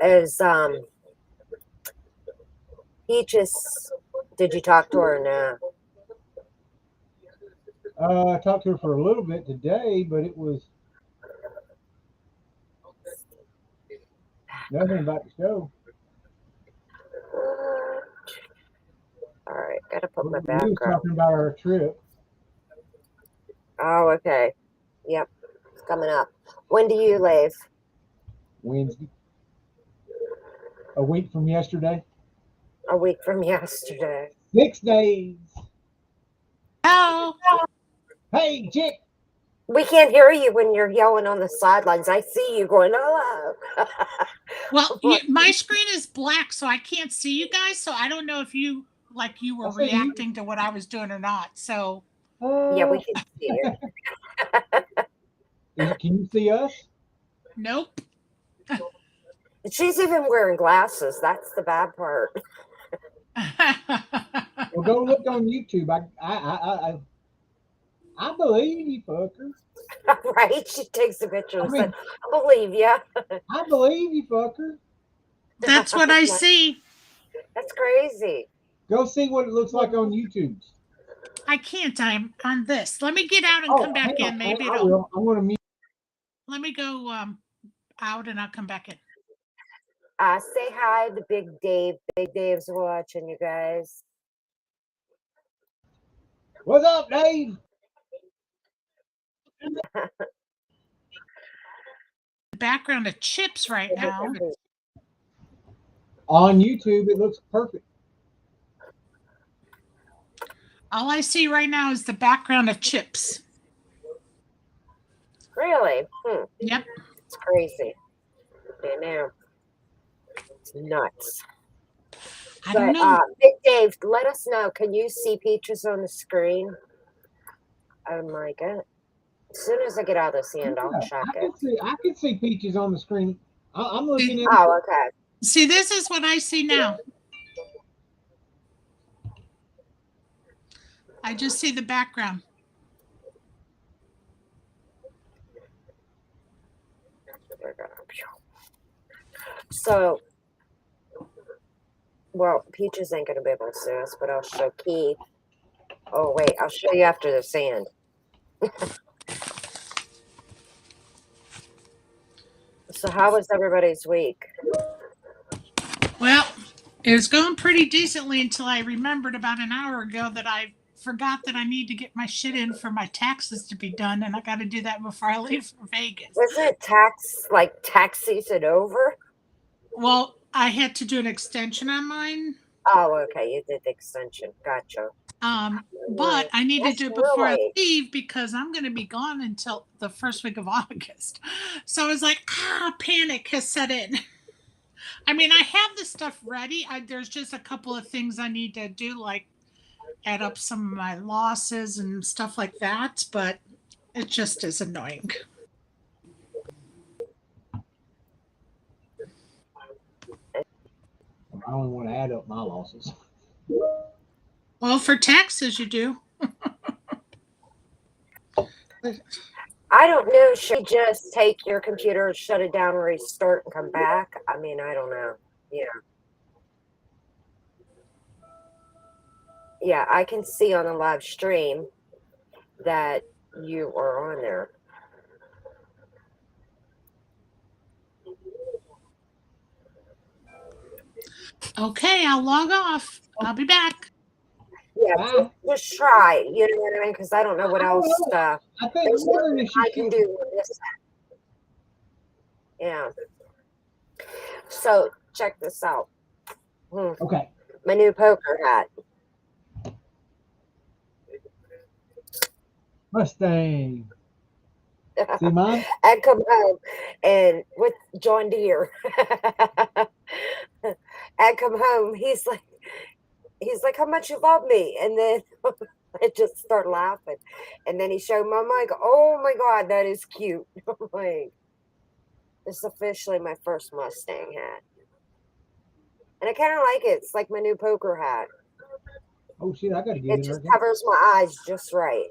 Is Peaches? Did you talk to her? Or no. I talked to her for a little bit today, but it was nothing about the show. All right, gotta put my We was background. talking about our trip Oh, okay. Yep, it's coming up. When do you leave? Wednesday, a week from yesterday. A week from yesterday. 6 days. Oh, Hey, chick. We can't hear you when you're yelling on the sidelines. I see you going, hello. well, I'm like, my screen is black, so I can't see you guys. So I don't know if you I were see you. reacting to what I was doing or not. So yeah, Uh, we can see you. can you see us? nope. She's even wearing glasses. That's the bad part. Well, go look on YouTube. I believe you, fucker. Right? She takes a picture I and said, mean, I believe you. I believe you, fucker. That's what I see. That's crazy. Go see what it looks like on YouTube. I can't. I'm on this. Let me get out and come Oh, hang back on. in. Maybe I it'll. will. I'm going to mute. Let me go out and I'll come back in. Say hi to Big Dave. Big Dave's watching you guys. What's up, Dave? Background of chips right now. On YouTube, it looks perfect. All I see right now is the background of chips. Really? Yep. It's crazy. I know. It's nuts. I don't But know. Big Dave, let us know. Can you see Peaches on the screen? Oh my god. As soon as I get out of the sand, I'll Yeah, check I it. can see. I can see Peaches on the screen. I'm looking See, at. Oh, okay. see, this is what I see now. I just see the background. So, well, Peaches ain't gonna be able to see us, but I'll show Keith. Oh wait, I'll show you after the sand. So, how was everybody's week? Well, it was going pretty decently until I remembered about an hour ago that I forgot that I need to get my shit in for my taxes to be done, and I got to do that before I leave for Vegas. Wasn't tax season over? Well, I had to do an extension on mine, Oh, okay, you did the extension. Gotcha. but I need to That's do it before I really leave because I'm going to be gone until the first week of August. So I was like, panic has set in. I mean, I have the stuff ready. There's just a couple of things I need to do, like add up some of my losses and stuff like that, but it just is annoying. I only want to add up my losses. Well, for taxes, you do. I don't know. Should we just take your computer, shut it down, restart, and come back? I mean, I don't know. Yeah. Yeah, I can see on the live stream that you are on there. Okay, I'll log off. I'll be back. Yeah, Bye. just try. You know what I mean? Because I don't know what I don't else. know. I think There's wondering nothing if she I can can. do on this. Yeah. So check this out. Hmm. Okay. My new poker hat. Mustang. See mine? I come home and with John Deere. I come home. He's like, how much you love me? And then I just start laughing. And then he showed my mic. Oh my God, that is cute. I'm like, this is officially my first Mustang hat. And I kind of like it. It's like my new poker hat. Oh shit! I gotta get It in there. just covers my eyes just right.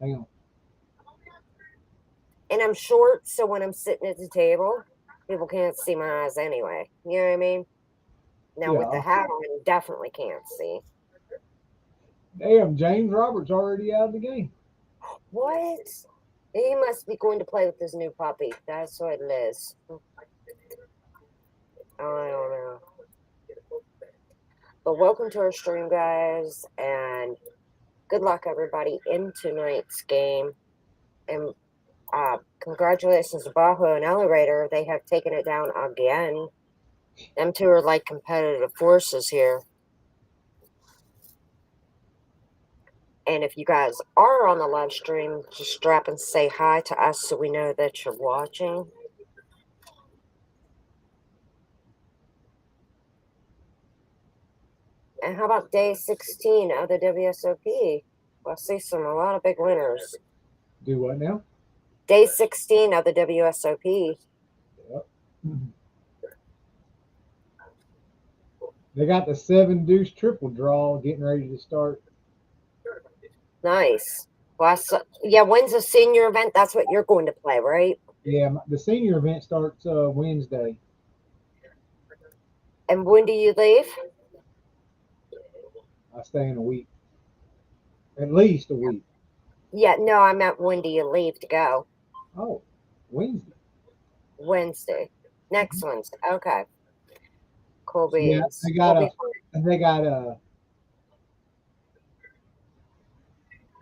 Hang on. And I'm short, so when I'm sitting at the table, people can't see my eyes anyway. You know what I mean? Now with the Yeah. hat on, you definitely can't see. Damn, James Roberts already out of the game. What? He must be going to play with his new puppy. That's what it is. I don't know. But welcome to our stream, guys, and good luck, everybody, in tonight's game. And congratulations to Bajo and Elevator. They have taken it down again. Them two are like competitive forces here. And if you guys are on the live stream, just drop and say hi to us so we know that you're watching. And how about day 16 of the WSOP? We'll see a lot of big winners. Do what now? Day 16 of the WSOP. Yep. They got the 7 deuce triple draw getting ready to start. Nice. Well, yeah, when's the senior event? That's what you're going to play, right? Yeah, the senior event starts Wednesday. And when do you leave? I stay in a week. At least a week. Yeah, no, I meant when do you leave to go? Oh, Wednesday. Wednesday. Next Wednesday. Okay. Cool beans. Yeah,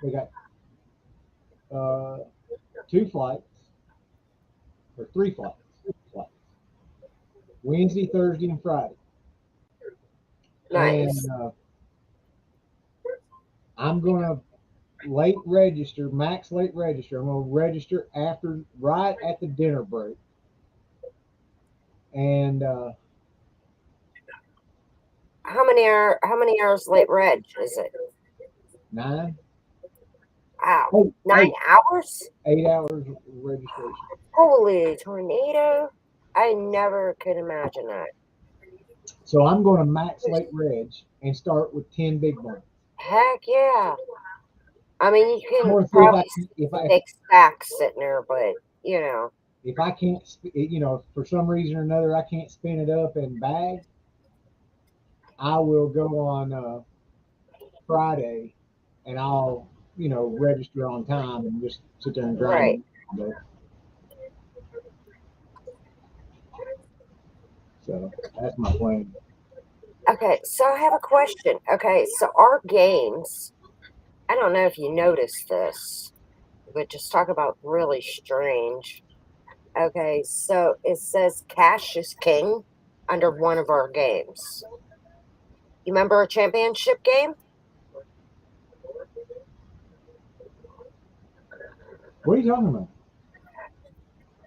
they got 2 flights or 3 flights. Wednesday, Thursday, and Friday. Nice. And I'm gonna max late register. I'm gonna register right at the dinner break. And how many hours late reg is it? 9. Wow. Oh, 9 hours? 8 hours registration. Holy tornado. I never could imagine that. So I'm going to max late reg and start with 10 big ones. Heck yeah. I mean, you can Or probably if I take stacks sitting there, but, you know. If I can't, for some reason or another, I can't spin it up and bag, I will go on Friday and I'll, register on time and just sit there and grind. Right. So that's my plan. Okay, so I have a question. Okay, so our games, I don't know if you noticed this, but just talk about really strange. Okay, so it says cash is king under one of our games. You remember our championship game? What are you talking about?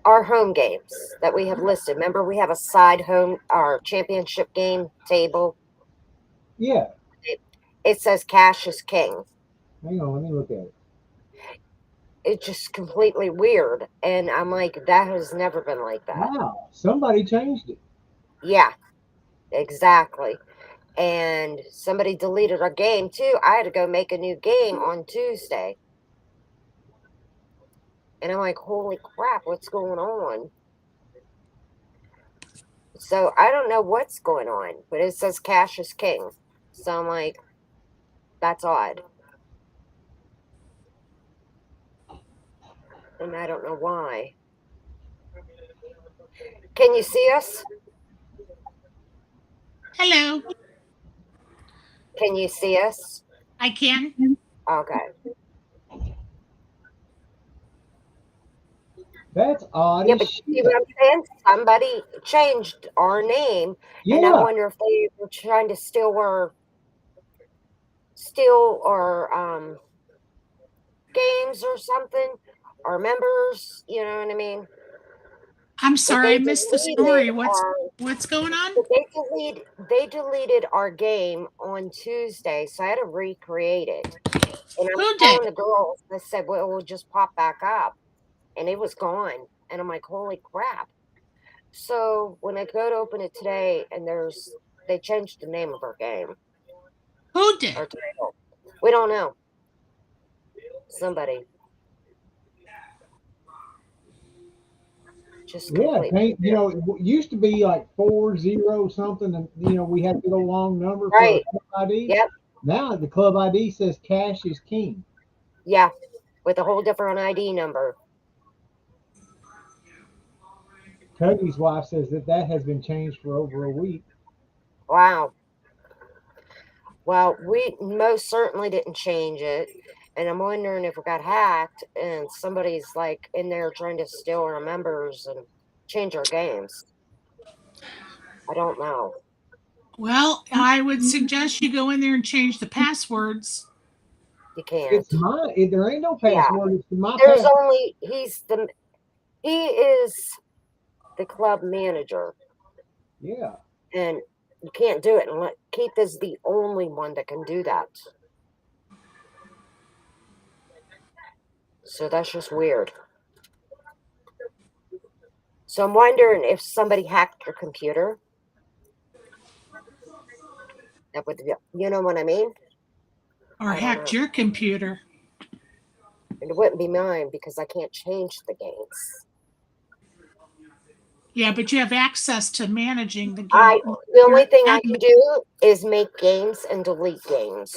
Our home games that we have listed. Remember, we have a side home, our championship game table. Yeah. It says cash is king. Hang on, let me look at it. It's just completely weird. And I'm like, that has never been like that. Wow, somebody changed it. Yeah, exactly. And somebody deleted our game too. I had to go make a new game on Tuesday. And I'm like, holy crap, what's going on? So I don't know what's going on, but it says cash is king. So I'm like, that's odd. And I don't know why. Can you see us? Hello. Can you see us? I can. Okay. That's odd. Yeah, but you see what I'm saying? Somebody changed our name, and I wonder if they were trying to steal our games or something, our members. You know what I mean? I'm sorry, I missed the story. What's going on? They deleted our game on Tuesday, so I had to recreate it. And I'm telling the girls, I said, well, we'll just pop back up. And it was gone. And I'm like, holy crap. So when I go to open it today, and they changed the name of our game. Who did? Our table. We don't know. Somebody. Just Yeah, completely you know, it used to be like 40 something, and you know we had to go long number for our right. club ID. Yep. Now the club ID says cash is king. Yeah. With a whole different ID number. Cody's wife says that that has been changed for over a week. Wow. Well, we most certainly didn't change it. And I'm wondering if it got hacked and somebody's like in there trying to steal our members and change our games. I don't know. Well, I would suggest you go in there and change the passwords. You can't. It's my. There ain't no Yeah. password. It's my There's pass. only he is the club manager Yeah. and you can't do it. And Keith is the only one that can do that. So that's just weird. So I'm wondering if somebody hacked your computer. That would, you know what I mean? Or I don't hacked know. your computer. And it wouldn't be mine because I can't change the games. Yeah, but you have access to managing the I game. the only Your thing I admin, can do is make games and delete games.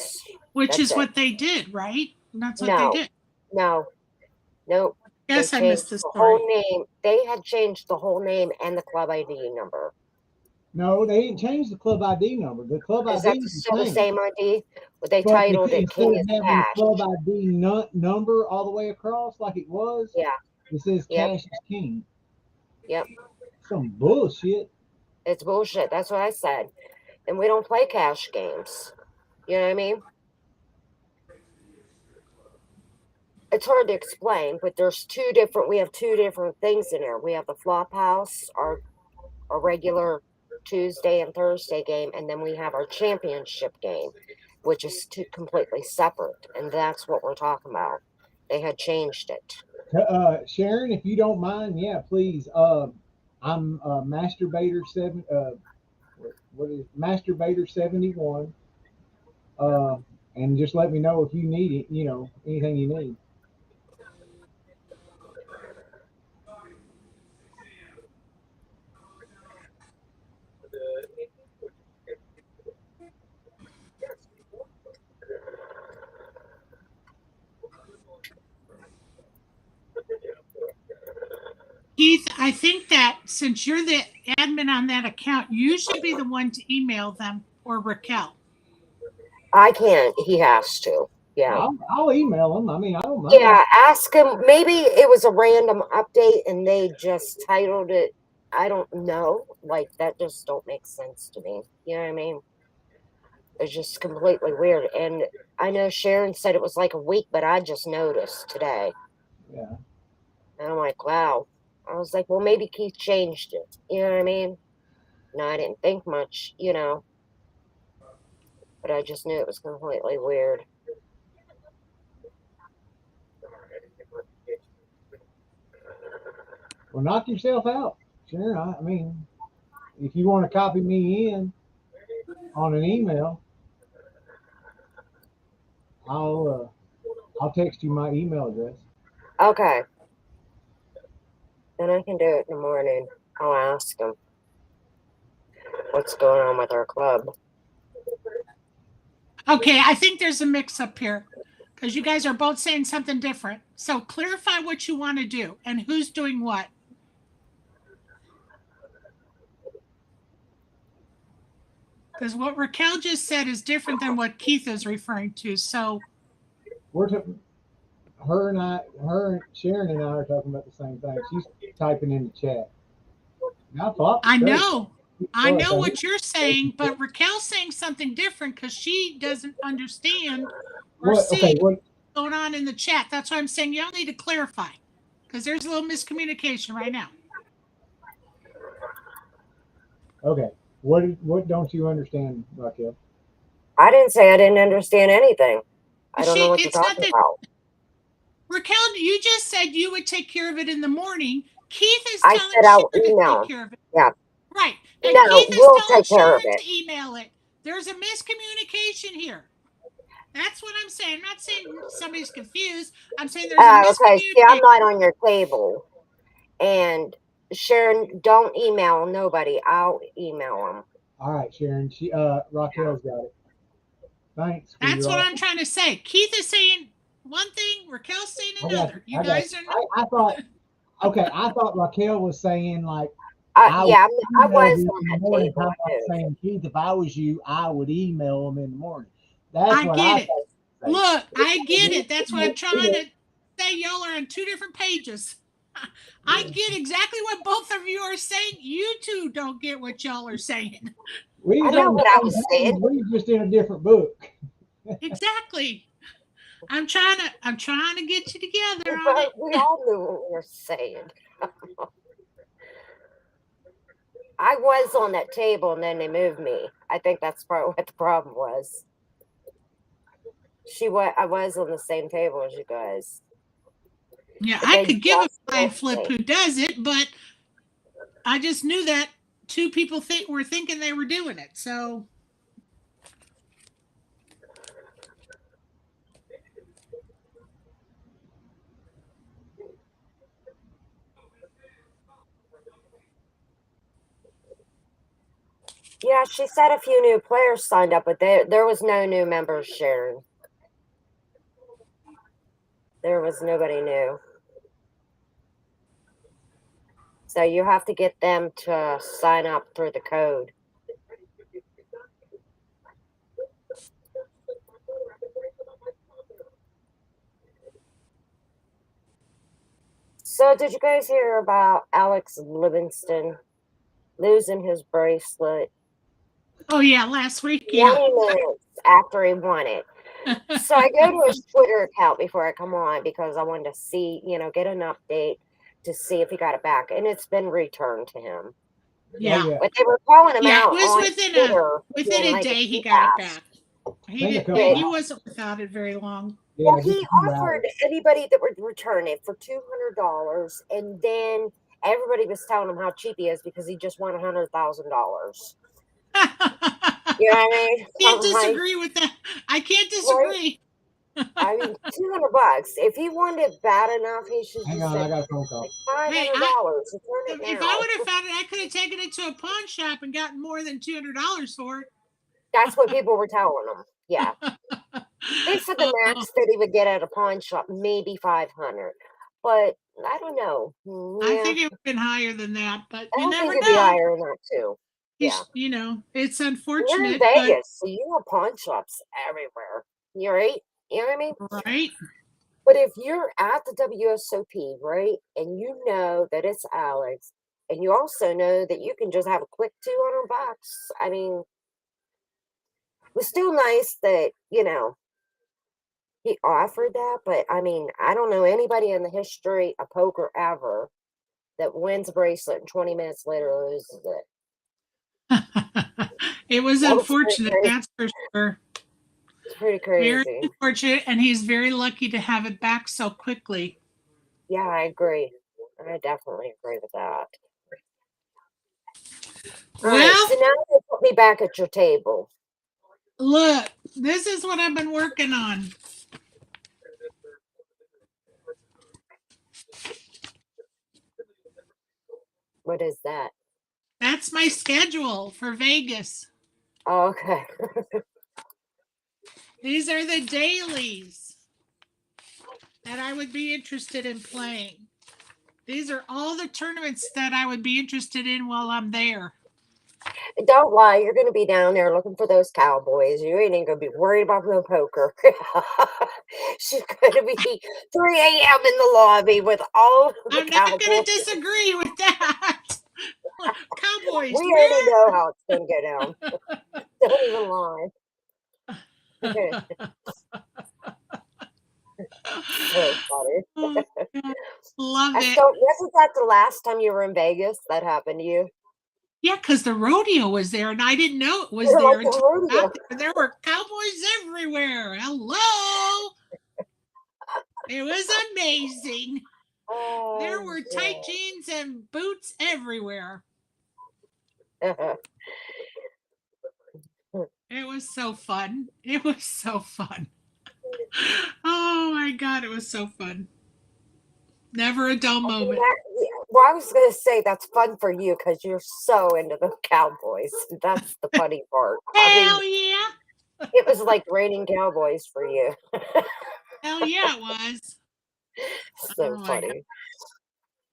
which That's is it. what they did, right? That's what they No, did. no, no. They Yes, I missed changed the the whole story. name. They had changed the whole name and the club ID number. No, they didn't change the club ID number. The club Is ID that is the still the same. same ID? But they But titled it instead King of is having Cash. club ID number all the way across like it was, Yeah. it says Yep. cash is king. Yep. Some bullshit. It's bullshit. That's what I said. And we don't play cash games. You know what I mean? It's hard to explain, but we have two different things in there. We have the flop house, our regular Tuesday and Thursday game, and then we have our championship game, which is two completely separate. And that's what we're talking about. They had changed it. Sharon, if you don't mind, yeah, please. I'm Masturbator 7. What is Masturbator 71? Uh, and just let me know if you need it. You know anything you need. Keith, I think that since you're the admin on that account, you should be the one to email them or Raquel. I can't. He has to. Yeah. I'll email them. I mean, I don't mind. Yeah, ask him. Maybe it was a random update and they just titled it. I don't know. Like, that just don't make sense to me. You know what I mean? It's just completely weird. And I know Sharon said it was like a week, but I just noticed today. Yeah. And I'm like, wow. I was like, well, maybe Keith changed it. You know what I mean? No, I didn't think much, but I just knew it was completely weird. Well, knock yourself out, Sharon. I mean, if you want to copy me in on an email, I'll text you my email address. Okay. Then I can do it in the morning. I'll ask him what's going on with our club. Okay, I think there's a mix up here because you guys are both saying something different. So clarify what you want to do and who's doing what. Because what Raquel just said is different than what Keith is referring to. So We're Sharon and I are talking about the same thing. She's typing in the chat. I know Go what you're saying, but Raquel's saying something different because she doesn't understand or see what's going on in the chat. That's why I'm saying y'all need to clarify because there's a little miscommunication right now. Okay. What don't you understand, Raquel? I didn't say I didn't understand anything. I don't know what you're talking about. Raquel, you just said you would take care of it in the morning. Keith is I telling said I'll Sharon email. to take care of it. Yeah. Right. And No, Keith is we'll telling take care of Sharon it. to email it. There's a miscommunication here. That's what I'm saying. I'm not saying somebody's confused. I'm saying there's a miscommunication. Okay. See, I'm not on your table. And Sharon, don't email nobody. I'll email them. All right, Sharon. Raquel's got it. Thanks for That's your what offer. I'm trying to say. Keith is saying one thing, Raquel's saying I got you. another. You I got guys you. are I thought, okay, I thought Raquel was saying like I would Yeah, I email was him on in the that morning, kind table of like too. saying, Keith, if I was you, I would email him in the morning. That's I what I get thought it. you were saying. Look, I get it. That's what I'm trying to say. Y'all are on two different pages. I get exactly what both of you are saying. You two don't get what y'all are saying. We I was know on what I the was same saying, page. We was just in a different book. Exactly. I'm trying to get you together on but it. we all knew what we were saying. I was on that table and then they moved me. I think that's part what the problem was. I was on the same table as you guys. Yeah, But I they could give a just flying moved flip me. who does it, but I just knew that two people were thinking they were doing it. So Yeah, she said a few new players signed up, but there was no new members, Sharon. There was nobody new. So you have to get them to sign up through the code. So did you guys hear about Alex Livingston losing his bracelet oh yeah, last week, yeah. 20 minutes after he won it? So I go to his Twitter account before I come on because I wanted to see, get an update to see if he got it back. And it's been returned to him. Oh Yeah. yeah, But they were calling him Yeah, it out was on Twitter within being a like a day he cheap got it ass. back. He been a did couple he hours. wasn't without it very long. Yeah, Well, just he a few offered hours. anybody that would return it for $200, and then everybody was telling him how cheap he is because he just won $100,000. You know what I mean? Can't I'm like, disagree with that. I can't right? disagree. I mean, $200. If he wanted it bad enough, he should Hang just on, said I got a phone call. like Hey, $500. Return it if I now. would have found it, I could have taken it to a pawn shop and gotten more than $200 for it. That's what people were telling him. Yeah, they said the Oh, max that he would get at a pawn shop maybe 500, but I don't know. I Yeah, think it would have been higher than that, but you I think never it'd be know. higher than that too. Yeah. It's You're in unfortunate, but Vegas, so you have pawn shops everywhere. You're right. You know what I mean? right. But if you're at the WSOP, right, and you know that it's Alex, and you also know that you can just have a quick $200, I mean, it was still nice that, he offered that, but I mean, I don't know anybody in the history of poker ever that wins a bracelet and 20 minutes later loses it. It was That was pretty unfortunate, crazy. that's for sure. It's pretty Very crazy. unfortunate, and he's very lucky to have it back so quickly. Yeah, I agree. I definitely agree with that. All right, Well, so now you put me back at your table. look, this is what I've been working on. What is that? That's my schedule for Vegas. Oh, okay. These are the dailies that I would be interested in playing. These are all the tournaments that I would be interested in while I'm there. Don't lie, you're gonna be down there looking for those cowboys. You ain't even gonna be worried about no poker. She's gonna be 3 a.m. in the lobby with all of the I'm not going to cowboys. disagree with that. Cowboys, We already where? know how it's gonna go down. Don't even lie. So funny. Oh, God. Love I it. still wasn't that the last time you were in Vegas that happened to you? Yeah, because the rodeo was there, and I didn't know it was You're like there the until I got rodeo. there. There were cowboys everywhere. Hello. It was amazing. There Oh were tight jeans and boots everywhere. shit. It was so fun. It was so fun. Oh my God, it was so fun. Never a dull moment. Well, I was gonna say that's fun for you because you're so into the Cowboys. That's the funny part. I mean, Hell yeah. it was like raining cowboys for you. Hell yeah, it was. So Oh my God. funny.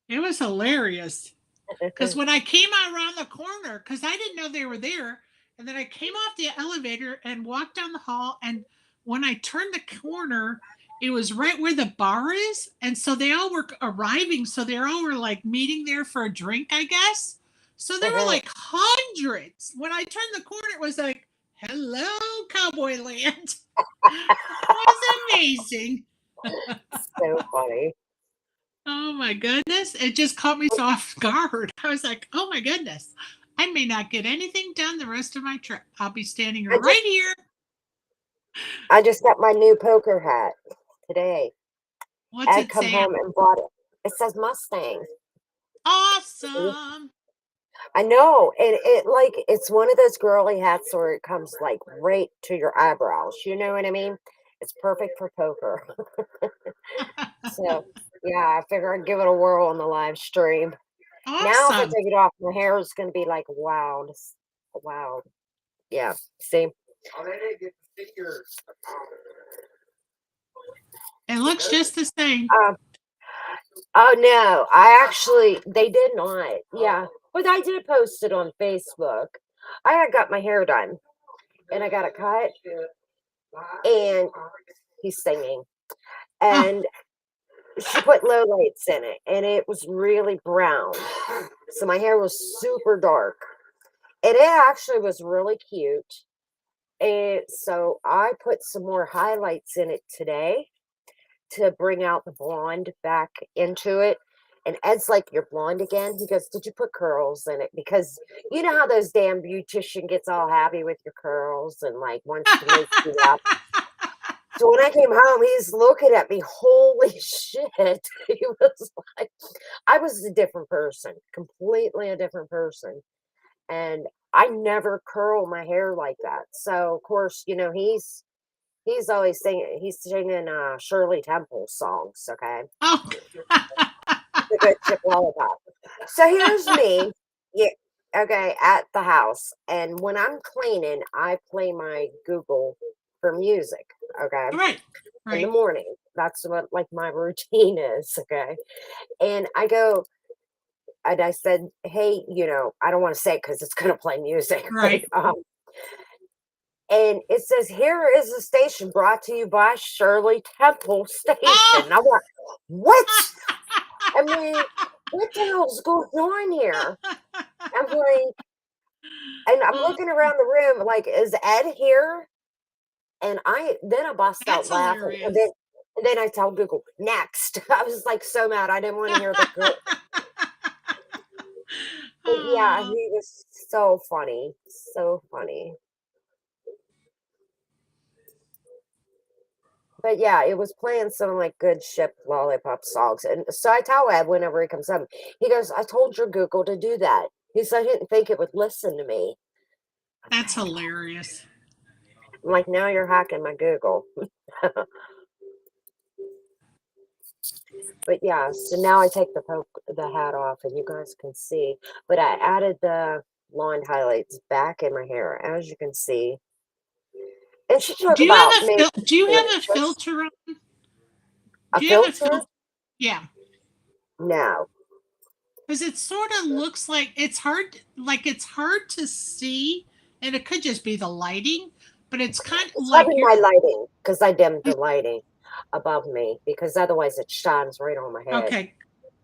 It was hilarious. Because when I came around the corner, because I didn't know they were there, and then I came off the elevator and walked down the hall, and when I turned the corner, it was right where the bar is, and so they all were arriving, so they all were like meeting there for a drink, I guess. So there were like hundreds. When I turned the corner, it was like, "Hello, Cowboy Land." It was amazing. So funny. Oh my goodness. It just caught me so off guard. I was like, oh my goodness. I may not get anything done the rest of my trip. I'll be standing I right just here. I just got my new poker hat today. What's Ed it come saying? home and bought it. It says Mustang. Awesome. I know, and it's one of those girly hats where it comes like right to your eyebrows. You know what I mean? It's perfect for poker. So yeah, I figure I'd give it a whirl on the live stream. Now if I Awesome. take it off, my hair is gonna be like wow, wow. Yeah. See? It looks just the same. Um, oh no, they did not. Yeah. But I did post it on Facebook. I had got my hair done and I got it cut and he's singing. Oh, And she put low lights in it and it was really brown. So my hair was super dark. And it actually was really cute. And so I put some more highlights in it today to bring out the blonde back into it. And Ed's like, "You're blonde again?" He goes, "Did you put curls in it?" Because you know how those damn beautician gets all happy with your curls and like wants to make you up. So when I came home, he's looking at me, holy shit. He was like, I was a different person, completely a different person. And I never curl my hair like that. So of course, he's always singing Shirley Temple songs, okay? oh. The good chip lollipop. So here's me, yeah, okay, at the house. And when I'm cleaning, I play my Google for music, okay, Right. in the Right. morning. That's what like my routine is, okay? And I go, and I said, "Hey, I don't want to say it because it's gonna play music, but Right. and it says, "Here is a station brought to you by Shirley Temple Oh. Station." I'm like, "What?" I mean, what the hell's going on here? I'm like, and I'm Oh, looking around the room like, "Is Ed here?" And I bust that's out laughing, hilarious. and then I tell Google, "Next." I was like so mad. I didn't want to hear the girl. But yeah, Oh, he was so funny, so funny. But yeah, it was playing some like good ship lollipop songs. And so I tell Ed whenever he comes up, he goes, "I told your Google to do that." He said, "I didn't think it would listen to me." that's hilarious. I'm like, "Now you're hacking my Google." But yeah, so now I take the hat off and you guys can see. But I added the blonde highlights back in my hair, as you can see. And she talk Do you about have maybe do you have a 2 inches. filter on? A Do you have a filter? filter? Yeah. No. Because it sort of looks like it's hard to see, and it could just be the lighting, but it's kind of It's like probably you're my lighting because I dimmed the lighting above me because otherwise it shines right on my head okay.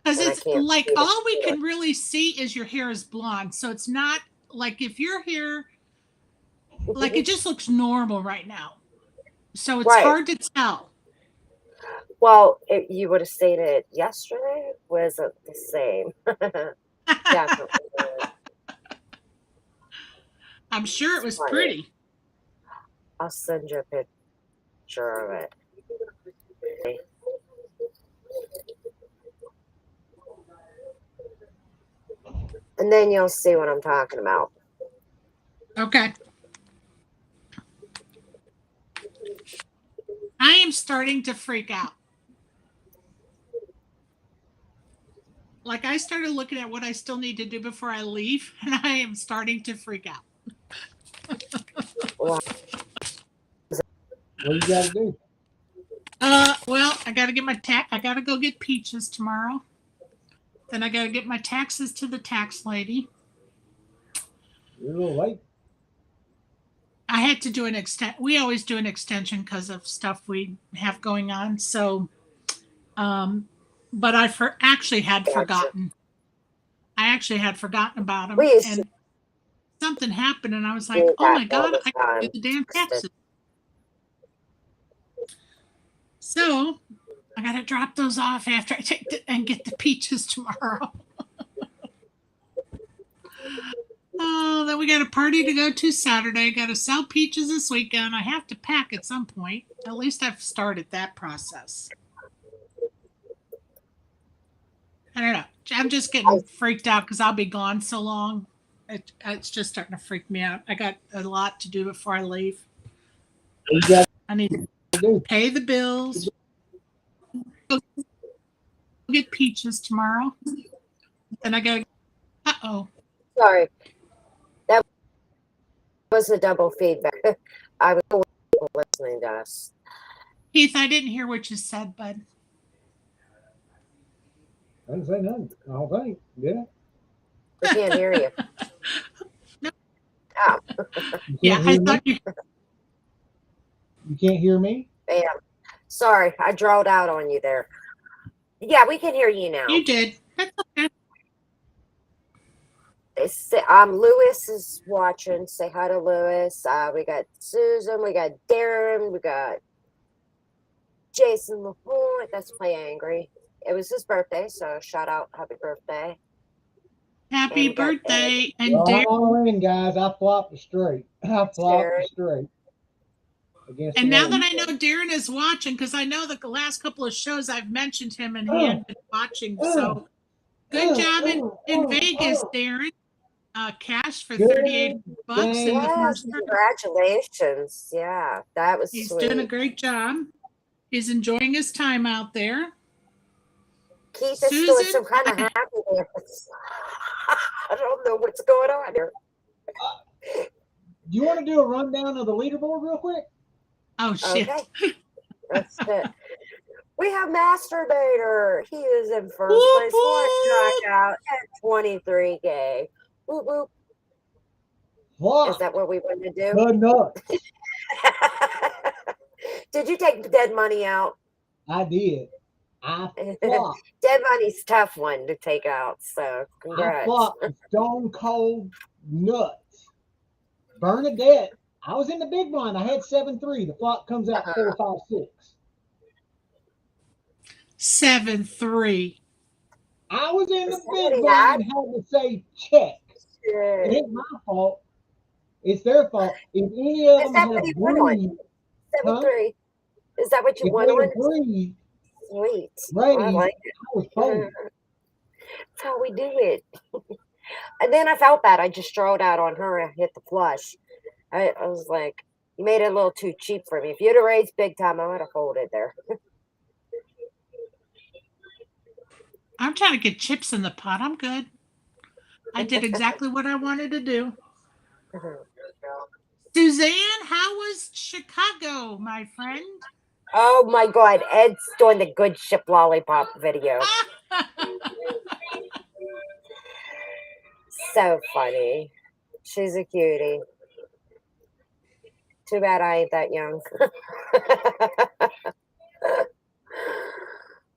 Because and I it's can't like see to all we do it. can really see is your hair is blonde, so it's not like if your hair like it just looks normal right now, so it's Right. hard to tell. Well, you would have seen it yesterday. Wasn't the same. Definitely not. I'm sure it It's was funny. pretty. I'll send you a picture of it. And then you'll see what I'm talking about. Okay. I am starting to freak out. like I started looking at what I still need to do before I leave, and I am starting to freak out. Well, What you got to do? Well, I got to get my I got to go get peaches tomorrow. Then I got to get my taxes to the tax lady. You're a little late. I had to do an we always do an extension because of stuff we have going on. So, but I actually had Gotcha. forgotten. I actually had forgotten about them, We used to and something happened, and I was like, do "Oh my that all god, the I got to time. do the damn taxes." So I got to drop those off after I take and get the peaches tomorrow. Oh, then we got a party to go to Saturday. Got to sell peaches this weekend. I have to pack at some point. At least I've started that process. I don't know. I'm just getting freaked out because I'll be gone so long. It's just starting to freak me out. I got a lot to do before I leave. What you got I need to do? pay the bills. Go get peaches tomorrow. Then I got. Sorry. That was a double feedback. I was listening to us. Keith, I didn't hear what you said, bud. I didn't say nothing. I don't think. Did I? I can't hear you. No. Oh. Yeah, I thought you. You can't hear me? Yeah. Sorry, I drawed out on you there. Yeah, we can hear you now. You did. That's okay. Lewis is watching. Say hi to Lewis. We got Susan. We got Darren. We got Jason Lapointe. That's Play Angry. It was his birthday, so shout out, happy birthday. Happy And birthday. And Well, Darren. all in, guys. I flopped it straight. I flopped it straight. And now that I know Darren is watching, because I know the last couple of shows I've mentioned him and he had been watching. So good job in Vegas, Darren. Cash for $38 in the first round. Congratulations. Yeah, that was He's sweet. doing a great job. He's enjoying his time out there. Keith is doing some kind of happiness. I don't know what's going on here. Do you want to do a rundown of the leaderboard real quick? Oh, shit. Okay. That's it. We have Masturbator. He is in first place. One knockout at 23K. Whoop, whoop. What? Is that what we want to do? Good enough. Did you take dead money out? I did. I flopped. Dead money's a tough one to take out, so congrats. I flopped Stone Cold Nuts. Bernadette. I was in the big blind. I had 7-3. The flop comes out 4-5-6. 7-3. I was in the big blind and had to say check. It ain't my fault. It's their fault. If any of them had a breathe, 7-3. Is that what you won on? Breathe, sweet. Brady, I like it. I was folding. That's how we do it. And then I felt bad. I just strode out on her and hit the flush. I was like, you made it a little too cheap for me. If you'd have raised big time, I would have folded there. I'm trying to get chips in the pot. I'm good. I did exactly what I wanted to do. Suzanne, how was Chicago, my friend? Oh my God, Ed's doing the good ship lollipop video. So funny. She's a cutie. Too bad I ain't that young.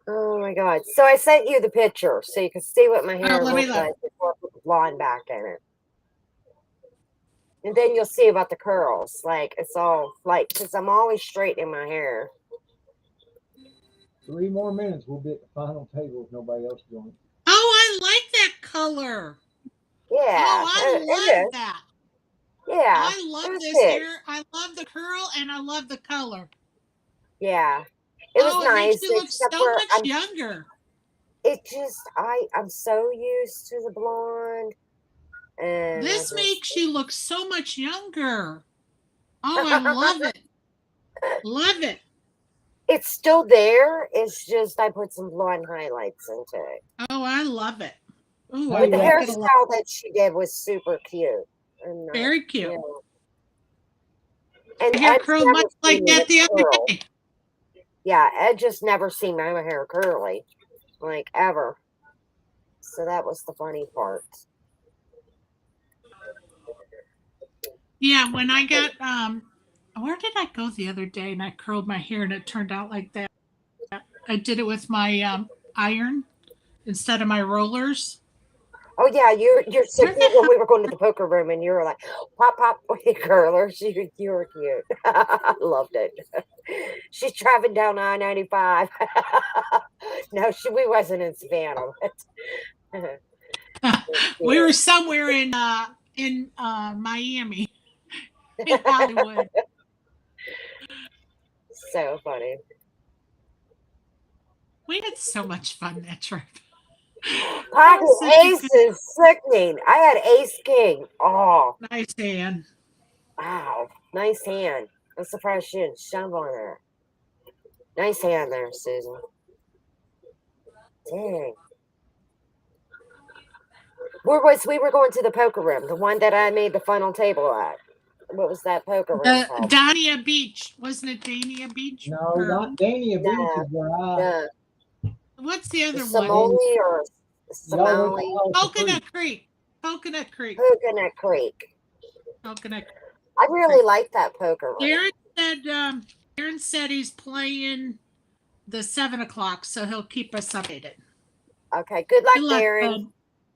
Oh my God. So I sent you the picture so you can see what my hair looks like before I put the blonde back in it. And then you'll see about the curls. Like, it's all like, because I'm always straightening my hair. 3 more minutes. We'll be at the final table if nobody else joins. Oh, I like that color. Yeah. Oh, I love that. Yeah. I love this hair. I love the curl and I love the color. Yeah. It was nice. It makes you look so much younger. It just, I'm so used to the blonde. And this makes you look so much younger. Oh, I love it. Love it. It's still there. It's just I put some blonde highlights into it. Oh, I love it. Oh, I Hey, But the like it a lot. hairstyle that she did was super cute. And Very cute. yeah. And My hair Ed's curled never much like seen that it the other curl. day. Yeah, Ed just never seen my hair curly, like ever. So that was the funny part. Yeah, when I got where did I go the other day and I curled my hair and it turned out like that. I did it with my iron instead of my rollers. Oh yeah, you're so Where the cute when hell? we were going to the poker room and you were like, pop pop with your curlers. You were cute. I loved it. She's driving down I-95. No, we wasn't in Savannah. But We yeah, were somewhere in Miami, in Hollywood. so funny. We had so much fun that trip. That Pocket was such a ace good, is sickening. I had ace king. Oh, nice hand. wow. Nice hand. I'm surprised she didn't shove on her. Nice hand there, Susan. Dang. We were going to the poker room, the one that I made the final table at. What was that poker room The called? Dania Beach, wasn't it Dania Beach? no, Or not Dania Beach No, is where I the what's the other one? Dania, Somali or y'all went to Somali Alta Creek. Coconut Creek. Coconut Creek. Coconut Creek. Coconut I really Creek. like that poker room. Darren said he's playing the 7 o'clock, so he'll keep us updated. Okay, good luck, Good luck, Darren. bud.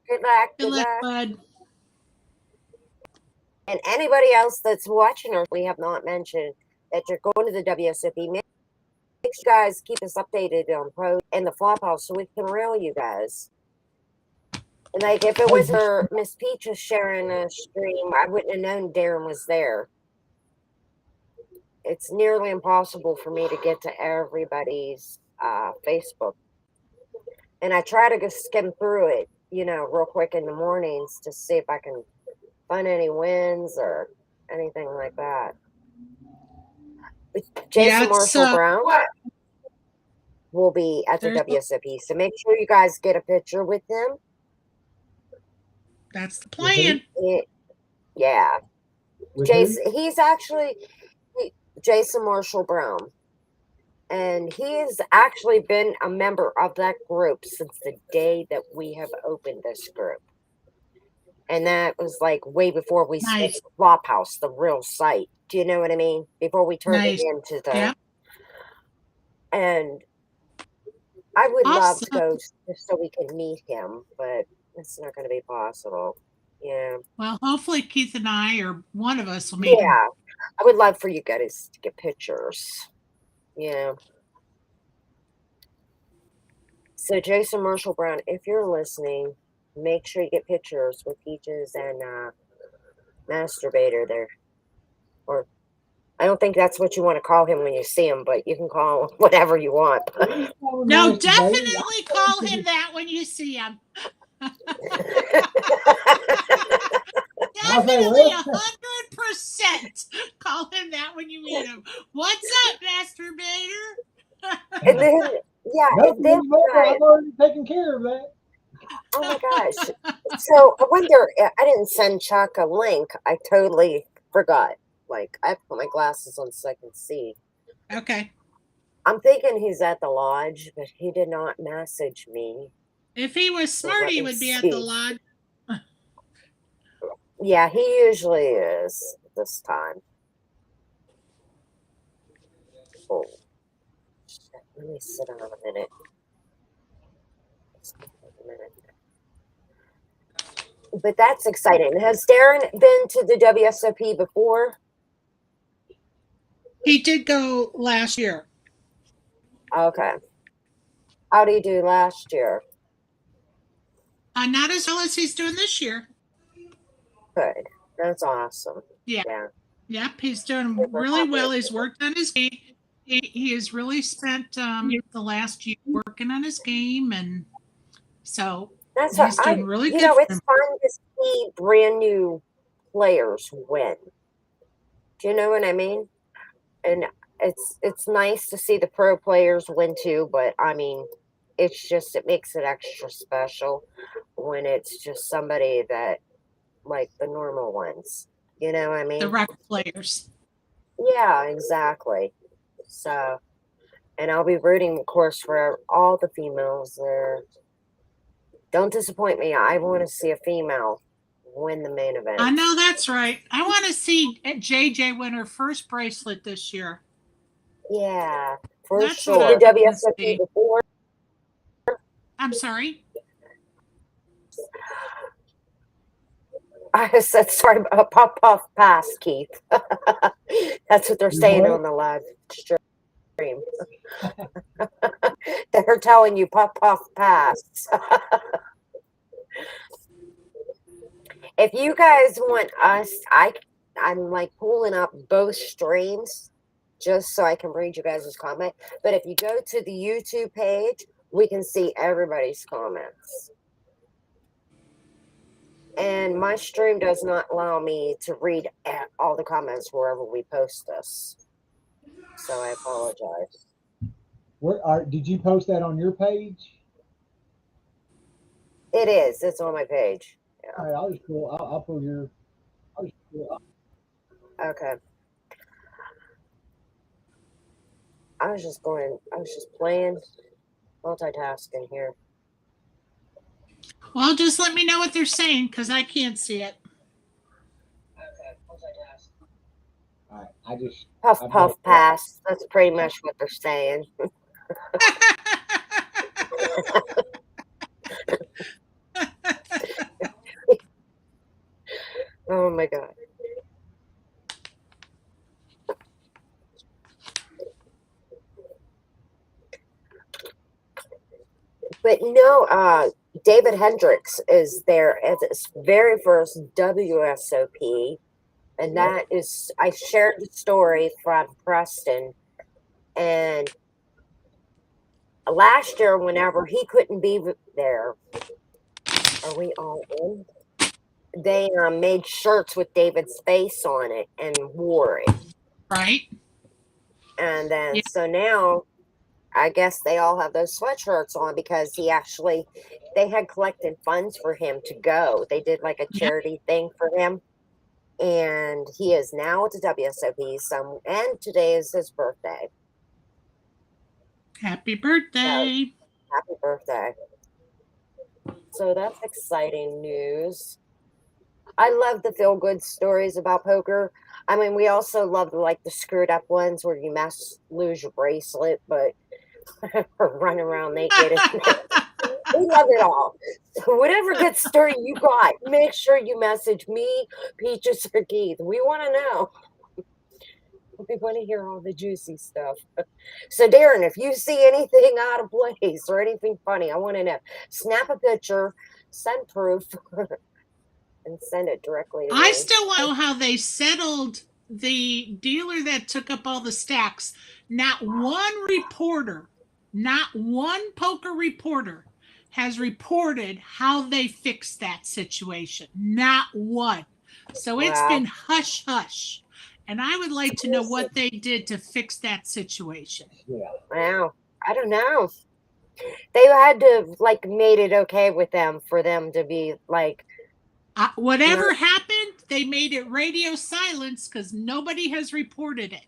Good luck. Good luck, bud. And anybody else that's watching or we have not mentioned that you're going to the WSOP, make sure you guys keep us updated on Pro and the Flophouse so we can rail you guys. And like if it Hey, was for Miss Peach was sharing a stream, I wouldn't have known Darren was there. It's nearly impossible for me to get to everybody's Facebook. And I try to just skim through it, real quick in the mornings to see if I can find any wins or anything like that. But Jason Marshall Brown will be at the WSOP, so make sure you guys get a picture with him. That's the plan. Yeah. with Jason, who? he's actually Jason Marshall Brown. And he has actually been a member of that group since the day that we have opened this group. And that was like way before we switched Flophouse, the real site. Do you know what I mean? Before we turned it into the. Yeah. And I would love to go just so we can meet him, but it's not going to be possible. Yeah. Well, hopefully Keith and I or one of us will meet him. Yeah. I would love for you guys to get pictures. Yeah. So Jason Marshall Brown, if you're listening, make sure you get pictures with Peaches and Masturbator there. Or I don't think that's what you want to call him when you see him, but you can call him whatever you want. No, definitely call him that when you see him. Definitely 100% call him that when you meet him. What's up, Masturbator? And then, yeah, and then I've already taken care of that. Oh my gosh. So I wonder, I didn't send Chuck a link. I totally forgot. Like, I put my glasses on so I can see. Okay. I'm thinking he's at the lodge, but he did not message me. If he was smart, he would be at the lodge. Yeah, he usually is this time. Oh, shit. Let me sit down a minute. But that's exciting. Has Darren been to the WSOP before? He did go last year. Okay. How did he do last year? Not as well as he's doing this year. Good. That's awesome. Yeah. Yeah. Yep, he's doing really well. He's worked on his game. He has really spent the last year working on his game, and so that's he's doing really good. It's fun to see brand new players win. Do you know what I mean? And it's nice to see the pro players win too, but I mean, it makes it extra special when it's just somebody that like the normal ones. You know what I The mean? record players. Yeah, exactly. So, and I'll be rooting, of course, for all the females there. Don't disappoint me. I want to see a female win the main event. I know that's right. I want to see JJ win her first bracelet this year. Yeah, for That's sure. what The I want to WSOP see. before. I'm sorry. I said, sorry, pop puff pass, Keith. That's what they're You saying what? on the live stream. They're telling you pop puff pass. If you guys want us, I'm like pulling up both streams just so I can read you guys' comment. But if you go to the YouTube page, we can see everybody's comments. And my stream does not allow me to read all the comments wherever we post this. So I apologize. Did you post that on your page? It is. It's on my page. All right, I'll just pull. I'll pull your. I'll just pull up. Okay. I was just playing, multitasking here. Well, just let me know what they're saying because I can't see it. All right, I just. Puff, I've puff, got- pass. That's pretty much what they're saying. Oh my God. But no, David Hendricks is there at his very first WSOP. And that is, I shared the story from Preston. And last year, whenever he couldn't be there, are we all in? They made shirts with David's face on it and wore it. Right? And then, Yeah. so now, I guess they all have those sweatshirts on because they had collected funds for him to go. They did like a charity thing for him. And he is now at the WSOP. And today is his birthday. Happy birthday. Happy birthday. So that's exciting news. I love the feel good stories about poker. I mean, we also love the screwed up ones where you lose your bracelet, but run around naked. We love it all. So whatever good story you got, make sure you message me, Peaches, or Keith. We want to know. We want to hear all the juicy stuff. So, Darren, if you see anything out of place or anything funny, I want to know. Snap a picture, send proof, and send it directly to me. I still want to know how they settled the dealer that took up all the stacks. Not one reporter, not one poker reporter has reported how they fixed that situation. Not one. So it's Wow. been hush hush. And I would like to know what they did to fix that situation. Yeah. Wow. I don't know. They had to made it okay with them for them to be whatever happened, they made it radio silence because nobody has reported it.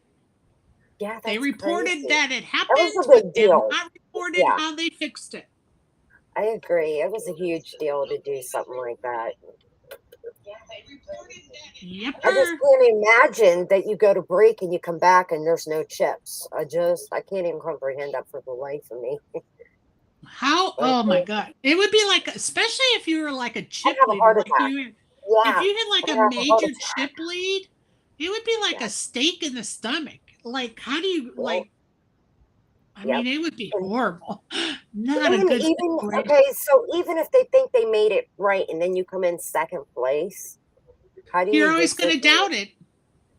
Yeah, that's they reported crazy. that it happened, That was a big but they have deal. not reported how they fixed it. I agree. It was a huge deal to do something like that. Yep. I just can't imagine that you go to break and you come back and there's no chips. I can't even comprehend that for the life of me. How? Oh my God! It would be especially if you were like a chip have a lead. heart If attack. you Yeah. had a major chip lead, it would be like a stake in the stomach. How do you I mean, it would be horrible. Not a good situation. Okay, so even if they think they made it right and then you come in second place, how do you? You're always going to doubt it.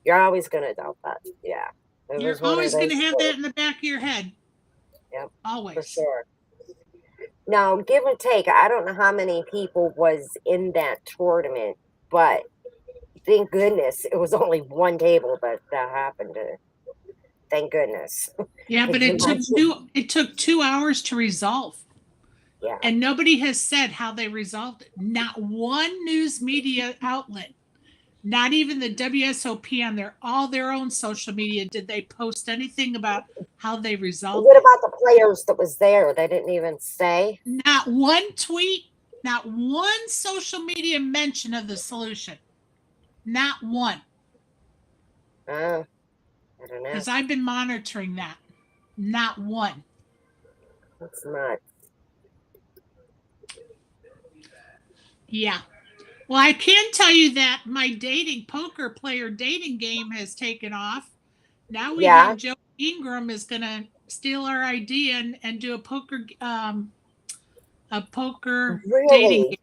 You're always going to doubt that. Yeah. You're always going to have that in the back of your head. Yep. Always. For sure. Now, give or take, I don't know how many people was in that tournament, but thank goodness it was only one table that happened to. Thank goodness. Yeah, but it took 2 hours to resolve. Yeah. And nobody has said how they resolved it. Not one news media outlet, not even the WSOP on all their own social media, did they post anything about how they resolved What it. about the players that was there? They didn't even say. Not one tweet, not one social media mention of the solution. Not one. Oh, I don't know. Because I've been monitoring that. Not one. That's nuts. Yeah. Well, I can tell you that my poker player dating game has taken off. Now we Yeah. have Joe Ingram is going to steal our idea and do a poker dating Really? game.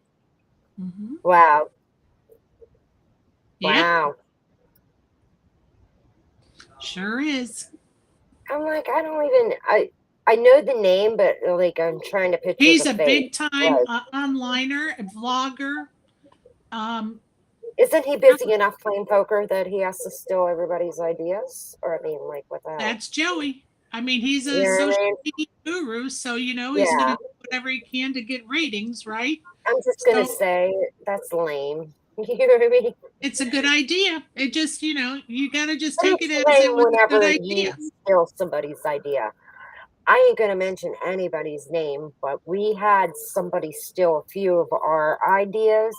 Mm-hmm. Wow. Yeah, Wow. sure is. I'm like, I know the name, but like I'm trying to picture He's the a face. big time Like, onliner, a vlogger. isn't he busy enough playing poker that he has to steal everybody's ideas? Or I mean, like, what the hell? That's Joey. I mean, he's a You know what I social mean? media guru, so he's Yeah. going to do whatever he can to get ratings, right? I'm just gonna So- say that's lame. You know what I mean? It's a good idea. It just, you got to just But take it's it as it lame was a whenever good you idea. steal somebody's idea. I ain't gonna mention anybody's name, but we had somebody steal a few of our ideas,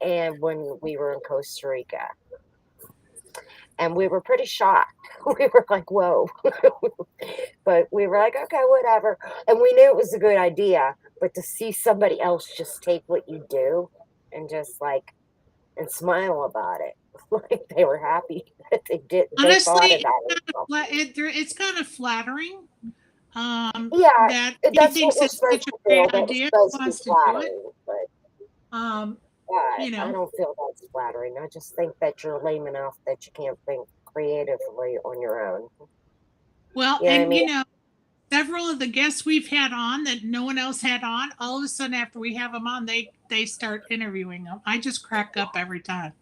and when we were in Costa Rica, and we were pretty shocked. We were like, "Whoa!" But we were like, "Okay, whatever." And we knew it was a good idea, but to see somebody else just take what you do and just like and smile about it, like they were happy that they did. They thought Honestly, about it. it's kind of flattering. Yeah, That he that's thinks what we're it's such supposed a to great feel. That's idea, supposed to be wants to do it. flattering, but Um, I you know, don't feel that's flattering. I just think that you're lame enough that you can't think creatively on your own. well, You know what I and mean? several of the guests we've had on that no one else had on, all of a sudden after we have them on, they start interviewing them. I just crack up every time.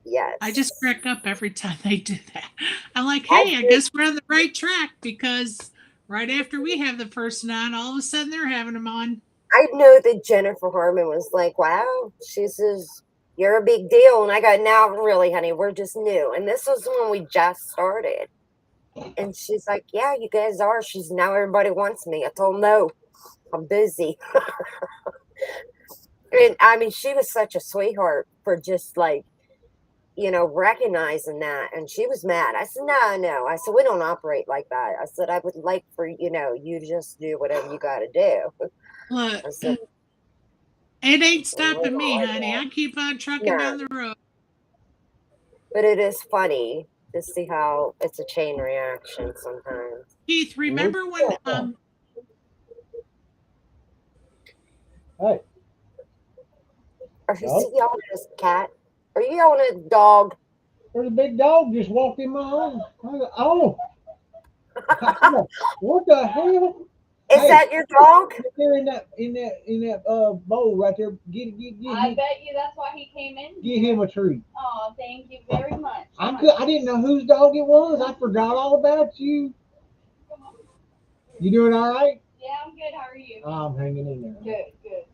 Yes. I just crack up every time they do that. I'm like, I hey, I did- guess we're on the right track, because right after we have the person on, all of a sudden they're having them on. I know that Jennifer Harmon was like, "Wow," she says, "You're a big deal," and I go, "Now, really, honey, we're just new." And this was when we just started, and she's like, "Yeah, you guys are." She's now everybody wants me. I told no, I'm busy. And I mean, she was such a sweetheart for just like recognizing that. And she was mad. I said, "No, no." I said, "We don't operate like that." I said, "I would like for you to just do whatever you got to do." Look, I said, it ain't stopping me, honey. I keep on trucking No. down the road. but it is funny to see how it's a chain reaction sometimes. Keith, remember when Hey, Are you No. yelling at a cat? Are you yelling at a dog? there's a big dog just walked in my arm. Oh, what the hell? Is Hey. that your dog? Right there in that bowl right there. Get I him, bet you that's why he came in. get him a treat. Oh, thank you very much. I didn't know whose dog it was. I forgot all about you. You doing all right? Yeah, I'm good. How are you? I'm hanging in there. Good.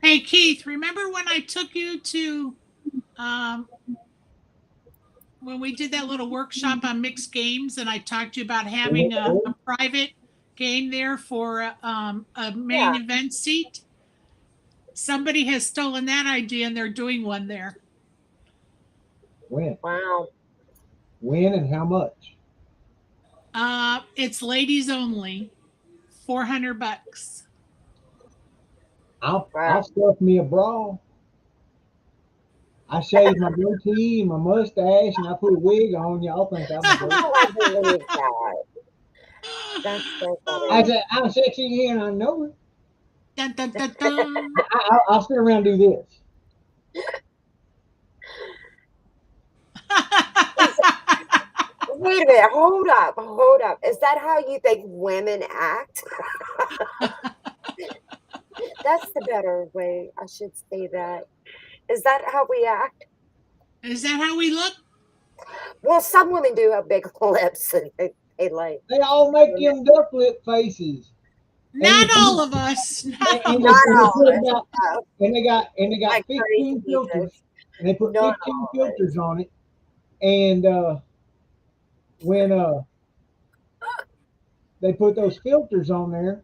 Hey, Keith, remember when I took you to, when we did that little workshop on mixed games, and I talked to you about having a private game there for a main event seat? Somebody has stolen that idea, and they're doing one there. When? Wow. When and how much? It's ladies only, $400. I'll stuff me a bra. I shave my goatee and my mustache, and I put a wig on. Y'all think I'm a girl? I believe that. That's so funny. I'm sexy and I know it. Dun, dun, dun, dun. I'll sit around and do this. Wait a minute. Hold up. Is that how you think women act? That's the better way. I should say that. Is that how we act? Is that how we look? Well, some women do have big lips, and they like They all make them duck lip faces. Not And, all of us. Not and all they, of not and they us. all put of us. about No, and they got like crazy 15 peaches. filters, and they put Not 15 all of us. filters on it. And when they put those filters on there,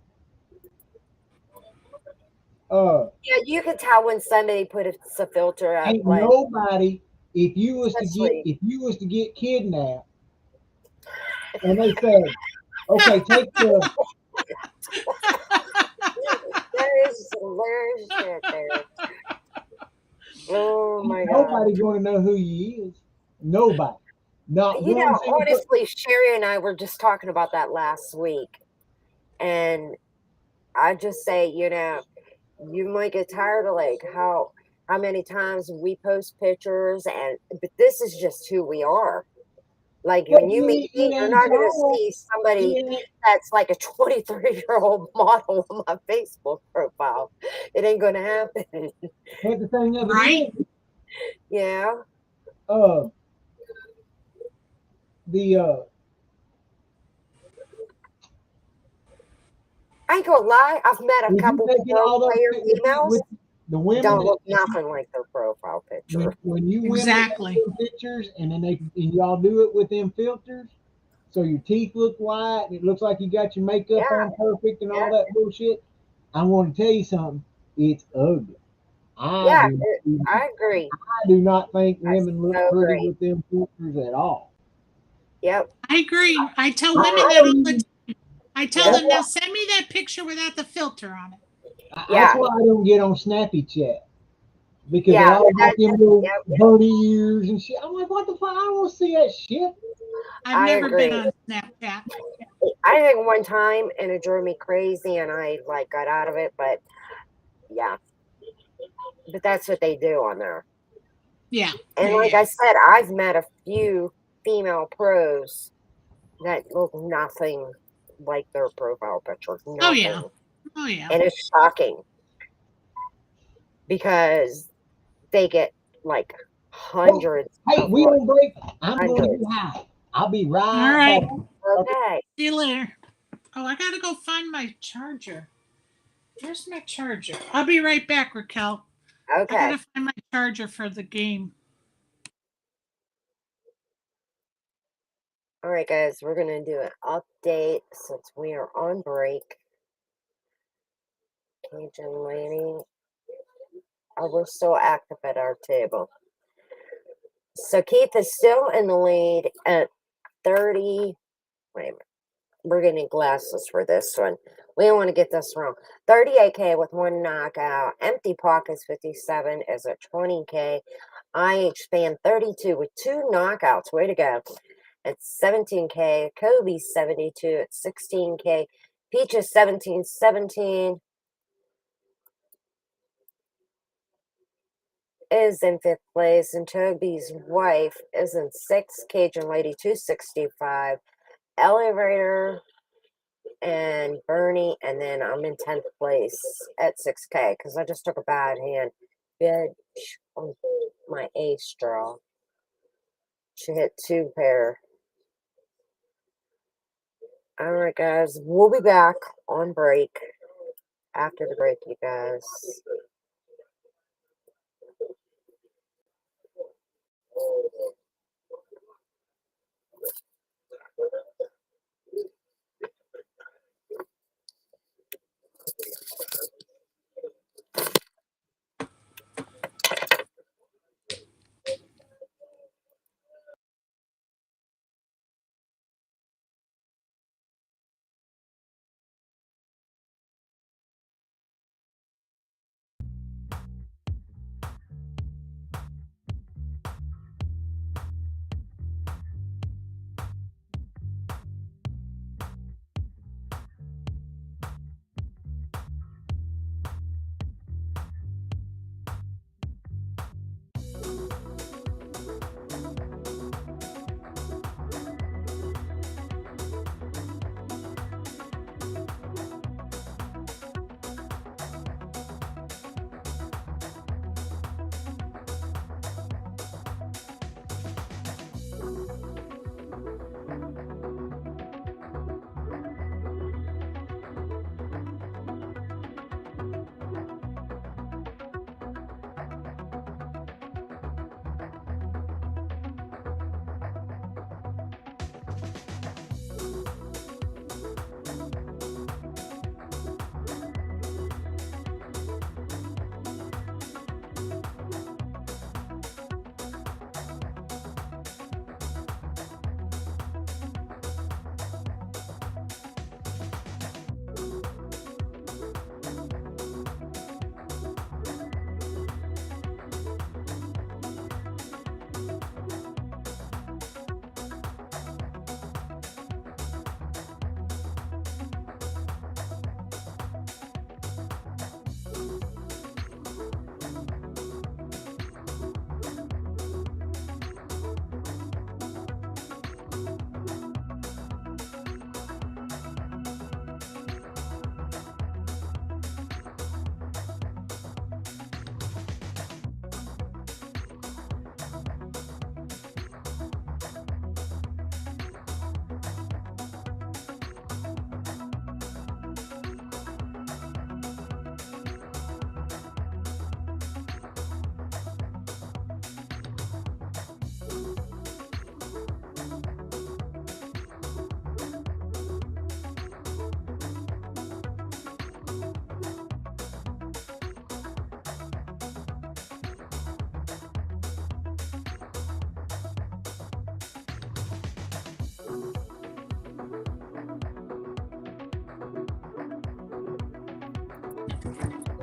uh, Yeah, you can tell when somebody puts a filter up, ain't like nobody. especially If you was to get kidnapped, and they said, okay, take the there is shit there. Oh ain't my god. nobody going to know who you is. Nobody, not You one know, single person. honestly, Sherry and I were just talking about that last week, and I just say, you might get tired of like how many times we post pictures, and but this is just who we are. Like But when you meet it me, you're ain't not gonna all. see somebody It ain't, that's like a 23-year-old model on my Facebook profile. It ain't gonna happen. but the thing of it Right? is, Yeah. uh, the I ain't gonna lie, I've met a if you couple taking pro all those player females with the women don't that look nothing like their profile picture. when you women take Exactly. them pictures and then and y'all do it with them filters, so your teeth look white and it looks like you got your makeup Yeah, on perfect and all yeah, that bullshit. I want to tell you something. It's ugly. I yeah. do. I agree. I do not think I women look so pretty agree. with them filters at all. Yep. I agree. I tell women I that I all don't the even. time. I tell yeah, That's them why. now send me that picture without the filter on it. That's yeah, why I don't get on Snappy Chat because they yeah. all got them little Yep. birdie ears and shit. I'm like, what the fuck? I don't want to see that shit. I've I never been agree. on Snapchat. I think one time and it drove me crazy and I like got out of it, but yeah, but that's what they do on there. Yeah. And Yeah. like Yeah. I said, I've met a few female pros that look nothing like their profile picture. Oh yeah. Nothing. Oh yeah. And it's shocking because they get like Hey, hundreds hey, of we like on break. I'm going to hundreds. get high. I'll be All right back. right. Okay. Okay. See you later. Oh, I gotta go find my charger. Where's my charger? I'll be right back, Raquel. I Okay. gotta find my charger for the game. All right, guys, we're gonna do an update since we are on break. Cajun Lady. Oh, we're still active at our table. So Keith is still in the lead at 30. Wait a minute. We're getting glasses for this one. We don't want to get this wrong. 38K with one knockout. Empty Pockets 57 is at 20K. IH Span 32 with two knockouts. Way to go. It's 17K. Kobe 72 at 16K. Peaches 1717 is in fifth place. And Toby's wife is in sixth. Cajun Lady 265. Elevator and Bernie, and then I'm in 10th place at 6K because I just took a bad hand. Bitch on my ace draw. She hit two pair. All right, guys, we'll be back on break after the break, you guys.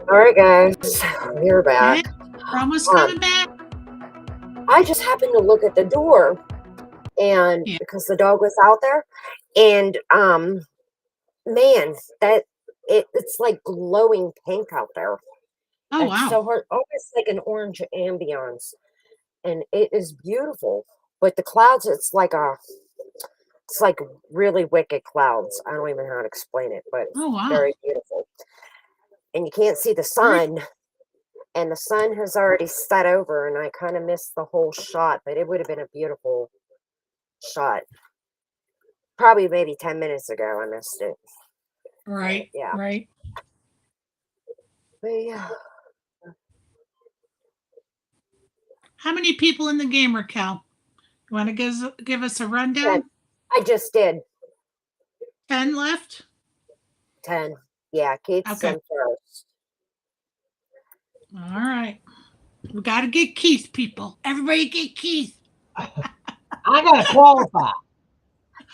All right, guys, we're Hey, back. we're almost Um, coming back. I just happened to look at the door, and Yeah. because the dog was out there, and man, that it's like glowing pink out there. Oh It's wow. so hard, almost like an orange ambiance, and it is beautiful. But the clouds, it's like really wicked clouds. I don't even know how to explain it, but Oh wow. very beautiful. And you can't see the Very- sun, and the sun has already set over, and I kind of missed the whole shot, but it would have been a beautiful shot. Probably maybe 10 minutes ago, I missed it. Right. Yeah. Right. But yeah. How many people in the game, Raquel? You want to give us a rundown? I just did 10 left? 10. Yeah, Keith's Okay. in first. All right. We got to get Keith, people. Everybody get Keith. I gotta qualify.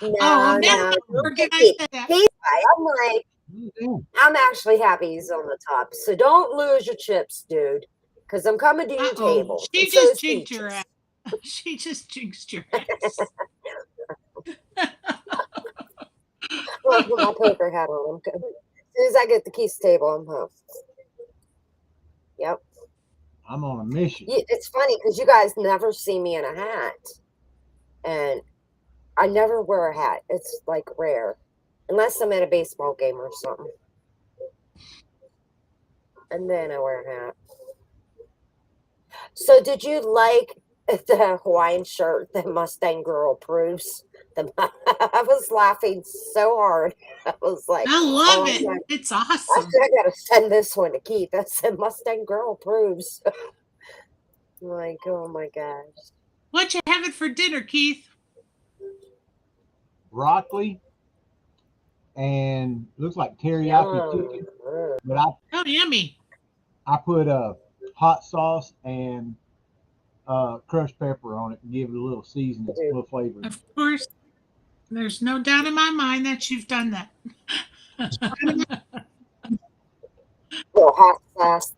No, Oh, no. now we're Keith, going to say that. Keith, I'm like, Mm. I'm actually happy he's on the top. So don't lose your chips, dude. Because I'm coming to your Uh-oh. table. She And so just is jinxed your Peaches. ass. She just jinxed your ass. Well, I put my poker hat on. As soon as I get the Keith's table, I'm home. Yep. I'm on a mission. It's funny because you guys never see me in a hat. And I never wear a hat. It's like rare. Unless I'm at a baseball game or something. And then I wear a hat. So did you like the Hawaiian shirt that Mustang Girl proves? I was laughing so hard. I was like, I love oh, it. my, It's I awesome. said, I gotta send this one to Keith. I said Mustang Girl proves. I'm like, oh my gosh. What you having for dinner, Keith? Broccoli and looks like teriyaki Yum. chicken. But Oh, yummy. I put hot sauce and crushed pepper on it to give it a little seasoning, a little flavor. Of course, there's no doubt in my mind that you've done that. Little hot sauce.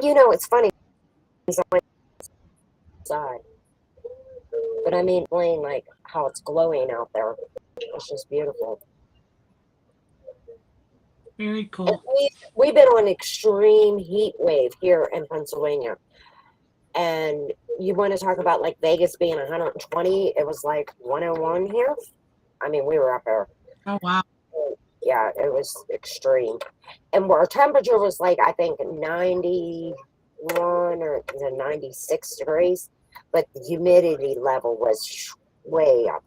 You know, it's funny. He's on side. But I mean, plain like how it's glowing out there. It's just beautiful. Very And cool. we've been on extreme heat wave here in Pennsylvania. And you want to talk about like Vegas being 120? It was like 101 here. I mean, we were up there. Oh, wow. Yeah, it was extreme. And our temperature was like, I think 91 or 96 degrees, but the humidity level was way up.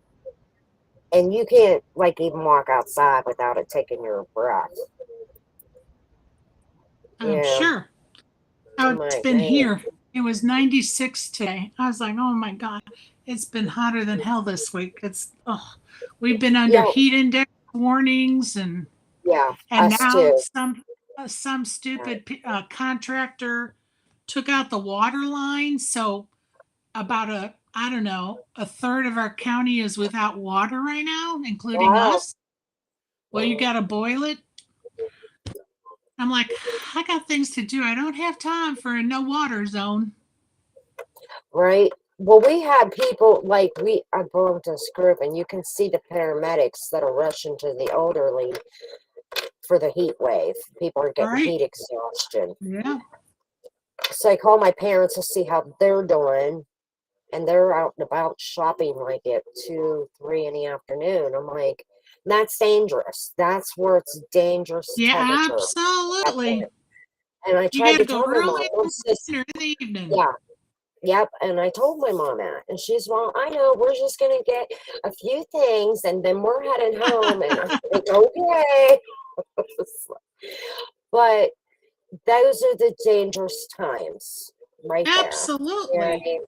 And you can't like even walk outside without it taking your breath. I'm Yeah. sure. Oh, I'm it's like, been man. here. It was 96 today. I was like, oh my God, it's been hotter than hell this week. We've been under Yeah. heat index warnings and Yeah, and us now too. some stupid contractor took out the water line. So about I don't know, a third of our county is without water right now, including Wow. us. Well, you got to boil it. I'm like, I got things to do. I don't have time for a no water zone. Right. Well, we had people like I belong to this group, and you can see the paramedics that are rushing to the elderly for the heat wave. People are getting Right. heat exhaustion. Yeah. So I call my parents to see how they're doing, and they're out and about shopping like at 2, 3 in the afternoon. I'm like, that's dangerous. That's where it's dangerous Yeah, temperature. absolutely. And I You tried got to to go tell my mom, early what's this? or in the evening. Yeah. Yep. And I told my mom that. And she's, well, I know we're just going to get a few things and then we're heading home. And I'm like, okay. But those are the dangerous times right there. Absolutely. You know what I mean?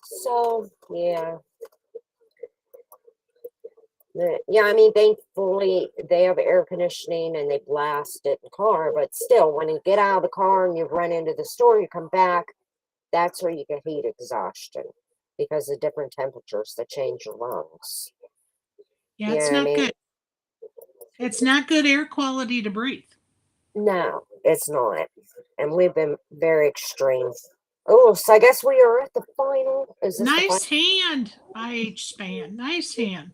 So, yeah. Yeah, I mean, thankfully they have air conditioning and they blast it in the car. But still, when you get out of the car and you run into the store, you come back, that's where you get heat exhaustion because of different temperatures that change your lungs. Yeah, You it's know what I not mean? good. It's not good air quality to breathe. No, it's not. And we've been very extreme. Oh, so I guess we are at the final. Is this the final? Nice hand, IH Span. Nice hand.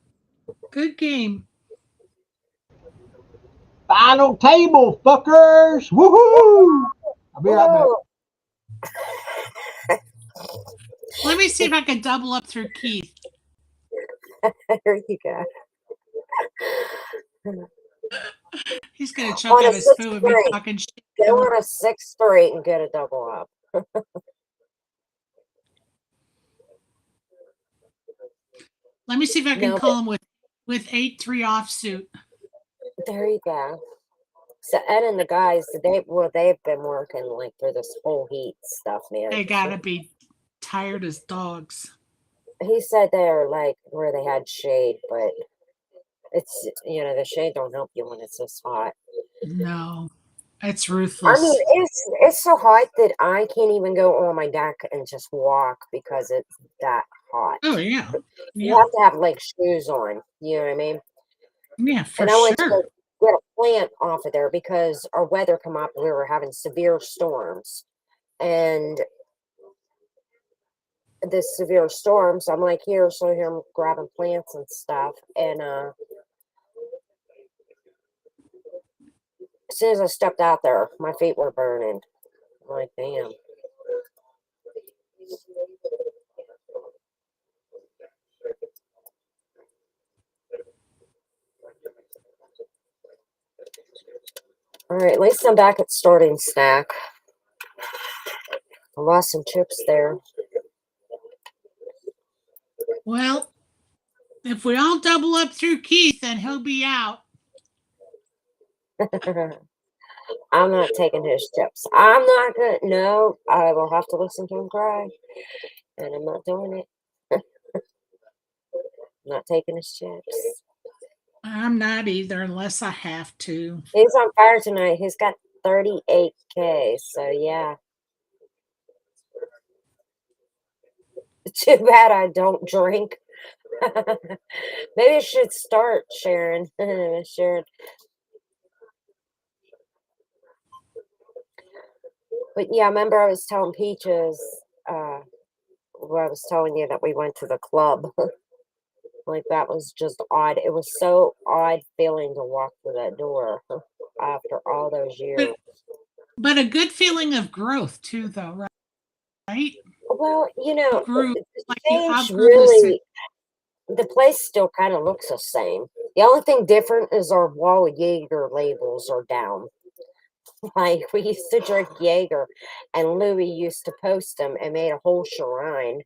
Good game. Final table, fuckers! Woohoo! I'll be right back. Whoa. Let me see if I can double up through Keith. There you go. He's gonna choke On a out his food with me 6-3. talking shit. Go on a 6-3 and get a double up. Let me see if I can No, call him with 8-3 offsuit. There you go. So Ed and the guys, they've been working like through this whole heat stuff, man. They gotta be tired as dogs. He said they're like where they had shade, but it's the shade don't help you when it's this hot. No, it's I ruthless. mean, it's so hot that I can't even go on my deck and just walk because it's that hot. Oh yeah, You yeah, have to have like shoes on. You know what I mean? yeah, for And I went to sure. go get a plant off of there because our weather come up. We were having severe storms, and this severe storms. I'm like so here I'm grabbing plants and stuff, and as soon as I stepped out there, my feet were burning. I'm like, damn. All right, at least I'm back at starting stack. I lost some chips there. Well, if we all double up through Keith, then he'll be out. I'm not taking his chips. I'm not gonna. No, I will have to listen to him cry, and I'm not doing it. I'm not taking his chips. I'm not either, unless I have to. He's on fire tonight. He's got 38K. So yeah. Too bad I don't drink. Maybe I should start, Sharon. Sharon. But yeah, I remember I was telling Peaches, I was telling you that we went to the club. Like that was just odd. It was so odd feeling to walk through that door after all those years. But a good feeling of growth too, though, right? Well, Grew the like you change outgrew the really, the place still kind of looks the same. The only thing different is our Wall Jaeger labels are down. Like we used to drink Jaeger, and Louis used to post them and made a whole shrine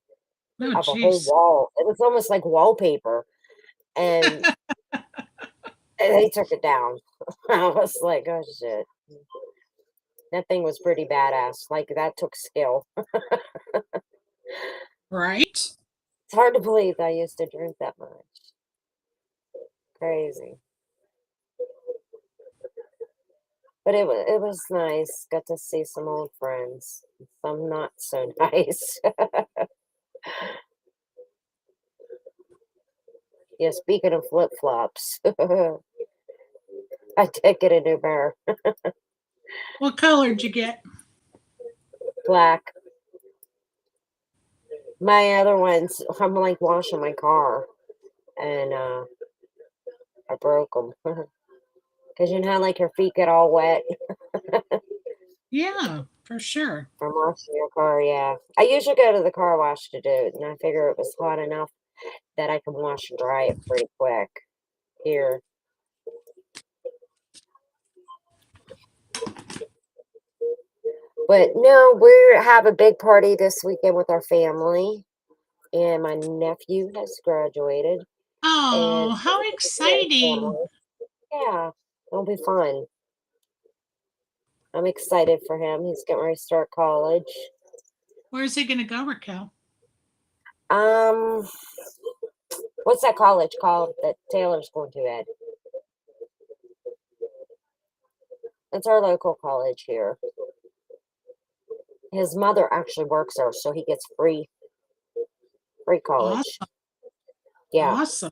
Oh, of a whole jeez. wall. It was almost like wallpaper, and they took it down. I was like, oh shit. That thing was pretty badass. Like that took skill. Right? It's hard to believe I used to drink that much. Crazy. But it was nice. Got to see some old friends. Some not so nice. Yeah, speaking of flip flops, I did get a new pair. What color did you get? Black. My other ones, I'm like washing my car, and I broke them. Because you know how like your feet get all wet Yeah, for sure. from washing your car. Yeah, I usually go to the car wash to do it, and I figure it was hot enough that I can wash and dry it pretty quick here. But no, we have a big party this weekend with our family, and my nephew has graduated, and Oh, how exciting. yeah, it'll be fun. I'm excited for him. He's getting ready to start college. Where's he going to go, Raquel? Um, what's that college called that Taylor's going to, Ed? It's our local college here. His mother actually works there, so he gets free college. Awesome. Yeah. Awesome.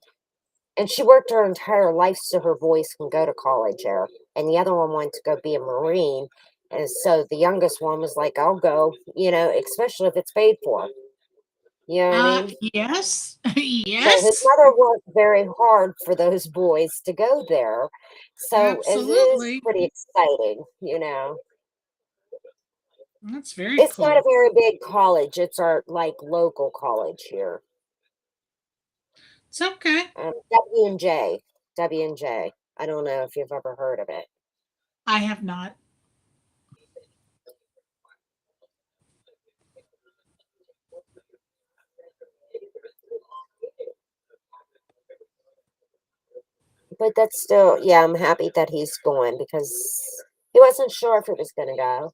And she worked her entire life so her boys can go to college there. And the other one wanted to go be a Marine. And so the youngest one was like, I'll go, especially if it's paid for. You know what I mean? Yes. So his Yes. mother worked very hard for those boys to go there. So it is Absolutely. pretty exciting. That's very It's not a cool. very big college. It's our like local college here. It's okay. W&J. W&J. I don't know if you've ever heard of it. I have not. But that's still, yeah, I'm happy that he's going because he wasn't sure if he was going to go.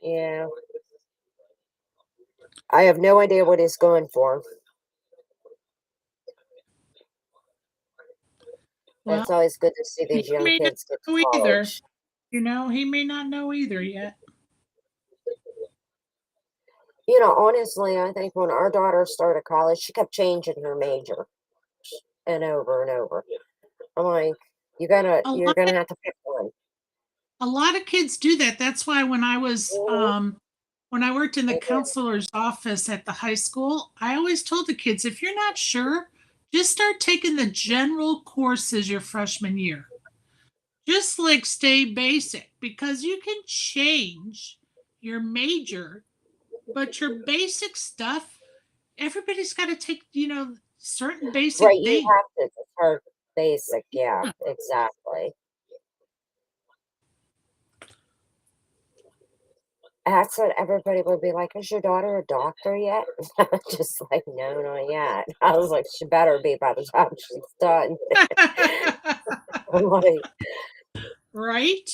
Yeah. I have no idea what he's going for. But it's Well, always good to see he these young may not kids get to know either. college. He may not know either yet. Honestly, I think when our daughter started college, she kept changing her major and over and over. I'm like, A you're lot gonna have to pick one. a lot of kids do that. That's why Mhm. when I worked in the They do. counselor's office at the high school, I always told the kids, if you're not sure, just start taking the general courses your freshman year. Just like stay basic because you can change your major, but your basic stuff, everybody's got to take, certain basic Right, you things. have to start basic, yeah, exactly. That's what everybody would be like, "Is your daughter a doctor yet?" Just like, "No, not yet." I was like, "She better be by the time she's done." I'm like, Right?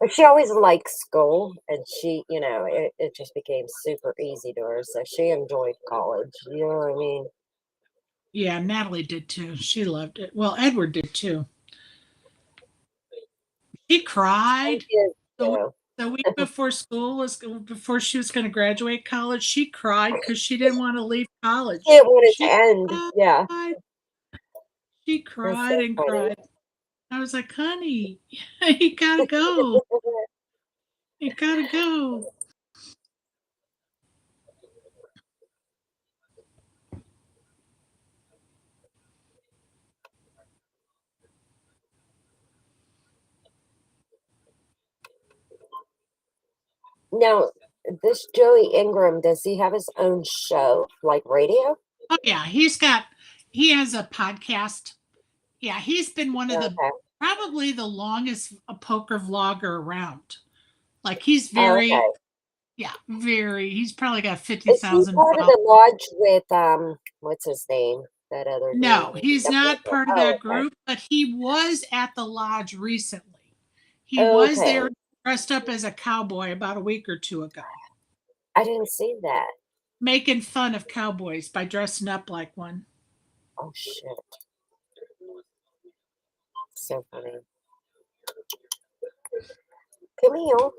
but she always liked school, and it just became super easy to her, so she enjoyed college, you know what I mean? Yeah, Natalie did too. She loved it. Well, Edward did too. She Some cried kids the week, do. the week before she was going to graduate college. She cried because she didn't want to leave She college. didn't want it to She end, yeah, cried. She that's cried so and funny. cried. I was like, honey, you gotta go. You gotta go. Now, this Joey Ingram, does he have his own show, like radio? Oh yeah, he has a podcast. Yeah, he's been one of the Okay. probably the longest poker vlogger around. Like he's Oh, very, okay. yeah, very. He's probably got fifty Is he thousand part of followers. the lodge with what's his name? That other dude. No, he's That not Booker. part of Oh, that group, but he was at the lodge recently. He okay. was there Okay. dressed up as a cowboy about a week or two ago, I didn't see that. making fun of cowboys by dressing up like one. Oh shit. So funny. Camille.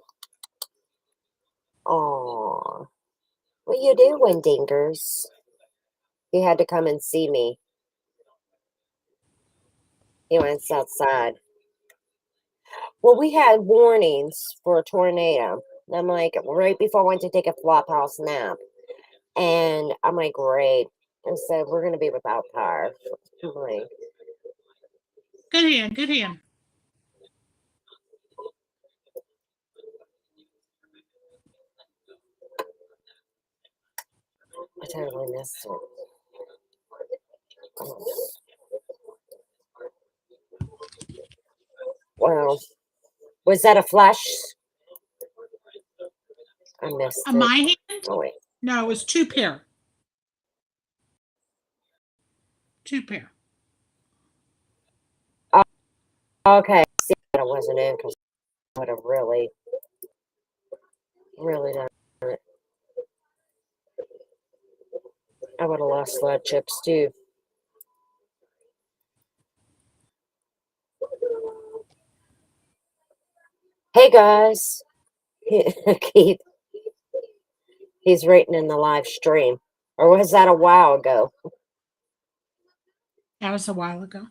Oh, what you doing, Dingers? He had to come and see me. He went outside. Well, we had warnings for a tornado. I'm like, right before I went to take a flop house nap. And I'm like, great. And so we're going to be without power. I'm like, Good hand, good hand. I totally missed it. Well, was that a flash? I missed On it. my hand? Oh, wait. No, it was two pair. Two pair. Okay. See, I wasn't in because I would have really, really done it. I would have lost a lot of chips too. Hey guys. Keith, he's written in the live stream. Or was that a while ago? That was a while ago.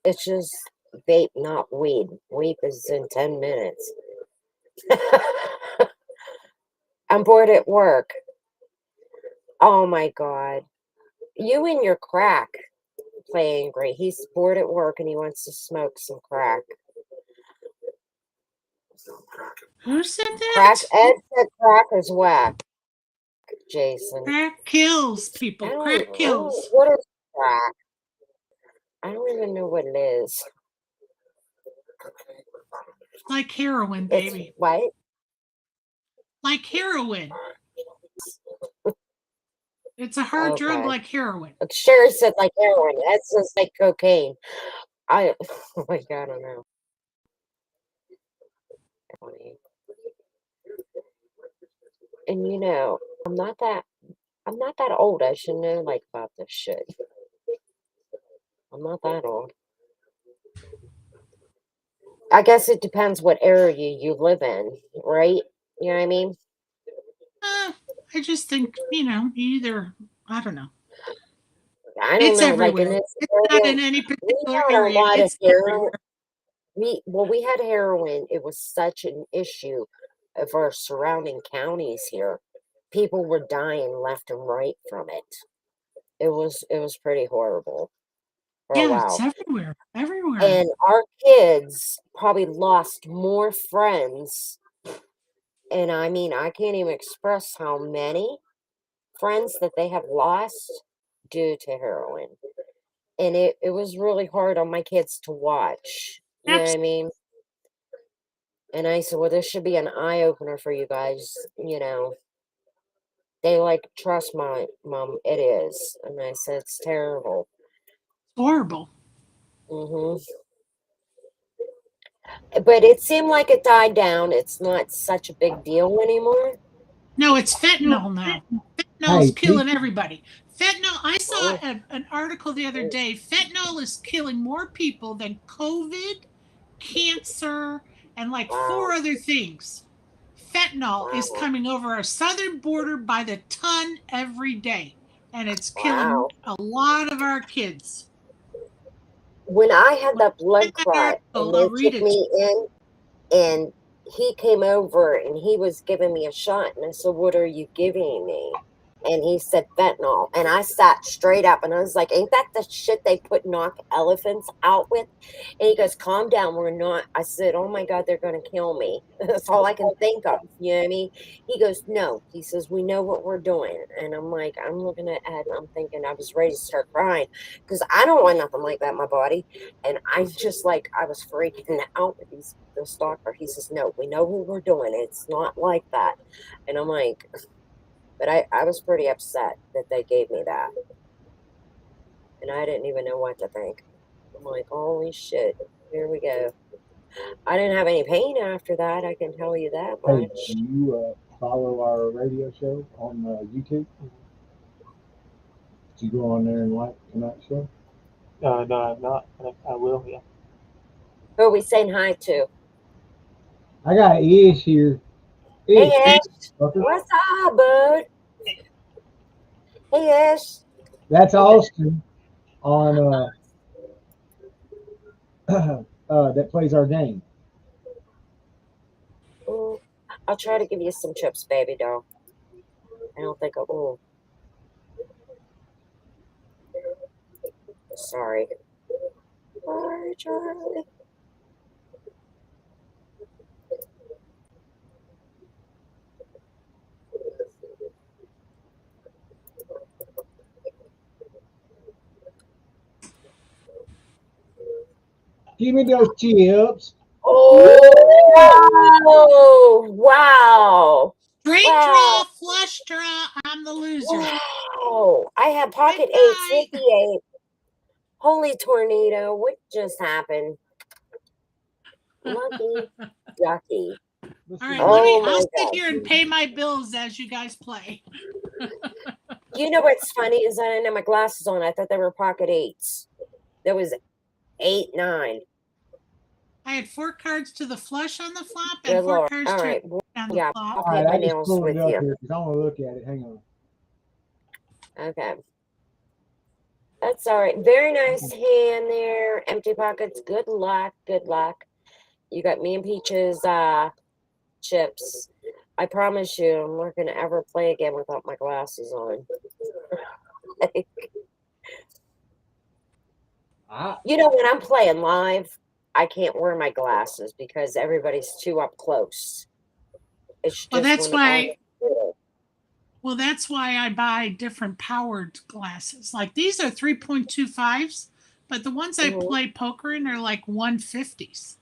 It's just vape, not weed. Weed is in 10 minutes. I'm bored at work. Oh my God. You and your crack play angry. He's bored at work and he wants to smoke some crack. Who said Crack, that? Ed said crack is whack, Jason. Crack kills I people. don't Crack know. kills. What is crack? I don't even know what it is. Like heroin, It's baby. what? Like heroin. It's a hard drug Okay. like heroin. Sherry said like heroin. That's just like cocaine. Oh my God, I don't know. Funny. And you know, I'm not that old. I should know like about this shit. I'm not that old. I guess it depends what area you live in, right? You know what I mean? I just think, you either, I don't know. I don't It's know. Like in everywhere. this It's not area, in any we particular had a area. lot of It's heroin. everywhere. We had heroin. It was such an issue of our surrounding counties here. People were dying left and right from it. It was pretty horrible for a Yeah, it's while. everywhere. Everywhere. And our kids probably lost more friends. And I mean, I can't even express how many friends that they have lost due to heroin. And it was really hard on my kids to watch. You know what I mean? And I said, well, this should be an eye opener for you guys. You know, they like, trust my mom, it is. And I said, it's terrible. Horrible. Hmm. But it seemed like it died down. It's not such a big deal anymore. No, it's fentanyl now. Fentanyl's Hey, killing everybody. Fentanyl, I saw Oh, an article the other day. Fentanyl is killing more people than COVID, cancer, and like wow, 4 other things. Fentanyl is wow, coming over our southern border by the ton every day, and it's killing wow. a lot of our kids. When I had When that I blood get that clot and article, they I'll read took it to me in and he came over and he was giving me a shot and I said, what are you giving me? And he said fentanyl. And I sat straight up and I was like, ain't that the shit they put knock elephants out with? And he goes, calm down. We're not. I said, oh my God, they're going to kill me. That's all I can think of. You know what I mean? He goes, no. He says, we know what we're doing. And I'm like, I'm looking at Ed and I'm thinking I was ready to start crying because I don't want nothing like that in my body. And I just like, I was freaking out with this doctor. He says, no, we know what we're doing. It's not like that. And I'm like, but I was pretty upset that they gave me that. And I didn't even know what to think. I'm like, holy shit, here we go. I didn't have any pain after that, I can tell you that hey, do much. you follow our radio show on YouTube? Did you go on there and like tonight's show? No, I'm not. I will, yeah. Who are we saying hi to? I got Ish here. Hey, Ish, Hey, Ish. fucker. What's up, bud? Hey, Ish. That's Austin on that plays our game. Ooh, I'll try to give you some chips, baby doll. I don't think oh, sorry. Sorry, Charlie. Give me those chips. Oh, wow. straight Wow. draw, flush draw. I'm the loser. Wow. I had pocket eight, Bye-bye. 58. Holy tornado. What just happened? Lucky. Yucky. All right, Oh I'll my sit God. here and pay my bills as you guys play. You know what's funny is I didn't have my glasses on. I thought they were pocket eights. There was 8, 9. I had 4 cards to the flush on the flop and Good 4 Lord. cards All to right. on the Yeah, flop. I'll All paint right, my I just nails pulled with it up you. here because I want to look at it. Hang on. Okay. That's That's all right. Very nice hand there. Empty pockets. Good luck. Good luck. You got me and Peach's chips. I promise you, I'm not going to ever play again without my glasses on. You know, when I'm playing live, I can't wear my glasses because everybody's too up close. It's just Well, that's when I'm on why. the computer. Well, that's why I buy different powered glasses. Like these are 3.25s, but the ones I Mhm. play poker in are like 150s.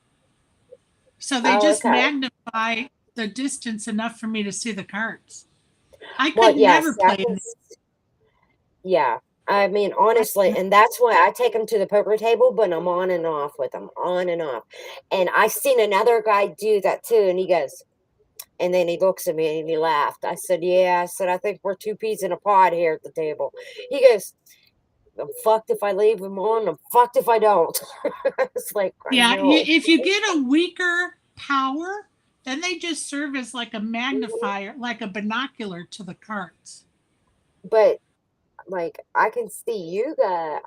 So they Oh, just okay. magnify the distance enough for me to see the cards. I Well, could yes, never I play can. in Yeah. I mean, honestly, and that's why I take them to the poker table, but I'm on and off with them, on and off. And I seen another guy do that too, and he goes, and then he looks at me and he laughed. I said, "Yeah." I said, "I think we're two peas in a pod here at the table." He goes, "I'm fucked if I leave them on. I'm fucked if I don't." It's like, I Yeah, know. if you get a weaker power, then they just serve as like a magnifier, like a binocular to the cards. But like I can see you guys,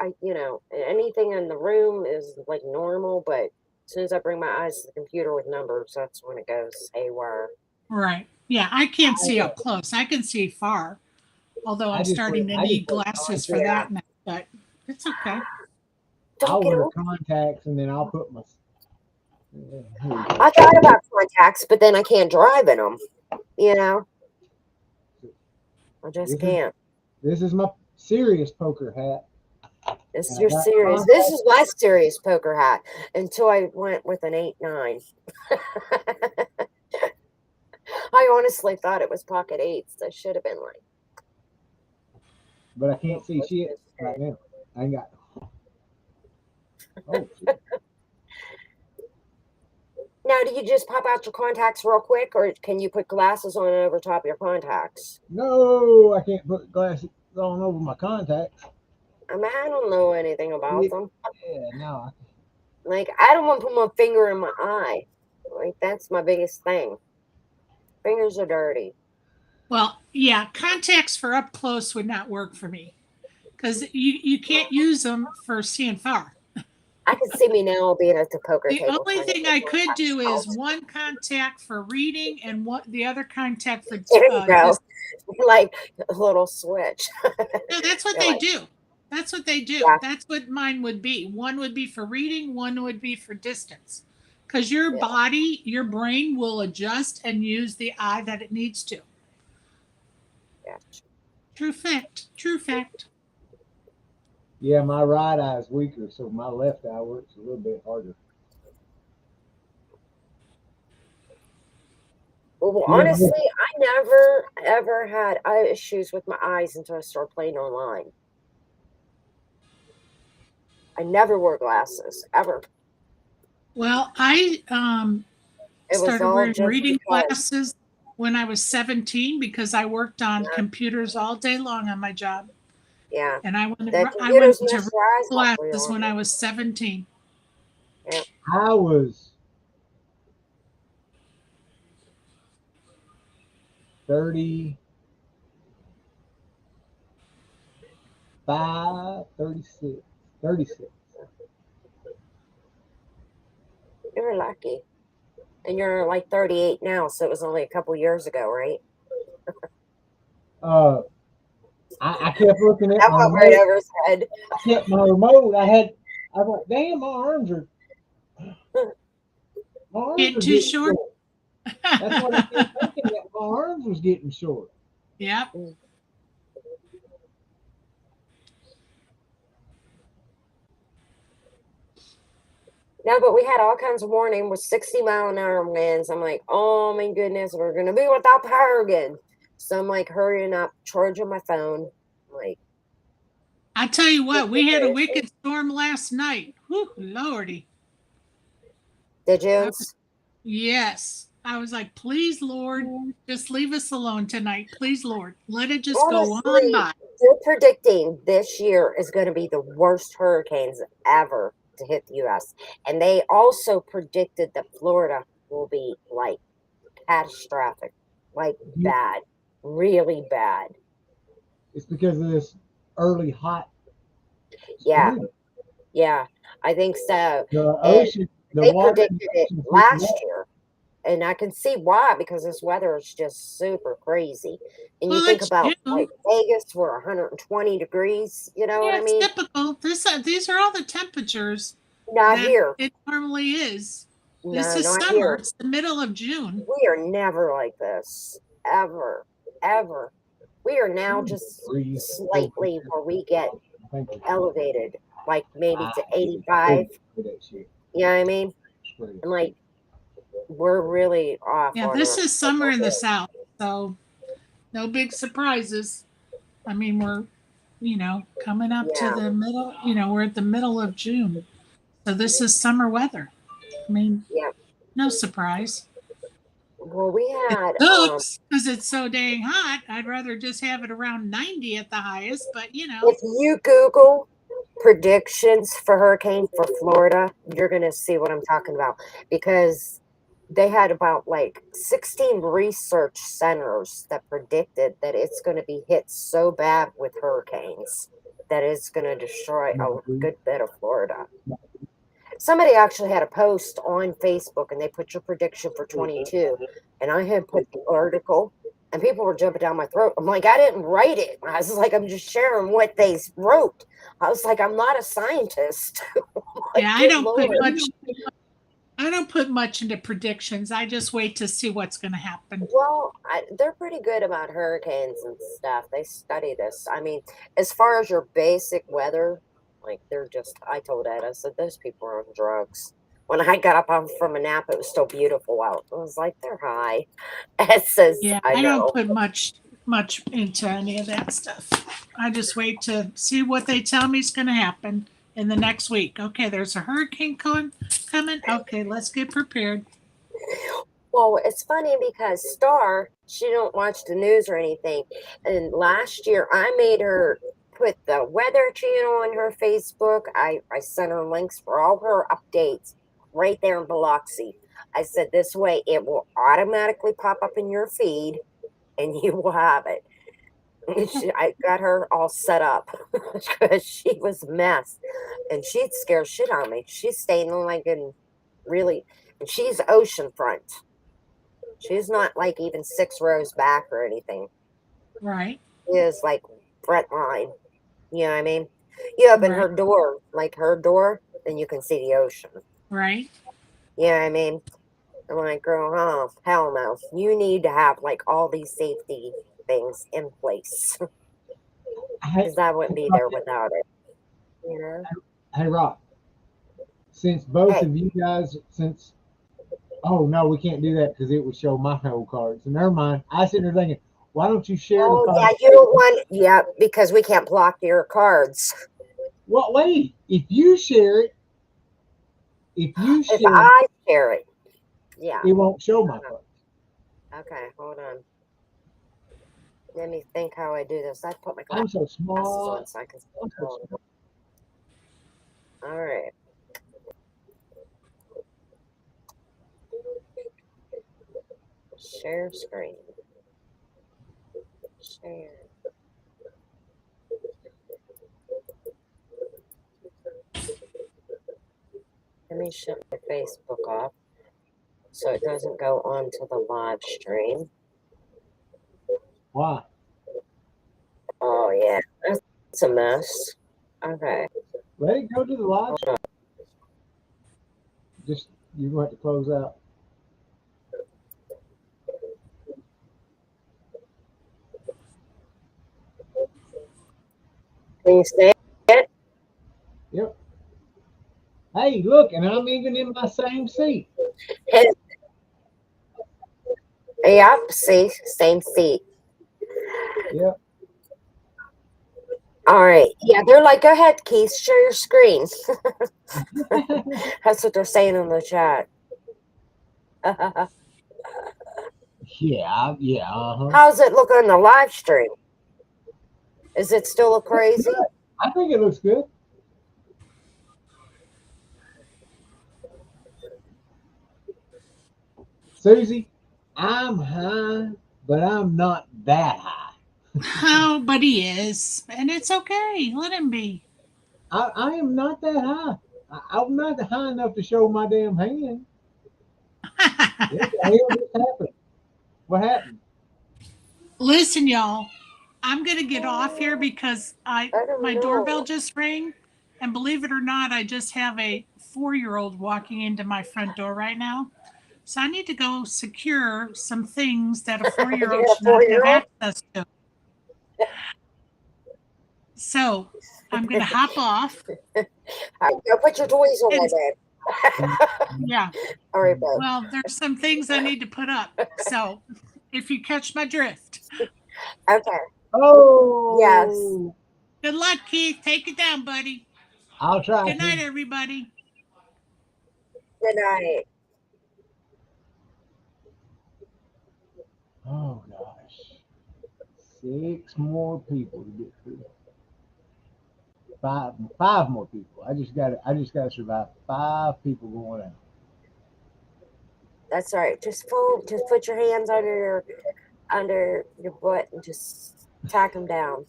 anything in the room is like normal, but as soon as I bring my eyes to the computer with numbers, that's when it goes haywire. Right. Yeah, I can't see up close. I can see far, although I'm starting to I just need wear glasses for contacts. Yeah. that now, but it's okay. Don't I'll get wear old. contacts and then I'll put my. I thought about contacts, but then I can't drive in them. You know, I just This is can't. this is my serious poker hat, This is and I your got serious. This contacts. is my serious poker hat until I went with an 8-9. I honestly thought it was pocket eights. I should have been like, But I oh, can't see shit right now. I ain't got. Oh shit. now, do you just pop out your contacts real quick, or can you put glasses on over top of your contacts? No, I can't put glasses on over my contacts. I mean, I don't know anything about them. Yeah, no. Like, I don't want to put my finger in my eye. Like, that's my biggest thing. Fingers are dirty. Well, yeah, contacts for up close would not work for me because you can't use them for seeing far. I can see me now being at the poker The table only trying to thing get I my could touch do is out. one contact for reading and what the other contact for There you go. dis- Like a little switch. no, that's what You're they like, do. That's what they do. yeah, That's what mine would be. One would be for reading, one would be for distance. Because your yeah, body, your brain will adjust and use the eye that it needs to. yeah. True fact. True fact. Yeah, my right eye is weaker, so my left eye works a little bit harder. Well, Yeah, honestly, I never ever had eye issues with my eyes until I started playing online. I never wore glasses ever. Well, I It was started all wearing just reading because. glasses when I was 17 because I worked on Yeah, computers all day long on my job. yeah. And The I went computers into mess reading your eyes up for glasses when I you. was 17. Yeah. I was 35, 36, 36. You're lucky. And you're like 38 now, so it was only a couple years ago, right? Uh, I kept looking at That my went right remote. over his head. I kept my remote. I was like, damn, my arms Getting are too getting short? short. That's what I kept thinking, that my arms was getting short. Yep. No, but we had all kinds of warning with 60-mile-an-hour winds. I'm like, oh my goodness, we're gonna be without power again. So I'm like hurrying up, charging my phone. Like, I tell you what, we had a wicked storm last night. Whew, Lordy. did I you? was, yes. I was like, please, Lord, just leave us alone tonight. Please, Lord, let it just go on Honestly, by. they're predicting this year is going to be the worst hurricanes ever to hit the U.S. And they also predicted that Florida will be like catastrophic, like bad, really bad. It's because of this early hot. Yeah. spring. Yeah, I think so. The And ocean, the they water. predicted it in the ocean's heating last up. year. And I can see why because this weather is just super crazy. And you Well, think it's about like June. Vegas, we're 120 degrees. You know what Yeah, I it's mean? typical. These are all the temperatures Not that here. it normally is. This No, is not summer. here. It's the middle of June. We are never like this. Ever. Ever. We are now just Breeze. slightly where we get Thank you. elevated, like maybe to I 85. do that shit. You know what I mean? Spring. And like, we're really off Yeah, on this our. is summer in the south, so no big surprises. I mean, we're coming up to Yeah. the middle. We're at the middle of June, so this is summer weather. I mean, Yeah. no surprise. Well, we had Oops, because it's so dang hot. I'd rather just have it around 90 at the highest, but if you Google predictions for hurricane for Florida, you're going to see what I'm talking about because they had about like 16 research centers that predicted that it's going to be hit so bad with hurricanes that it's going to destroy a good bit of Florida. Somebody actually had a post on Facebook and they put your prediction for 22, and I had put the article and people were jumping down my throat. I'm like, I didn't write it. I was like, I'm just sharing what they wrote. I was like, I'm not a scientist. Like, yeah, good Lord. I don't put much into predictions. I just wait to see what's going to happen. Well, they're pretty good about hurricanes and stuff. They study this. I mean, as far as your basic weather, like they're just. I told Ed, I said those people are on drugs. When I got up from a nap, it was still beautiful out. I was like, they're high. Ed says, Yeah, I I don't know. put much into any of that stuff. I just wait to see what they tell me is going to happen in the next week. Okay, there's a hurricane coming. Okay, let's get prepared. Well, it's funny because Star, she don't watch the news or anything. And last year, I made her put the weather channel on her Facebook. I sent her links for all her updates right there in Biloxi. I said, this way it will automatically pop up in your feed and you will have it. I got her all set up because she was a mess and she'd scare shit on me. She's staying like in really, and she's oceanfront. She's not like even 6 rows back or anything. Right. She is like front line. You know what I mean? You open her Right. door, like her door, and you can see the ocean. Right. You know what I mean? I'm like, girl, oh, hell no. You need to have like all these safety things in place because I wouldn't be there without it. You know? Hey, Rock, since both Hey. of you guys, oh no, we can't do that because it would show my whole card. So never mind. I sit there thinking, why don't you share the Oh, card? yeah, you don't want, yeah, because we can't block your cards. Well, wait. If you share it, If I share it, yeah. it won't show my card. Okay, hold on. Let me think how I do this. I put my I'm glasses so smart. on so I can see. I'm so smart. All right. Share screen. Share. Let me shut my Facebook off so it doesn't go onto the live stream. Why? Oh, yeah. That's a mess. Okay. Let it go to the live stream. Just, you're going to have to close out. Can you see it? Yep. Hey, look, and I'm even in my same seat. Yep. See, same seat. Yep. All right. Yeah, they're like, go ahead, Keith, share your screen. That's what they're saying in the chat. Yeah. How's it look on the live stream? Is it still look crazy? I think it looks good. Susie, I'm high, but I'm not that high. Oh, but he is, and it's okay. Let him be. I am not that high. I'm not high enough to show my damn hand. What the hell just happened? What happened? Listen, y'all, I'm gonna get off here because I don't my doorbell know. just rang, and believe it or not, I just have a 4-year-old walking into my front door right now. So I need to go secure some things that a You 4-year-old got a should not have 4-year-old? access to. So I'm gonna hop off. All right, go put your toys away, And babe. yeah, All right, babe. well, there's some things I need to put up. So if you catch my drift, Okay. Yes. Oh, good luck, Keith. Take it down, buddy. I'll try Good night, to. everybody. Good night. Oh gosh, 6 more people to get through. Five more people. I just got to survive 5 people going out. That's all right. Just put your hands under your butt and just tack them down.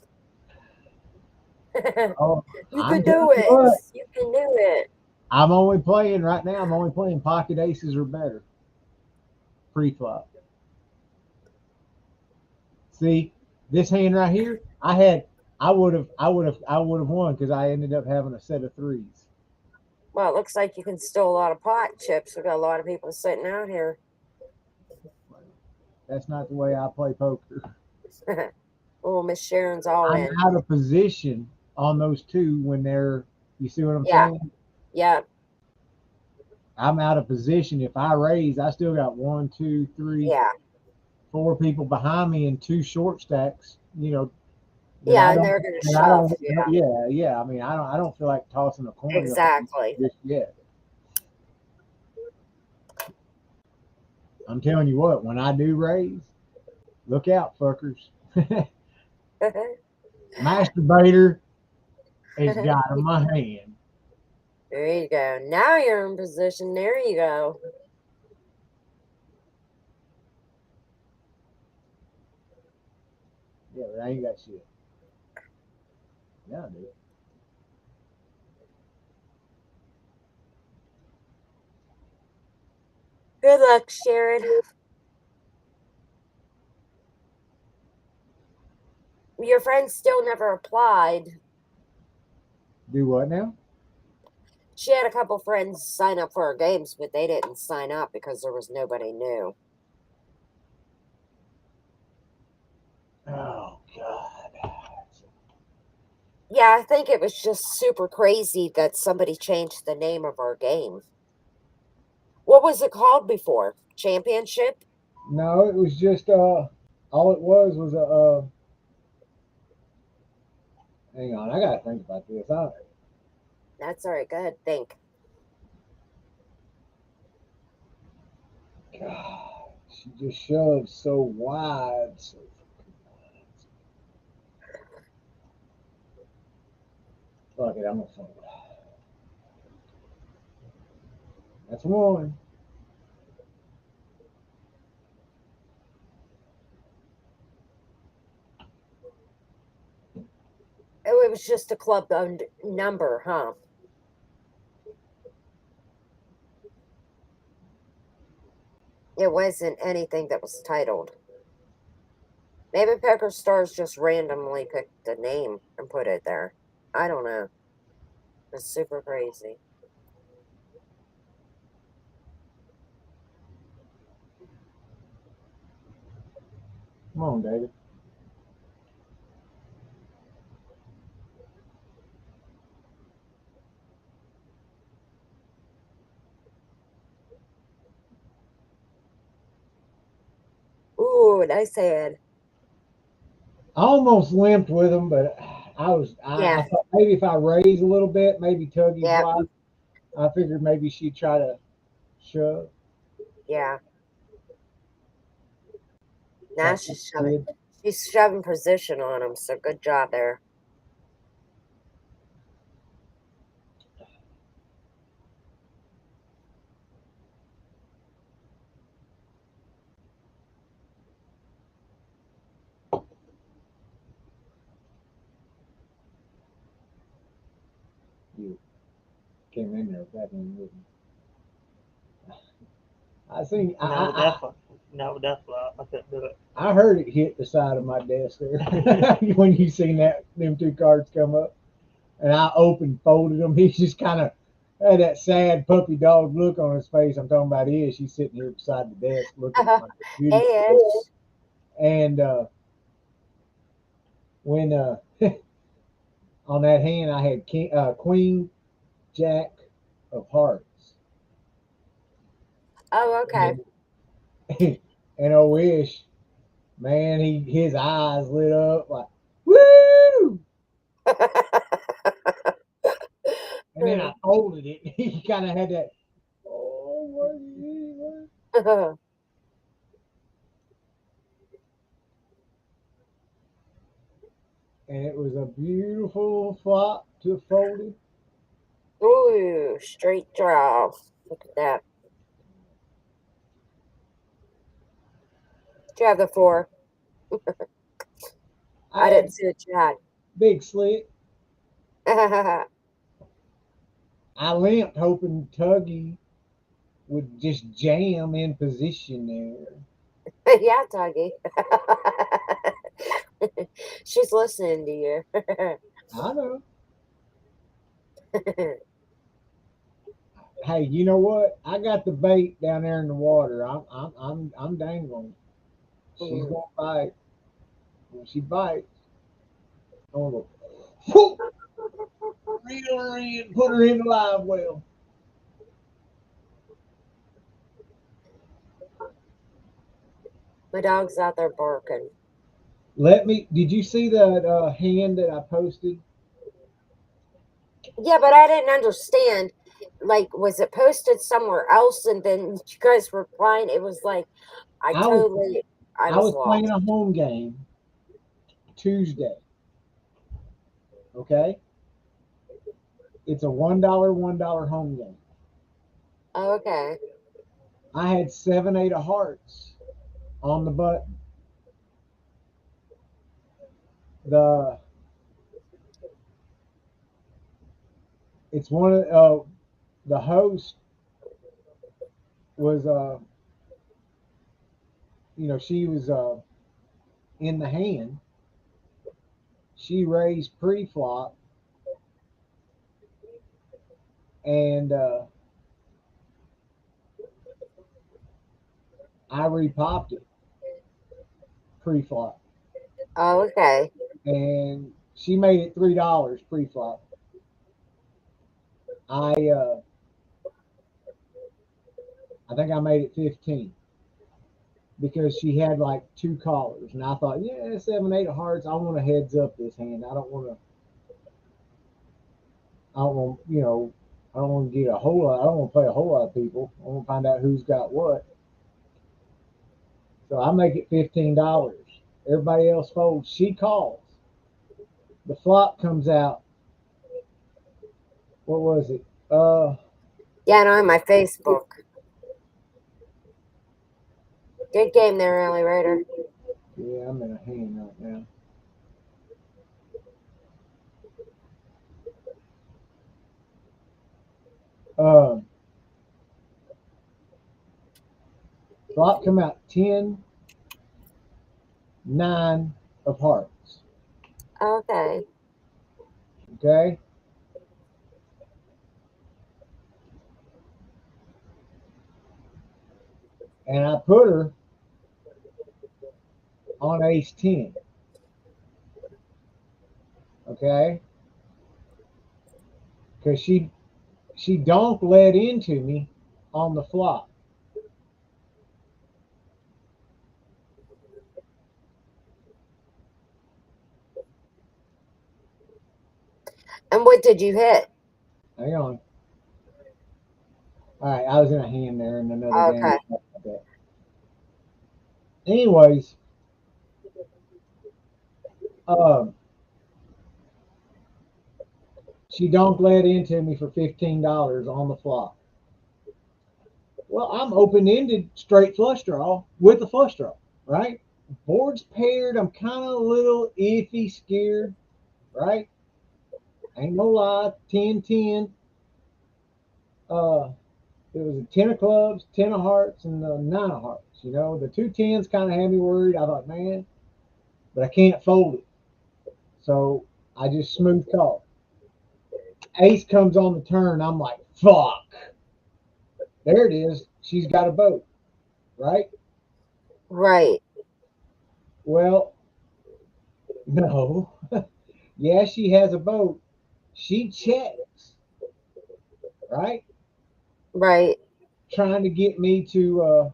Oh, You I'm can telling do you it. what. You can do it. I'm only playing right now. I'm only playing pocket aces or better pre-flop. See, this hand right here, I would have won because I ended up having a set of threes. Well, it looks like you can steal a lot of pot chips. We got a lot of people sitting out here. That's not the way I play poker. Oh, Miss Sharon's all I'm in. out of position on those two when they're. You see what I'm Yeah. saying? Yeah. I'm out of position. If I raise, I still got 1, 2, 3, Yeah. 4 people behind me and 2 short stacks. That Yeah, I and don't. they're gonna That I shove. don't. Yeah. Yeah, yeah. I mean, I don't feel like tossing a coin up Exactly. just yet. I'm telling you what. When I do raise, look out, fuckers. Masturbator has got in my hand. There you go. Now you're in position. There you go. Yeah, but I ain't got shit. Yeah, I do. Good luck, Sharon. Your friend still never applied. Do what now? She had a couple friends sign up for her games, but they didn't sign up because there was nobody new. Oh God. Yeah, I think it was just super crazy that somebody changed the name of our game. What was it called before? Championship? No, it was just all it was a hang on, I gotta think about this. That's all right. Go ahead, think. God, she just shoved so wide. So fuck it, I'm gonna think. That's one. Oh, it was just a club number, huh? It wasn't anything that was titled. Maybe Poker Stars just randomly picked the name and put it there. I don't know. It's super crazy. Come on, David. Ooh, nice hand. I almost limped with him, but Yeah, I thought maybe if I raise a little bit, maybe Tuggy's yeah, wife. I figured maybe she'd try to shove. yeah. Now Like she did. she's shoving position on him, so good job there. You came in there with that one, didn't you? I seen. No, that's why I couldn't do it. I heard it hit the side of my desk there when you seen them two cards come up, and I folded them. He just kind of had that sad puppy dog look on his face. I'm talking about Ish. She's sitting here beside the desk looking at my computer. Hey, Ish. And when on that hand I had Queen Jack of Hearts. Oh, okay. And oh Ish, man, his eyes lit up like woo. And then I folded it. He kind of had that. Oh, what? And it was a beautiful flop to folded. Ooh, straight draw. Look at that. Did you have the 4? I didn't see what you had. Big slick. I limped hoping Tuggy would just jam in position there. Yeah, Tuggy. She's listening to you. I know. Hey, you know what? I got the bait down there in the water. I'm dangling. She's gonna bite. When she bites, I'm gonna go, reel her in, put her in the live well. My dog's out there barking. Did you see that hand that I posted? Yeah, but I didn't understand. Like, was it posted somewhere else and then you guys were playing? It was like, I was lost. playing a home game Tuesday. Okay? It's a $1 home game. Okay. I had 7-8 of hearts on the button. It's one of the host was she was in the hand. She raised pre-flop and I repopped it pre-flop. Oh, okay. And she made it $3 pre-flop. I think I made it 15 because she had like 2 callers, and I thought, yeah, 7-8 of hearts. I want to heads up this hand. I don't want to get a whole lot. I don't want to play a whole lot of people. I want to find out who's got what. So I make it $15. Everybody else folds. She calls. The flop comes out. What was it? Yeah, no, on my Facebook. Good game there, Ellie Raider. Yeah, I'm in a hand right now. Flop come out 10, 9 of hearts. Okay. Okay. And I put her on ace 10. Okay. Because she donk led into me on the flop. And what did you hit? Hang on. All right, I was in a hand there in another game. Okay. Anyways, she donk led into me for $15 on the flop. Well, I'm open-ended straight flush draw with a flush draw, right? Board's paired. I'm kind of a little iffy, scared, right? Ain't no lie. 10-10. Uh, it was a 10 of clubs, 10 of hearts, and a 9 of hearts. You know, the two tens kind of had me worried. I thought, man, but I can't fold it. So I just smoothed off. Ace comes on the turn. I'm like, fuck. There it is. She's got a boat, right? Right. Well, no. Yeah, she has a boat. She checks, right? Right. Trying to get me to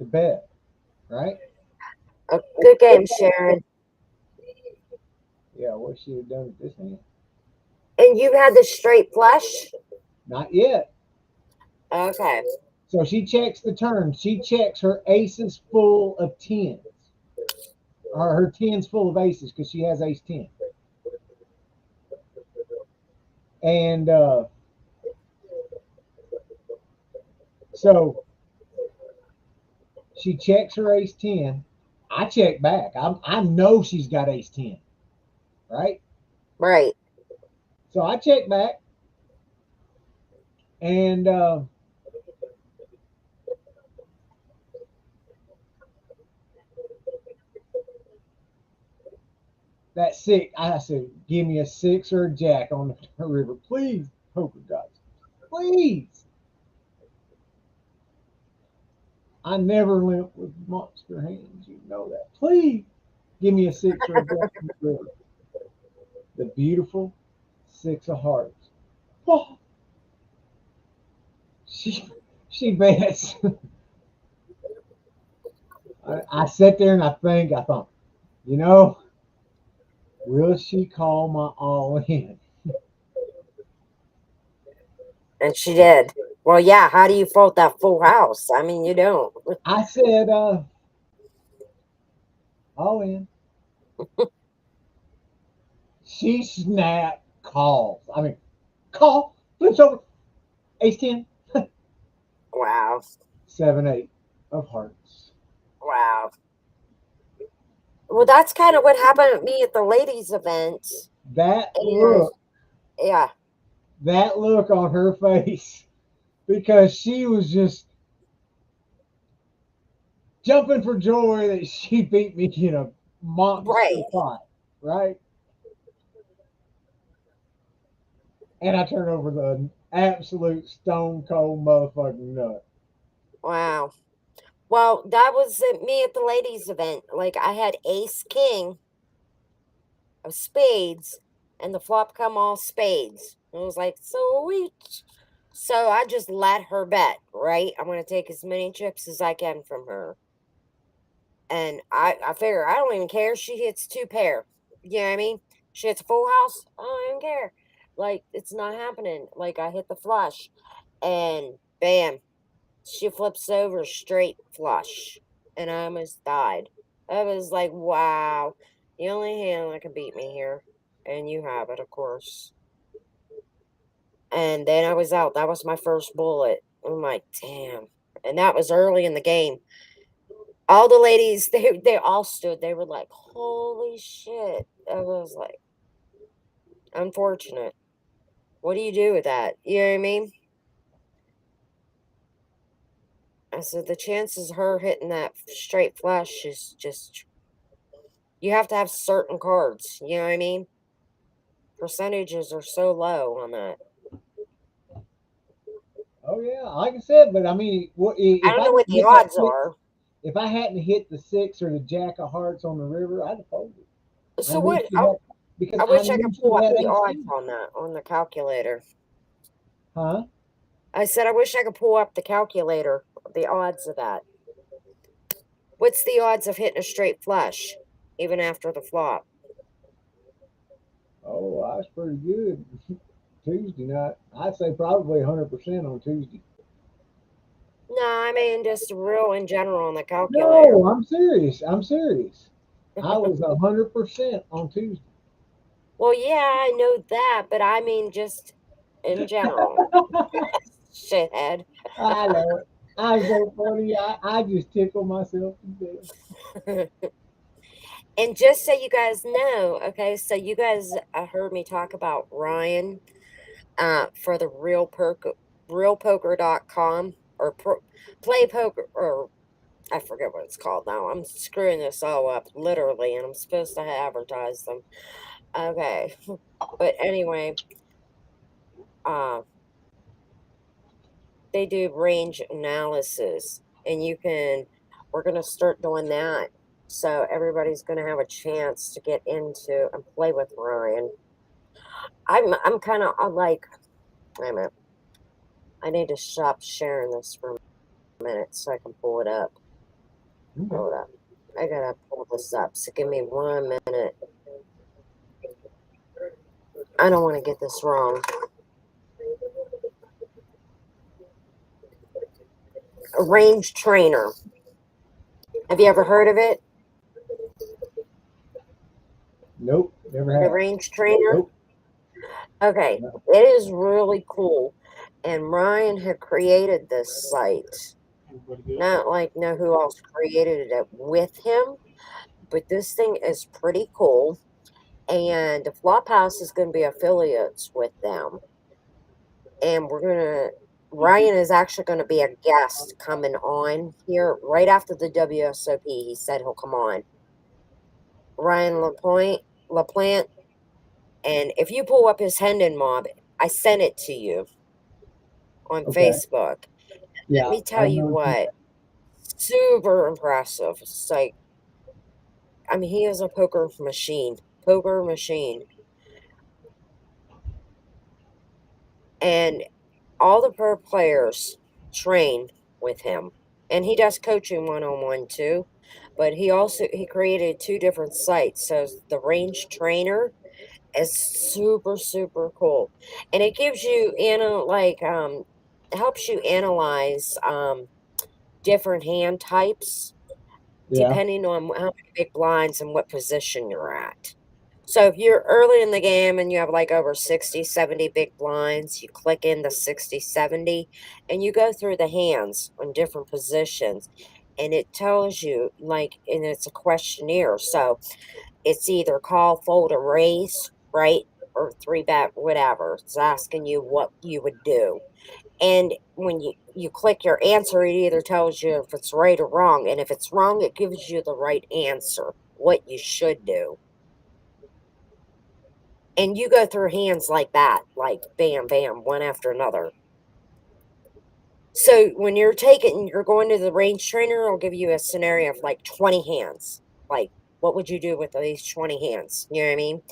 bet, right? A good game, Sharon. Yeah, what she have done at this hand? And you had the straight flush? Not yet. Okay. So she checks the turn. She checks her aces full of tens, or her tens full of aces because she has ace 10. And so she checks her ace 10. I check back. I know she's got ace 10, right? Right. So I check back, and that six, I said, give me a six or a jack on the river, please, poker gods, please. I never limp with monster hands, you know that. Please give me a six or a jack on the river. The beautiful six of hearts. Oh, she she bets. I sit there and I thought, you know, will she call my all in? And she did. Well, yeah. How do you fold that full house? I mean, you don't. I said, all in. She snapped calls. I mean, call, flips over, ace 10, Wow. 7, 8 of hearts. Wow. Well, that's kind of what happened at me at the ladies' event. That And look, yeah. that look on her face, because she was just jumping for joy that she beat me in a monster Right. fight, right? And I turn over the absolute stone cold motherfucking nut. Wow. Well, that was me at the ladies' event. Like, I had ace king of spades, and the flop come all spades. I was like, sweet. So I just let her bet, right? I'm going to take as many chips as I can from her. And I figure I don't even care if she hits two pair. You know what I mean? She hits a full house. I don't even care. Like, it's not happening. Like, I hit the flush, and bam, she flips over straight flush. And I almost died. I was like, wow, the only hand that can beat me here. And you have it, of course. And then I was out. That was my first bullet. I'm like, damn. And that was early in the game. All the ladies, they all stood. They were like, holy shit. I was like, unfortunate. What do you do with that? You know what I mean? I said the chances of her hitting that straight flush is just, you have to have certain cards. You know what I mean? Percentages are so low on that. Oh yeah, like I said, but I mean, I if don't I know what didn't the hit that odds six, are. if I hadn't hit the six or the jack of hearts on the river, I'd have folded. I So knew what? she had because I I wish I knew could she pull up had the ace odds 10. on that on the calculator. Huh? I said I wish I could pull up the calculator, the odds of that. What's the odds of hitting a straight flush, even after the flop? Oh, I was pretty good Tuesday night. I'd say probably 100% on Tuesday. No, I mean just real in general on the calculator. No, I'm serious. I'm serious. I was 100% on Tuesday. Well, yeah, I know that, but I mean just in general. Shithead. I know it. I'm so funny. I just tickle myself to death. And just so you guys know, okay, so you guys heard me talk about Ryan for the realpoker.com or play poker, or I forget what it's called now. I'm screwing this all up literally, and I'm supposed to advertise them. Okay. But anyway, uh, they do range analysis, and we're going to start doing that. So everybody's going to have a chance to get into and play with Ryan. I'm kind of like, wait a minute. I need to stop sharing this for a minute so I can pull it up. Okay. Hold up. I gotta pull this up. So give me 1 minute. I don't want to get this wrong. A range trainer. Have you ever heard of it? Nope, never The have. range trainer? Nope. Okay. No. It is really cool. And Ryan had created this site. Not like know who else created it with him, but this thing is pretty cool. And Flophouse is going to be affiliates with them. And Ryan is actually going to be a guest coming on here right after the WSOP. He said he'll come on. Ryan LaPlante. And if you pull up his Hendon Mob, I sent it to you on Okay. Facebook. Yeah. Let me tell I you know. what, super impressive. It's like, I mean, he is a poker machine. Poker machine. And all the pro players train with him. And he does coaching one-on-one too. But he created two different sites. So the range trainer is super, super cool. And it gives you helps you analyze different hand types Yeah. depending on how many big blinds and what position you're at. So if you're early in the game and you have like over 60, 70 big blinds, you click in the 60, 70, and you go through the hands on different positions. And it tells you, and it's a questionnaire. So it's either call, fold, or raise, right? Or three bet, whatever. It's asking you what you would do. And when you click your answer, it either tells you if it's right or wrong. And if it's wrong, it gives you the right answer, what you should do. And you go through hands like that, like bam, bam, one after another. So when you're going to the range trainer, it'll give you a scenario of like 20 hands. Like, what would you do with these 20 hands? You know what I mean?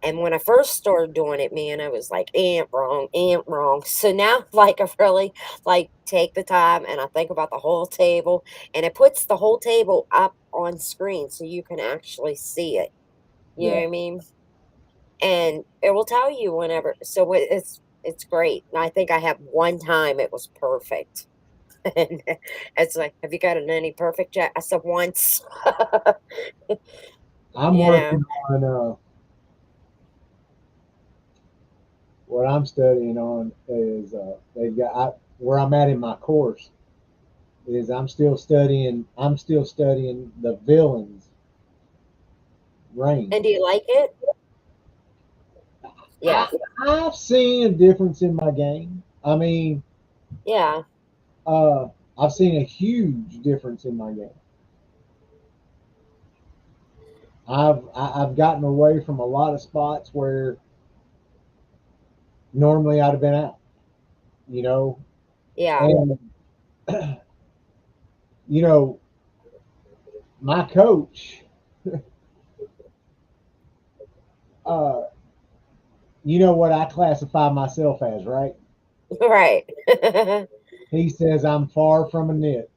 And when I first started doing it, man, I was like, wrong, wrong. So now, like, I really take the time and I think about the whole table, and it puts the whole table up on screen so you can actually see it. You know Yeah. what I mean? And it will tell you whenever. So it's great. And I think I have one time it was perfect. And it's like, have you got any perfect yet? I said once. I'm You know. working on what I'm studying on is they've got where I'm at in my course is I'm still studying the villains range. And do you like it? I, Yeah. I've seen a difference in my game. I mean, Yeah. uh, I've seen a huge difference in my game. I've gotten away from a lot of spots where normally I'd have been out, you know, Yeah. and you know my coach, uh, you know what I classify myself as, right? Right. He says I'm far from a nit.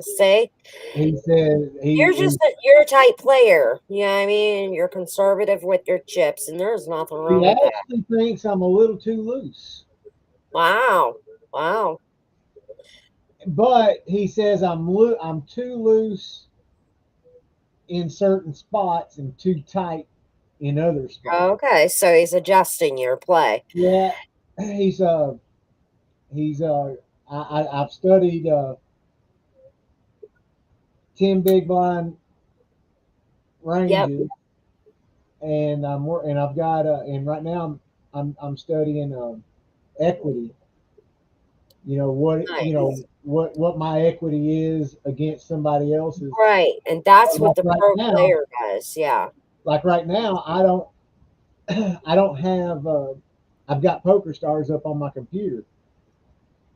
See? He says You're a tight player. You know what I mean? You're conservative with your chips, and there's nothing wrong he with that. actually thinks I'm a little too loose. Wow. Wow. But he says I'm too loose in certain spots and too tight in other spots. Okay, so he's adjusting your play. Yeah, he's he's I've studied 10 big blind ranges, and I've got and right now I'm studying equity. Nice. What my equity is against somebody else's. Right. And that's what Like the right pro now, player does. Yeah. like right now, I don't I don't have I've got Poker Stars up on my computer,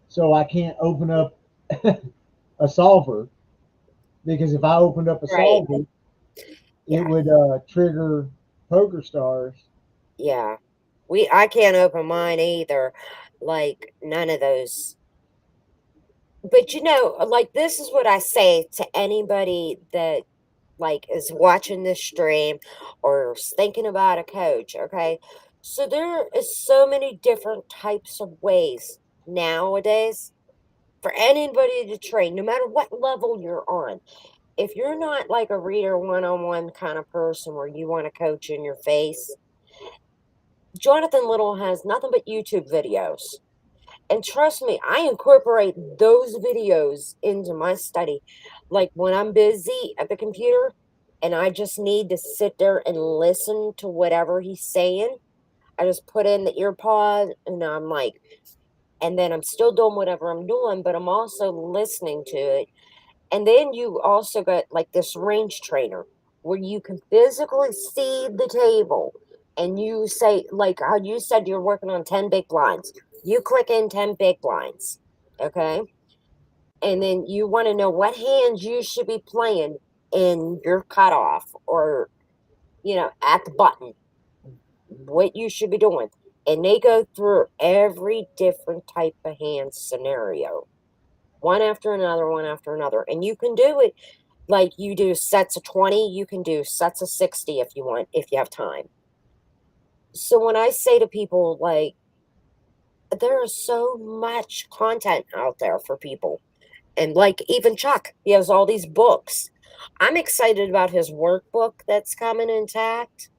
so I can't open up a solver because if I opened up a Right. solver, it Yeah. would trigger Poker Stars. Yeah. I can't open mine either. Like none of those. But like this is what I say to anybody that like is watching this stream or is thinking about a coach, okay? So there is so many different types of ways nowadays for anybody to train, no matter what level you're on. If you're not like a reader one-on-one kind of person where you want a coach in your face, Jonathan Little has nothing but YouTube videos. And trust me, I incorporate those videos into my study. Like when I'm busy at the computer and I just need to sit there and listen to whatever he's saying, I just put in the ear pod and I'm like, and then I'm still doing whatever I'm doing, but I'm also listening to it. And then you also got like this range trainer where you can physically see the table and you say, like how you said you're working on 10 big blinds. You click in 10 big blinds. Okay. And then you want to know what hands you should be playing in your cutoff or, at the button, what you should be doing. And they go through every different type of hand scenario, one after another, one after another. And you can do it like you do sets of 20, you can do sets of 60 if you want, if you have time. So when I say to people, like, there is so much content out there for people. And like even Chuck, he has all these books. I'm excited about his workbook that's coming intact.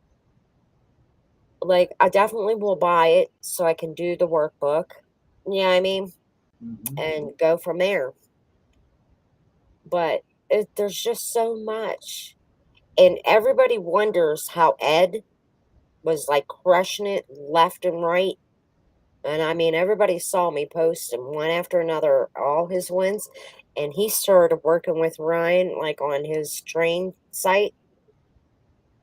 Like, I definitely will buy it so I can do the workbook. Yeah, I mean, Mm-hmm. and go from there. But there's just so much. And everybody wonders how Ed was like crushing it left and right. And I mean, everybody saw me post him one after another, all his wins. And he started working with Ryan, like on his train site,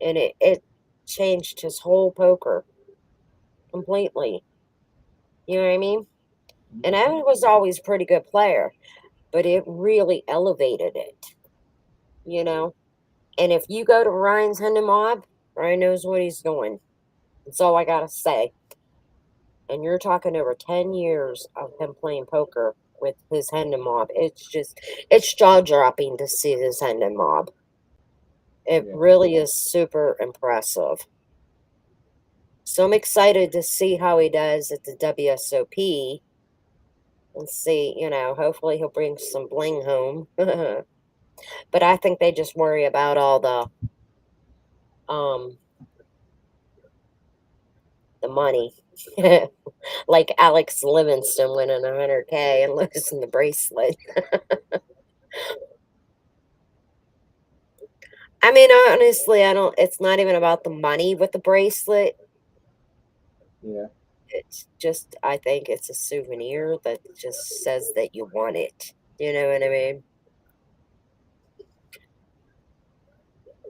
and it changed his whole poker completely. You know what I mean? And Evan was always a pretty good player, but it really elevated it, you know? And if you go to Ryan's Hendon Mob, Ryan knows what he's doing. That's all I gotta say. And you're talking over 10 years of him playing poker with his Hendon Mob. It's jaw dropping to see his Hendon Mob. It Yeah. really is super impressive. So I'm excited to see how he does at the WSOP and see, hopefully he'll bring some bling home. But I think they just worry about all the money. Like Alex Livingston winning 100K and losing the bracelet. I mean, honestly, I don't it's not even about the money with the bracelet. Yeah. It's just I think it's a souvenir that just says that you want it. You know what I mean?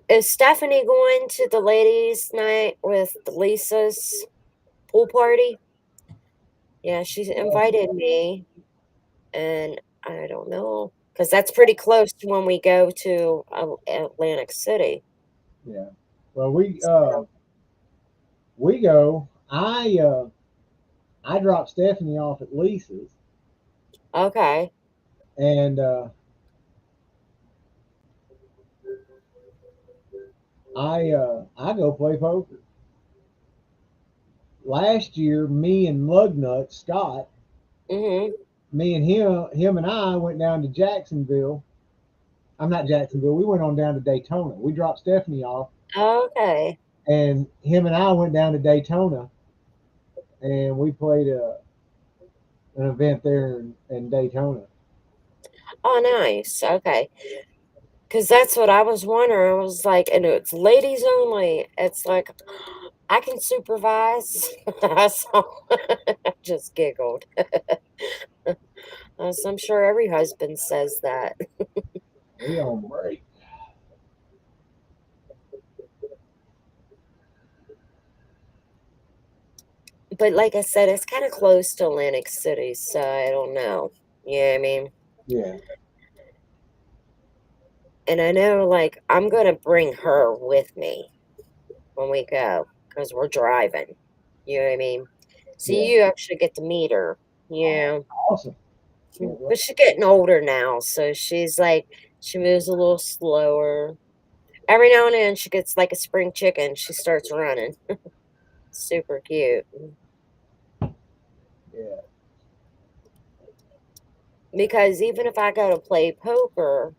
Is Stephanie going to the ladies' night with Lisa's pool party? Yeah, she's invited me, and I don't know because that's pretty close to when we go to Atlantic City. Yeah. Well, we So, we go. I dropped Stephanie off at Lisa's, okay. and I go play poker. Last year, me and Lugnut Scott, Mm-hmm. me and him and I went down to Jacksonville. I'm not Jacksonville. We went on down to Daytona. We dropped Stephanie off, Okay. and him and I went down to Daytona, and we played an event there in Daytona. Oh, nice. Okay. Because that's what I was wondering. I was like, and it's ladies only. It's like, I can supervise. So I just giggled. As I'm sure every husband says that. We on break. But like I said, it's kind of close to Atlantic City, so I don't know. Yeah, I mean, Yeah. and I know like I'm gonna bring her with me when we go because we're driving. You know what I mean? So Yeah. you actually get to meet her. Oh, Yeah. awesome. Can't wait. But she's getting older now, so she's like she moves a little slower. Every now and then she gets like a spring chicken. She starts running. Super cute. Yeah. Because even if I go to play poker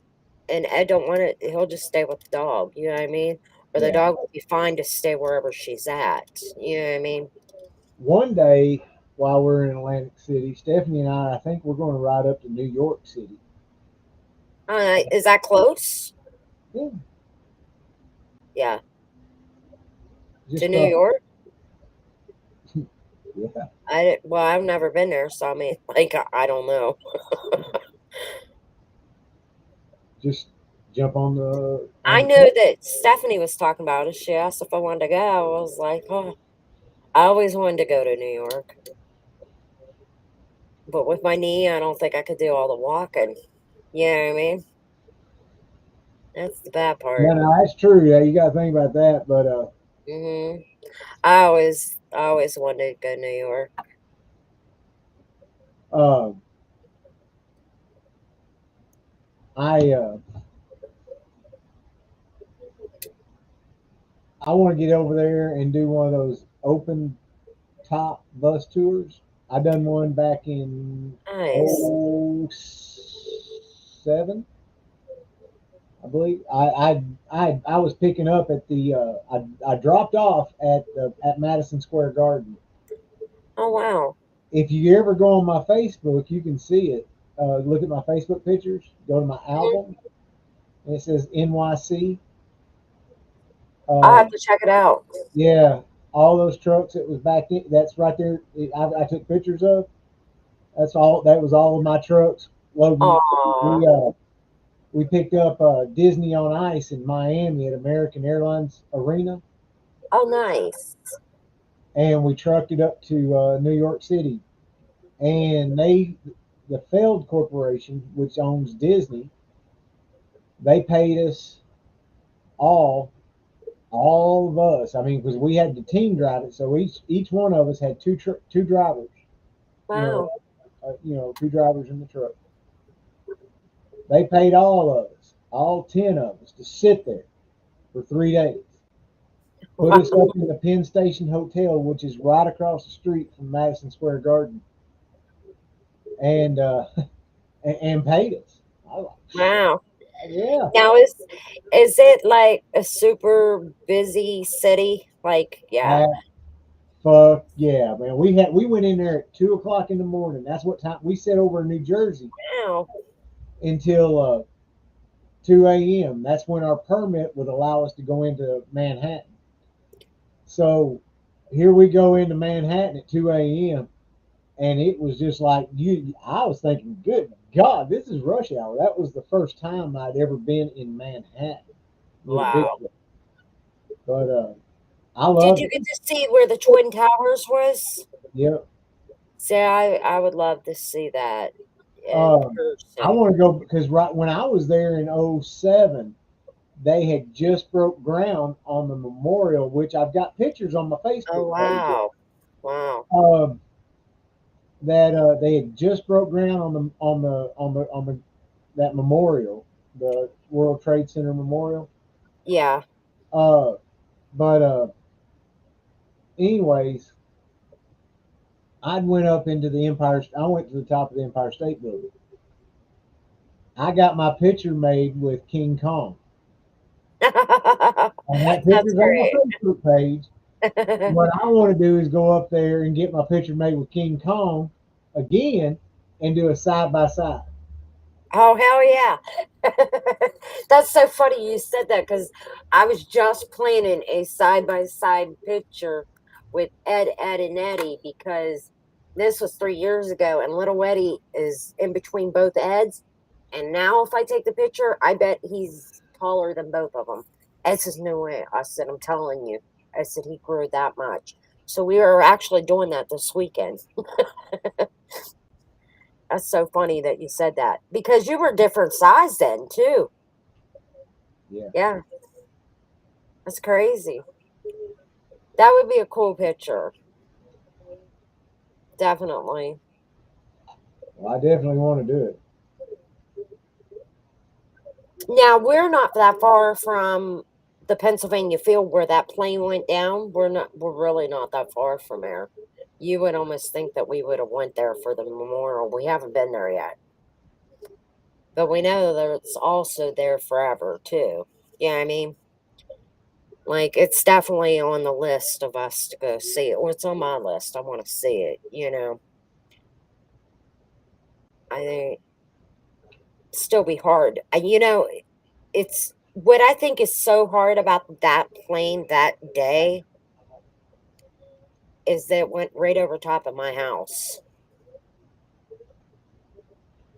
and Ed don't want it, he'll just stay with the dog. You know what I mean? Or the Yeah. dog will be fine to stay wherever she's at. You know what I mean? One day while we're in Atlantic City, Stephanie and I think we're going to ride up to New York City. Is that close? Yeah. Yeah, to Just New York. yeah. Well, I've never been there, so I mean, like, I don't know. Just jump on I the know that Stephanie was talking about it. She asked if I wanted to go. I was like, oh, I always wanted to go to New York, but with my knee, I don't think I could do all the walking. You know what I mean? That's the bad No, part. no, that's true. Yeah, you got to think about that. But Hmm. I always wanted to go to New York. uh, I I want to get over there and do one of those open top bus tours. I done one back in Nice. '07, I believe. I was picking up at the I dropped off at Madison Square Garden. Oh wow. If you ever go on my Facebook, you can see it. Look at my Facebook pictures. Go to my Mhm. album, and it says NYC. I'll Uh, have to check it out. yeah, all those trucks that was back in. That's right there. I took pictures of. That's all. That was all of my trucks loading. Aw. We picked up Disney on Ice in Miami at American Airlines Arena, Oh nice. and we trucked it up to New York City. And the Feld Corporation, which owns Disney, they paid us all, all of us. I mean, because we had the team drive it, so each one of us had two drivers. You know, Wow. two drivers in the truck. They paid all of us, all 10 of us, to sit there for 3 days. Put Wow. us up in the Penn Station Hotel, which is right across the street from Madison Square Garden, and and paid us. I was Wow. like, yeah, Now is it like a super busy city? Like, yeah. ah, fuck yeah, man. We went in there at 2 o'clock in the morning. That's what time we sat over in New Jersey Wow. until 2 a.m. That's when our permit would allow us to go into Manhattan. So here we go into Manhattan at 2 a.m. And it was just like you. I was thinking, good God, this is rush hour. That was the first time I'd ever been in Manhattan with a big Wow. truck. But I Did loved you it. get to see where the Twin Towers was? Yep. See, I would love to see that in Um, I person. want to go because right when I was there in '07, they had just broke ground on the memorial, which I've got pictures on my Oh Facebook page. wow. Wow. Um, that they had just broke ground on the that memorial, the World Trade Center memorial. Yeah. Uh, but anyways, I went up into the Empire. I went to the top of the Empire State Building. I got my picture made with King Kong, and that That's picture's on my great. Facebook page. What I want to do is go up there and get my picture made with King Kong again, and do a side by side. Oh hell yeah. That's so funny you said that because I was just planning a side by side picture with Ed, and Eddie because this was 3 years ago, and little Eddie is in between both Eds. And now, if I take the picture, I bet he's taller than both of them. Ed says, "No way." I said, "I'm telling you." I said, "He grew that much." So we are actually doing that this weekend. That's so funny that you said that because you were different size then, too. Yeah. Yeah, that's crazy. That would be a cool picture. Definitely. Well, I definitely want to do it. Now, we're not that far from the Pennsylvania field where that plane went down. We're really not that far from there. You would almost think that we would have went there for the memorial. We haven't been there yet. But we know that it's also there forever too. Yeah, I mean, like it's definitely on the list of us to go see it. Or it's on my list. I want to see it. I think still be hard. And it's what I think is so hard about that plane that day is that it went right over top of my house.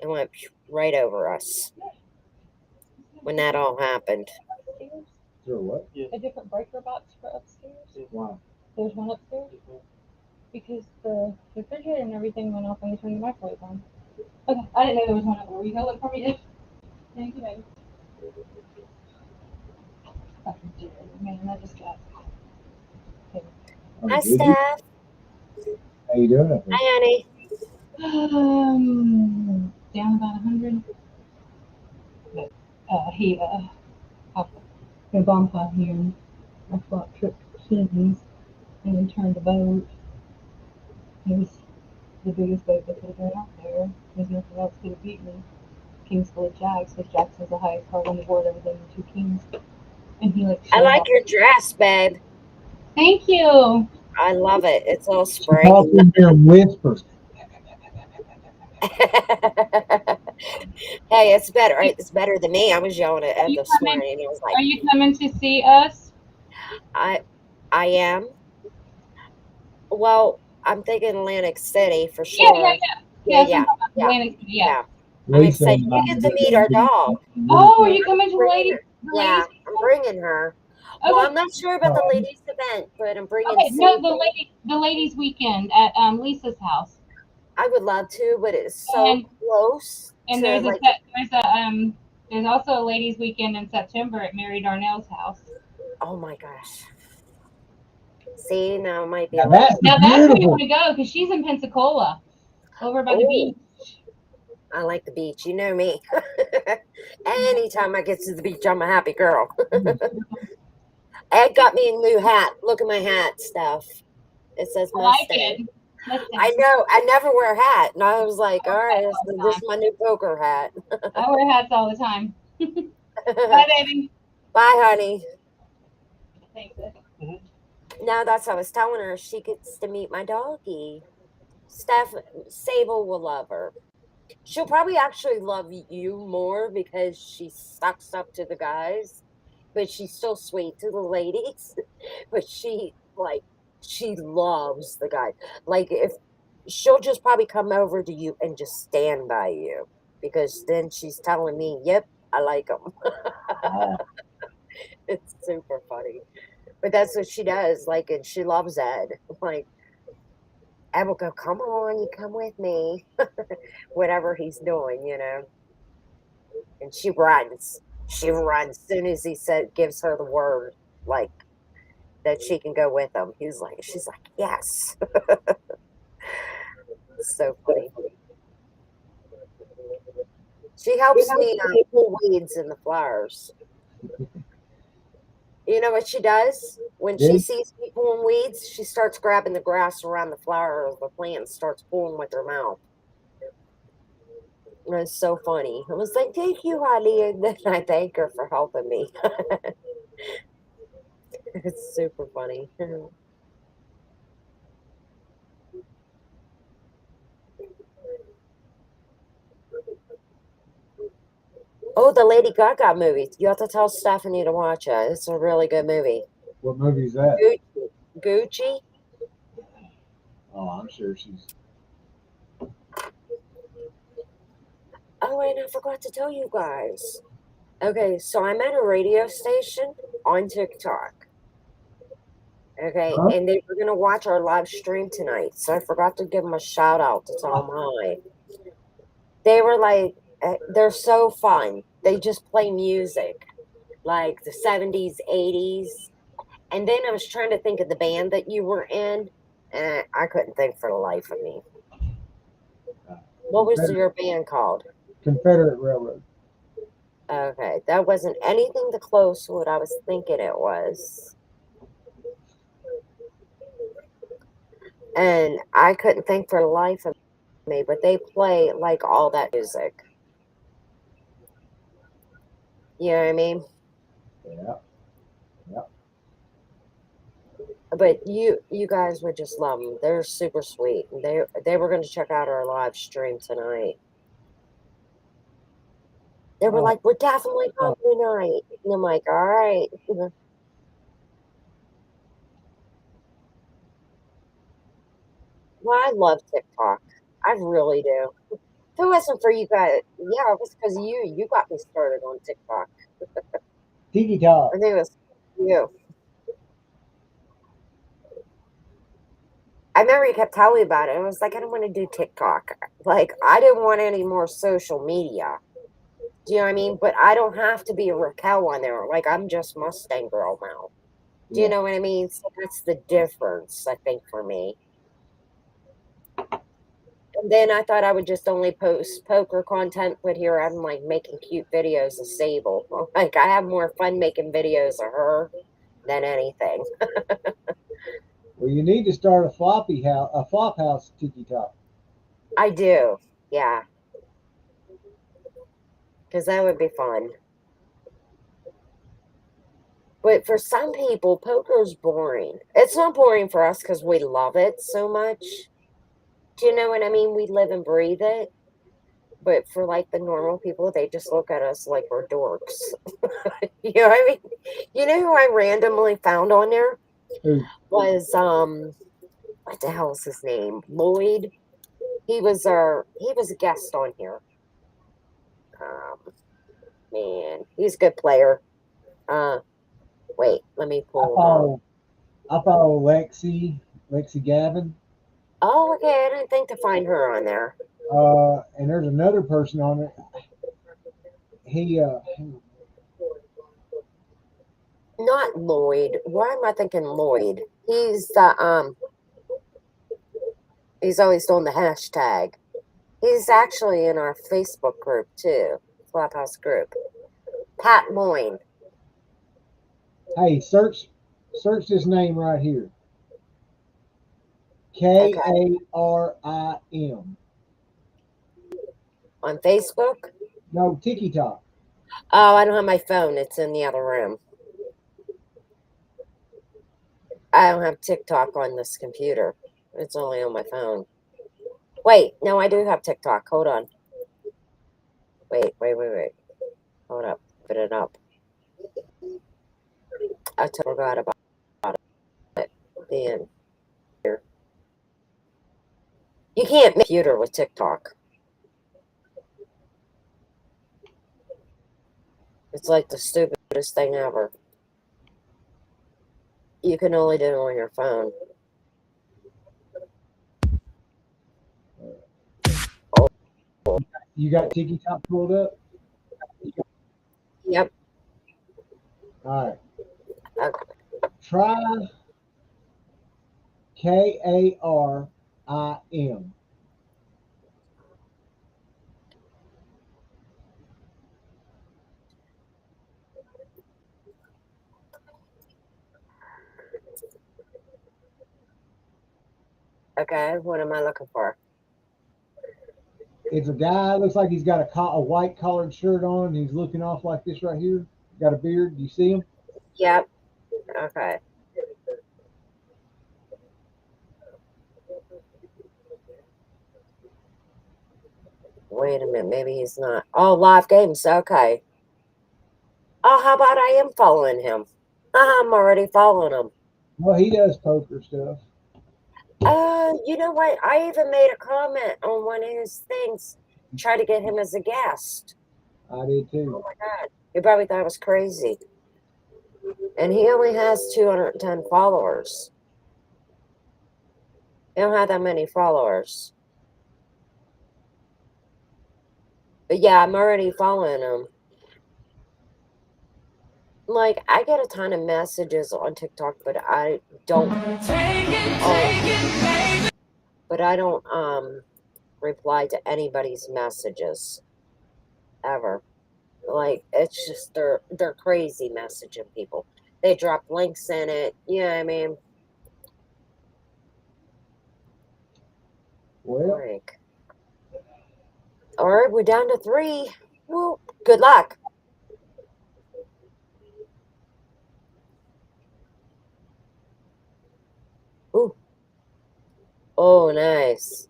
It went right over us when that all happened. Upstairs? Sure, what? A different breaker box for upstairs? Wow. There's one upstairs? Because the refrigerator and everything went off when they turned the microwave on. Okay, I didn't know there was one up there. Were you gonna look for me? Thank you, baby. Fucking generator, man, I just got. Oh, Hi, did you? Steph. How you doing up there? Hi, honey. Down about 100. But he hopped a bomb pod here and I fought Trip Kings and then turned the boat. It was the biggest boat that could have been out there. There's nothing else could have beat me. Kings full of jacks, because jacks was the highest card on the board other than the two kings. And he like I showed like off. your dress, babe. Thank you. I love it. It's all She spring. talks in there and whispers. Hey, it's better. Right? It's better than me. I was yelling at Are Ed you this coming? morning. And I was Are like, you coming to see us? I, I am. Well, I'm thinking Atlantic City for Yeah, yeah, sure. yeah. Yeah, Yes, I'm yeah, talking about yeah, Atlantic City. Yeah. yeah. I'm Lisa excited. and You I get are to meet going our to be dog. Oh, are you coming to the Bringing ladies? her. The Yeah, ladies? I'm bringing her. Well, Okay. I'm not sure about the Oh, ladies' event, but I'm bringing Okay. No, Sable. the ladies' weekend at Lisa's house. I would love to, but it's so And close and to like. there's also a ladies' weekend in September at Mary Darnell's house. Oh my gosh. See, now it might be a now little. that's Now that's where you beautiful. want to go because she's in Pensacola, over by the Oh, beach. I like the beach. You know me. Anytime I get to the beach, I'm a happy girl. Ed got me a new hat. Look at my hat stuff. It says I like Mustang. it. Mustang. I know. I never wear a hat. And I was like, all right, all the this time. is my new poker hat. I wear hats all the time. Bye, baby. Bye, honey. Thanks. No, that's what I was telling her. She gets to meet my doggy. Steph, Sable will love her. She'll probably actually love you more because she sucks up to the guys, but she's still sweet to the ladies. But she loves the guy. Like if she'll just probably come over to you and just stand by you because then she's telling me, "Yep, I like him." Wow. It's super funny, but that's what she does. Like, and she loves Ed. Like Ed will go, "Come on, you come with me," whatever he's doing. And she runs. She runs soon as he gives her the word, like that she can go with him. She's like, yes. It's so funny. She helps me pull weeds in the flowers. You know what she does? When she Yeah. sees me pulling weeds, she starts grabbing the grass around the flower of the plant and starts pulling with her mouth. And it's so funny. I was like, thank you, honey. And then I thank her for helping me. It's super funny. Oh, the Lady Gaga movie. You have to tell Stephanie to watch it. It's a really good movie. What movie is that? Gucci. Gucci? Oh, I'm sure she's. Oh, and I forgot to tell you guys. Okay, so I'm at a radio station on TikTok. Okay, Huh? and they were gonna watch our live stream tonight, so I forgot to give them a shout out to tell them hi. They were like, they're so fun. They just play music like the 70s, 80s. And then I was trying to think of the band that you were in, and I couldn't think for the life of me. What was your band called? Confederate Railroad. Okay, that wasn't anything to close to what I was thinking it was. And I couldn't think for the life of me, but they play like all that music. You know what I mean? Yeah. But you guys would just love them. They're super sweet. They were going to check out our live stream tonight. They were Oh. like, "We're definitely coming tonight." And I'm like, "All right." Well, I love TikTok. I really do. If it wasn't for you guys, yeah, it was because you got me started on TikTok. Tiki Talk. I think it was you. I remember you kept telling me about it. I was like, I don't want to do TikTok. Like, I didn't want any more social media. Do you know what I mean? But I don't have to be a Raquel on there. Like, I'm just Mustang Girl now. Do you Yeah. know what I mean? So that's the difference, I think, for me. And then I thought I would just only post poker content, but here I'm like making cute videos of Sable. Like, I have more fun making videos of her than anything. Well, you need to start a flop house Tiki Talk. I do. Yeah. Because that would be fun. But for some people, poker's boring. It's not boring for us because we love it so much. Do you know what I mean? We live and breathe it. But for like the normal people, they just look at us like we're dorks. You know what I mean? You know who I randomly found on there? Who? Was what the hell is his name? Lloyd. He was a guest on here. Um man, he's a good player. Wait, let me I pull him up. follow Lexi Gavin. Oh, okay, I didn't think to find her on there. And there's another person on it. He Not Lloyd. Why am I thinking Lloyd? He's always doing the hashtag. He's actually in our Facebook group too, Clubhouse group. Pat Moyne. hey, search this name right here. Karim. On Facebook? No, Tiki Talk. Oh, I don't have my phone. It's in the other room. I don't have TikTok on this computer. It's only on my phone. Wait, no, I do have TikTok. Hold on. Wait. Hold up. Put it up. I forgot about it being here. You can't make a computer with TikTok. It's like the stupidest thing ever. You can only do it on your phone. You got Tiki Talk pulled up? Yep. All right. Okay. Try Karim. Okay, what am I looking for? It's a guy. Looks like he's got a white collared shirt on. He's looking off like this right here. Got a beard. Do you see him? Yep. Okay. Wait a minute. Maybe he's not. Oh, live games. Okay. Oh, how about I am following him? I'm already following him. Well, he does poker stuff. You know what? I even made a comment on one of his things. Try to get him as a guest. I did Oh too. my God. He probably thought I was crazy. And he only has 210 followers. He don't have that many followers. But yeah, I'm already following him. Like, I get a ton of messages on TikTok, but I don't but I don't reply to anybody's messages ever. Like, it's just they're crazy messaging people. They drop links in it. You know what I mean? Well, Like, all right, we're down to 3. Well, good luck. Ooh. Oh, nice.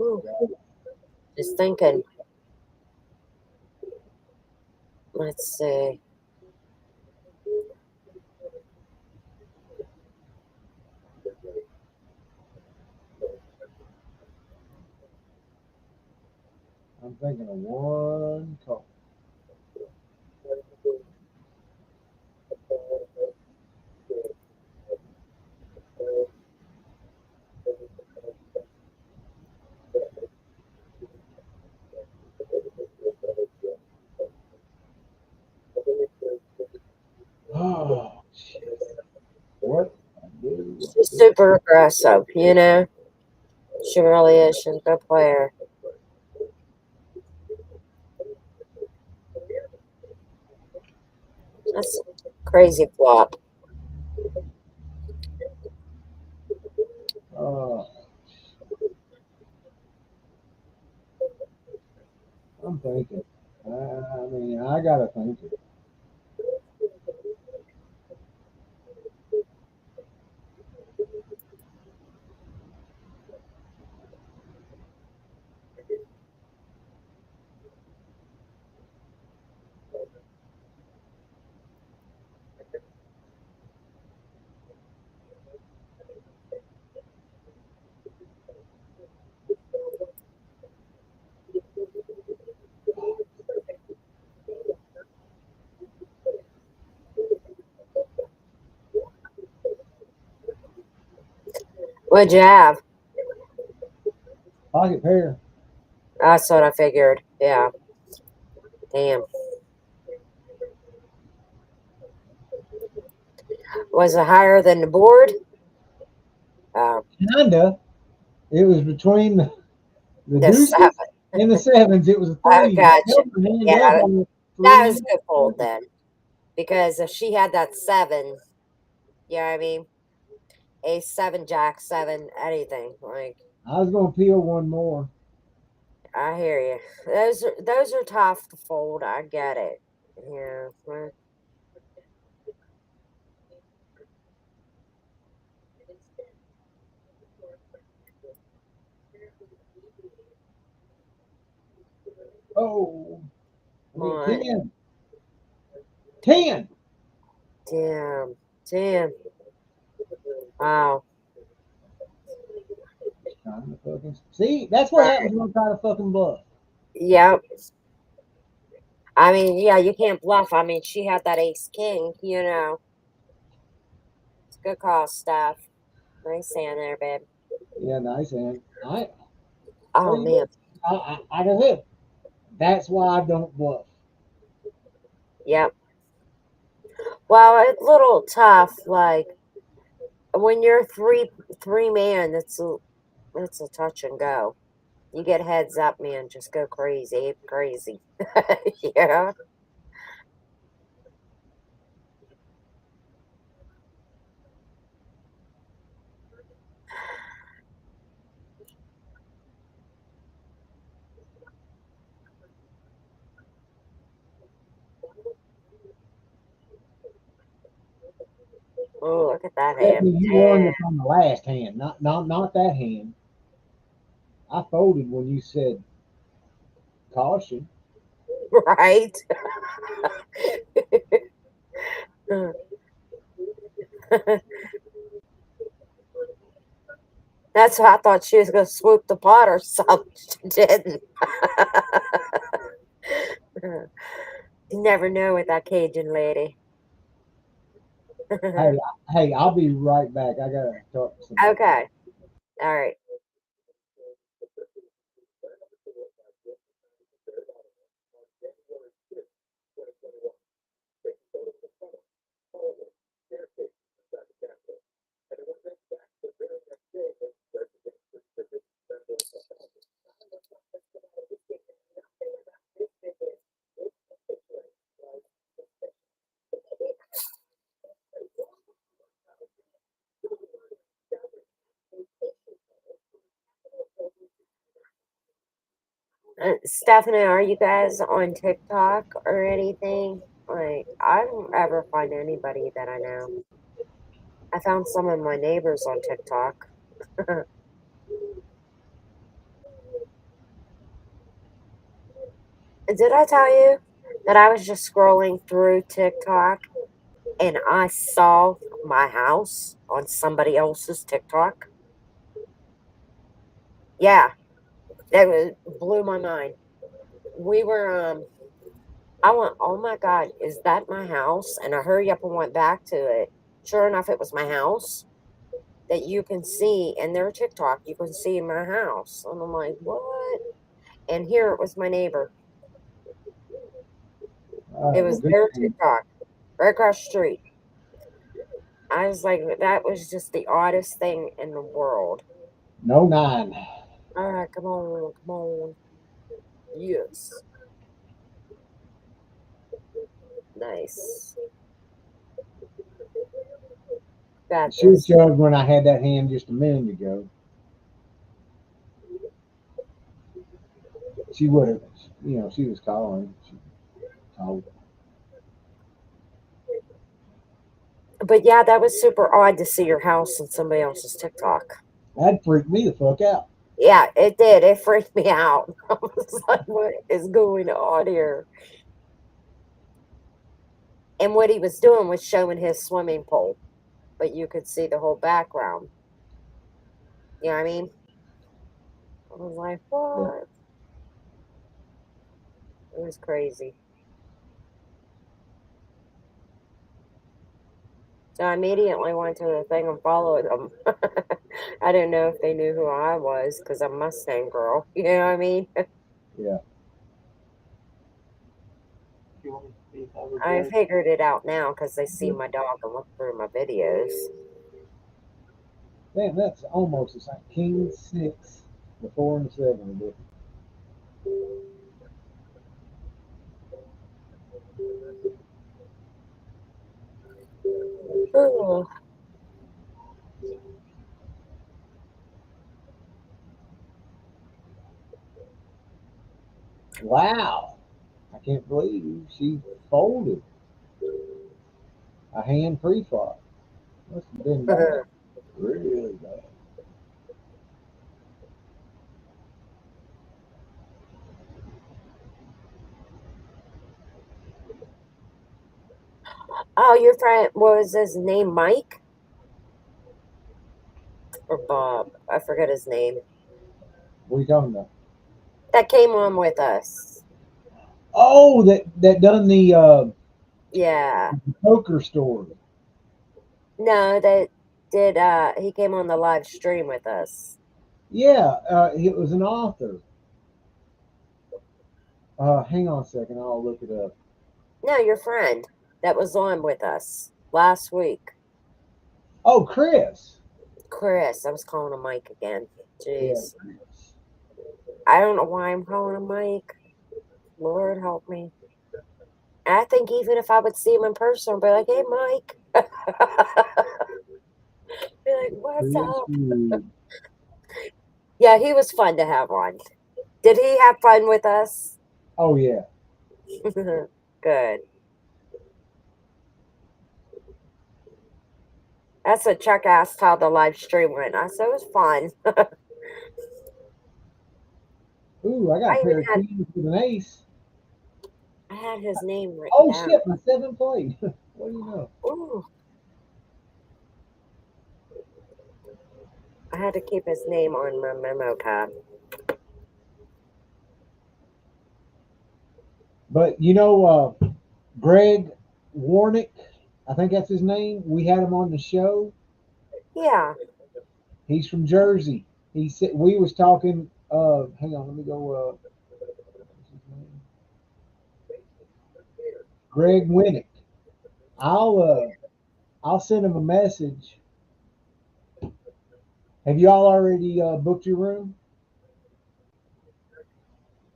Ooh. Just thinking. Let's see. I'm thinking of one call. Oh, shit. What I do? She's super aggressive, you know? She really is. She's a good player. That's a crazy flop. Uh, I'm thinking. I mean, I gotta think it. What'd you have? Pocket pair. That's what I figured. Yeah. Damn. Was it higher than the board? Oh, Kinda. It was between the the deuces 7. and the sevens. It was a I three. gotcha. Held my hand up Yeah, on that was three. a good fold then. Because if she had that 7, you know what I mean? Ace 7, Jack 7, anything. Like, I was gonna peel one more. I hear you. Those are tough to fold. I get it. Yeah. Well, Oh, I come mean on. 10. 10. Damn. Damn. Wow. Trying to fucking see. That's what Right. happens when I'm trying to fucking bluff. Yep. I mean, yeah, you can't bluff. I mean, she had that ace king, you know. It's good call, Steph. Nice hand there, babe. Yeah, nice hand. I tell Oh, you man. what. I don't know. That's why I don't bluff. Yep. Well, it's a little tough. Like, when you're three man, it's a touch and go. You get heads up, man. Just go crazy, crazy. Yeah. Oh, look at that Stephanie, hand. you won this on the last hand, not that hand. I folded when you said caution. Right? That's why I thought she was going to swoop the pot or something. She didn't. You never know with that Cajun lady. Hey, I'll be right back. I gotta talk to somebody. Okay. All right. Stephanie, are you guys on TikTok or anything? Like, I don't ever find anybody that I know. I found some of my neighbors on TikTok. Did I tell you that I was just scrolling through TikTok and I saw my house on somebody else's TikTok? Yeah, that was blew my mind. We were I went, oh my God, is that my house? And I hurry up and went back to it. Sure enough, it was my house that you can see in their TikTok. You can see my house. And I'm like, what? And here it was my neighbor. All It right, well, was good their thing. TikTok right across the street. I was like, that was just the oddest thing in the world. No nine. All right, come on, come on. Yes. Nice. Got She was this. judged when I had that hand just a minute ago. She would have, she was calling. She told. But yeah, that was super odd to see your house in somebody else's TikTok. That freaked me the fuck out. Yeah, it did. It freaked me out. I was like, what is going on here? And what he was doing was showing his swimming pool, but you could see the whole background. You know what I mean? I was like, Yeah. what? It was crazy. So I immediately went to the thing and followed them. I didn't know if they knew who I was because I'm a Mustang girl. You know what I mean? Yeah. You want me to see if I would I judge? figured it out now because they see my dog and look through my videos. Damn, that's almost the same. King six, the 4 and the 7 are Oh, Wow. I can't believe she folded a hand pre-flop. Must have been bad. Really bad. oh, your friend, what was his name? Mike or Bob? I forget his name. What are you talking about? That came on with us. Oh, that done the Yeah. poker story. No, that did he came on the live stream with us. Yeah, it was an author. Hang on a second, I'll look it up. No, your friend that was on with us last week. Oh, Chris. Chris. I was calling him Mike again. Yeah, Jeez. Chris. I don't know why I'm calling him Mike. Lord help me. I think even if I would see him in person, I'd be like, hey Mike. Be like, what's Chris up? Wood. Yeah, he was fun to have on. Did he have fun with us? Oh yeah. Good. That's what Chuck asked how the live stream went. I said it was fun. Ooh, I got I a even pair of had keys with an ace. I had his name written Oh down. shit, my seventh plate. What do you know? Ooh, I had to keep his name on my memo pad. But Greg Warnick, I think that's his name. We had him on the show. Yeah. He's from Jersey. He said we was talking. Hang on, let me go. What's his name? Greg Winnick. I'll send him a message. Have y'all already booked your room?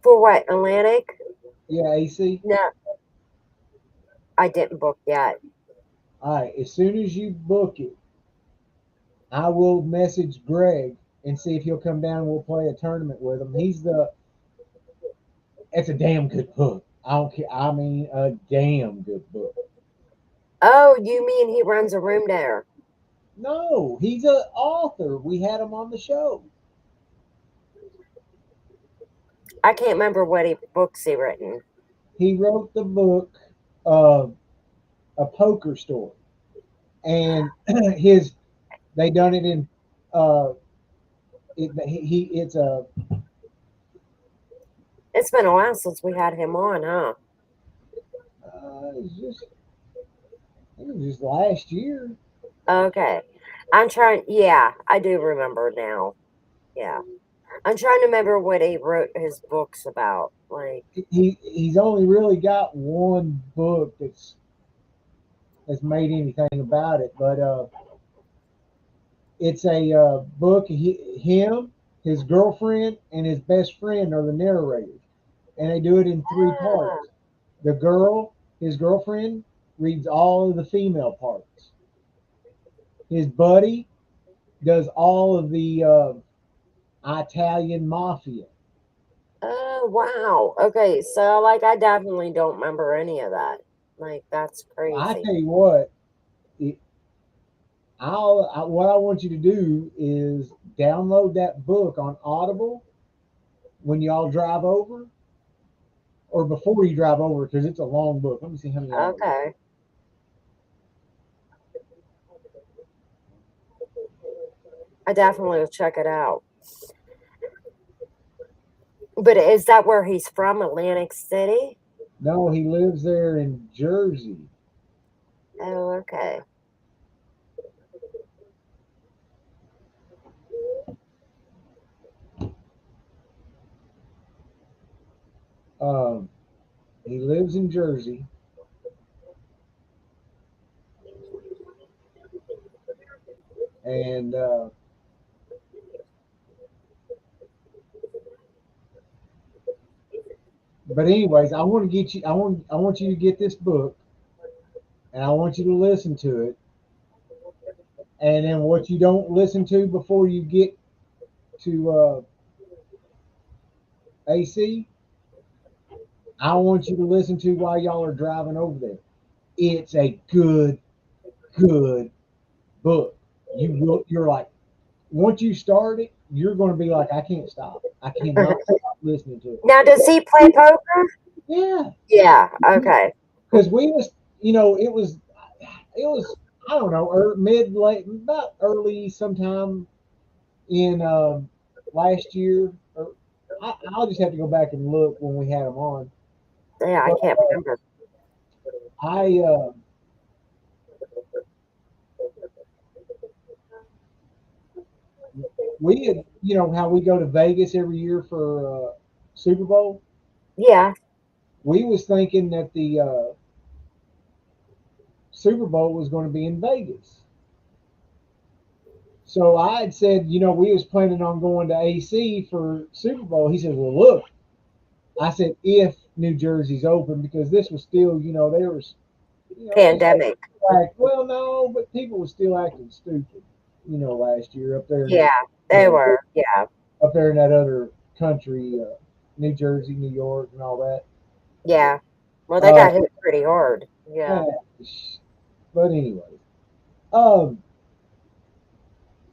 For what? Atlantic? Yeah, AC. No, I didn't book yet. All right. As soon as you book it, I will message Greg and see if he'll come down and we'll play a tournament with him. It's a damn good book. I don't care. I mean, a damn good book. Oh, you mean he runs a room there? No, he's an author. We had him on the show. I can't remember what books he written. He wrote the book, uh, A Poker Story, and they done it in uh, it's a It's been a while since we had him on, huh? it's just it was just last year. Okay. I'm trying. Yeah, I do remember now. Yeah. I'm trying to remember what he wrote his books about. Like, He's only really got one book that's made anything about it, but it's a book. Him, his girlfriend, and his best friend are the narrators, and they do it in three ah, parts. The girl, his girlfriend, reads all of the female parts. His buddy does all of the Italian mafia. oh, wow. Okay, so like I definitely don't remember any of that. Like, that's I crazy. tell you what, it, what I want you to do is download that book on Audible when y'all drive over, or before you drive over, because it's a long book. Let me see how many hours. Okay. I definitely will check it out. But is that where he's from, Atlantic City? No, he lives there in Jersey. Oh, okay. Um, he lives in Jersey, and but anyways, I want to get you. I want you to get this book, and I want you to listen to it. And then what you don't listen to before you get to AC, I want you to listen to while y'all are driving over there. It's a good book. You're like, once you start it, you're going to be like, I can't stop. I cannot stop listening to it. Now, does he play poker? Yeah, Yeah, okay. because we was, it was, I don't know, mid late, about early sometime in last year. Or I'll just have to go back and look when we had him on. Yeah, I But can't remember. I we had, how we go to Vegas every year for Super Bowl. Yeah. We was thinking that the Super Bowl was going to be in Vegas. So I had said, we was planning on going to AC for Super Bowl. He said, well, look, I said, if New Jersey's open, because this was still, there was, Pandemic. well, no, but people were still acting stupid, last year up there, Yeah, they were. Yeah. up there in that other country, New Jersey, New York, and all that. Yeah. Well, they Uh, got hit pretty hard. Yeah. but anyway, um,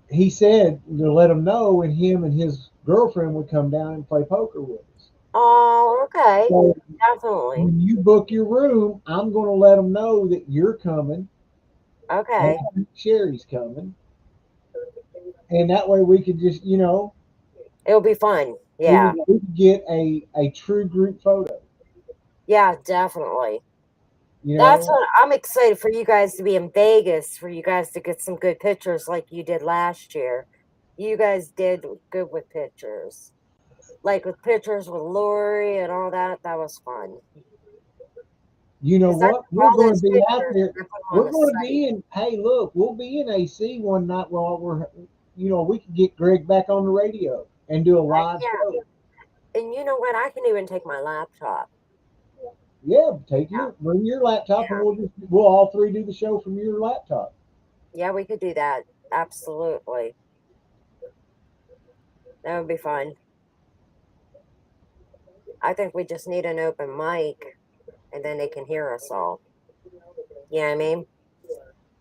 he said to let him know, and him and his girlfriend would come down and play poker with us. Oh, okay. So Definitely. when you book your room, I'm going to let them know that you're coming Okay. and Sherry's coming, and that way we could just, It'll be fun. Yeah. we could get a true group photo. Yeah, definitely. You That's know, what I'm excited for you guys to be in Vegas, for you guys to get some good pictures like you did last year. You guys did good with pictures. Like with pictures with Lori and all that. That was fun. you know Because I what? took We're all going those to be out pictures there. and I put them on We're the going to site. be in. Hey, look, we'll be in AC one night while we could get Greg back on the radio and do a live Yeah. show. And you know what? I can even take my laptop. Yeah, Yeah. bring your laptop, and Yeah. we'll all three do the show from your laptop. Yeah, we could do that. Absolutely. That would be fun. I think we just need an open mic and then they can hear us all. You know what I mean?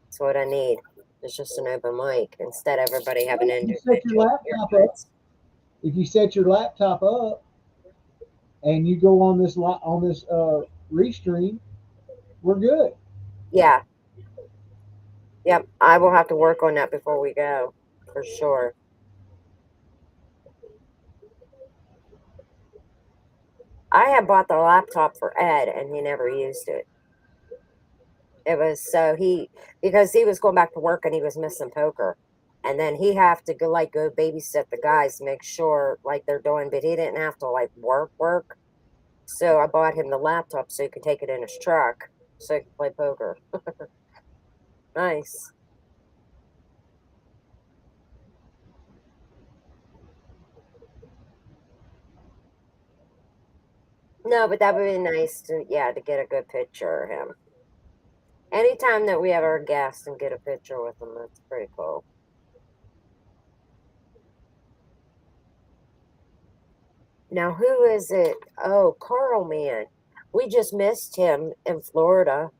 That's what I need. It's just an open mic instead of everybody having You set your individual laptop up. earbuds. If you set your laptop up and you go on this restream, we're good. Yeah. Yep. I will have to work on that before we go. For sure. I had bought the laptop for Ed and he never used it. It was so because he was going back to work and he was missing poker. And then he have to go babysit the guys, make sure like they're doing, but he didn't have to like work. So I bought him the laptop so he could take it in his truck so he could play poker. Nice. No, but that would be nice to get a good picture of him. Anytime that we have our guests and get a picture with them, that's pretty cool. Now, who is it? Oh, Carl, man. We just missed him in Florida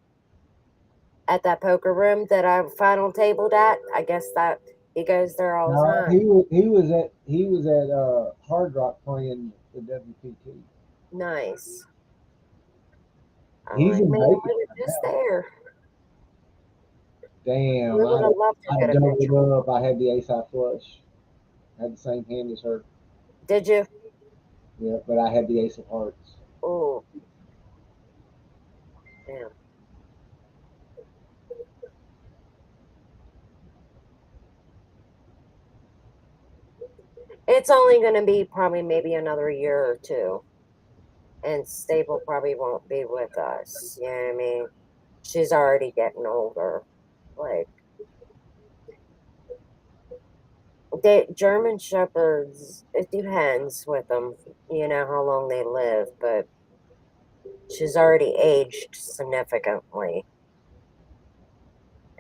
at that poker room that I final tabled at. I guess that he goes there all the No, time. he was at Hard Rock playing the WPT. Nice. I'm He's like, in man, Vegas we were right just now. there. Damn, We would have loved to I get a picture. doubled up. I had the ace high flush. I had the same hand as her. Did you? Yeah, but I had the ace of hearts. Oh, damn. It's only going to be probably maybe another year or two. And Stable probably won't be with us. You know what I mean? She's already getting older. Like, German Shepherds, it depends with them, how long they live, but she's already aged significantly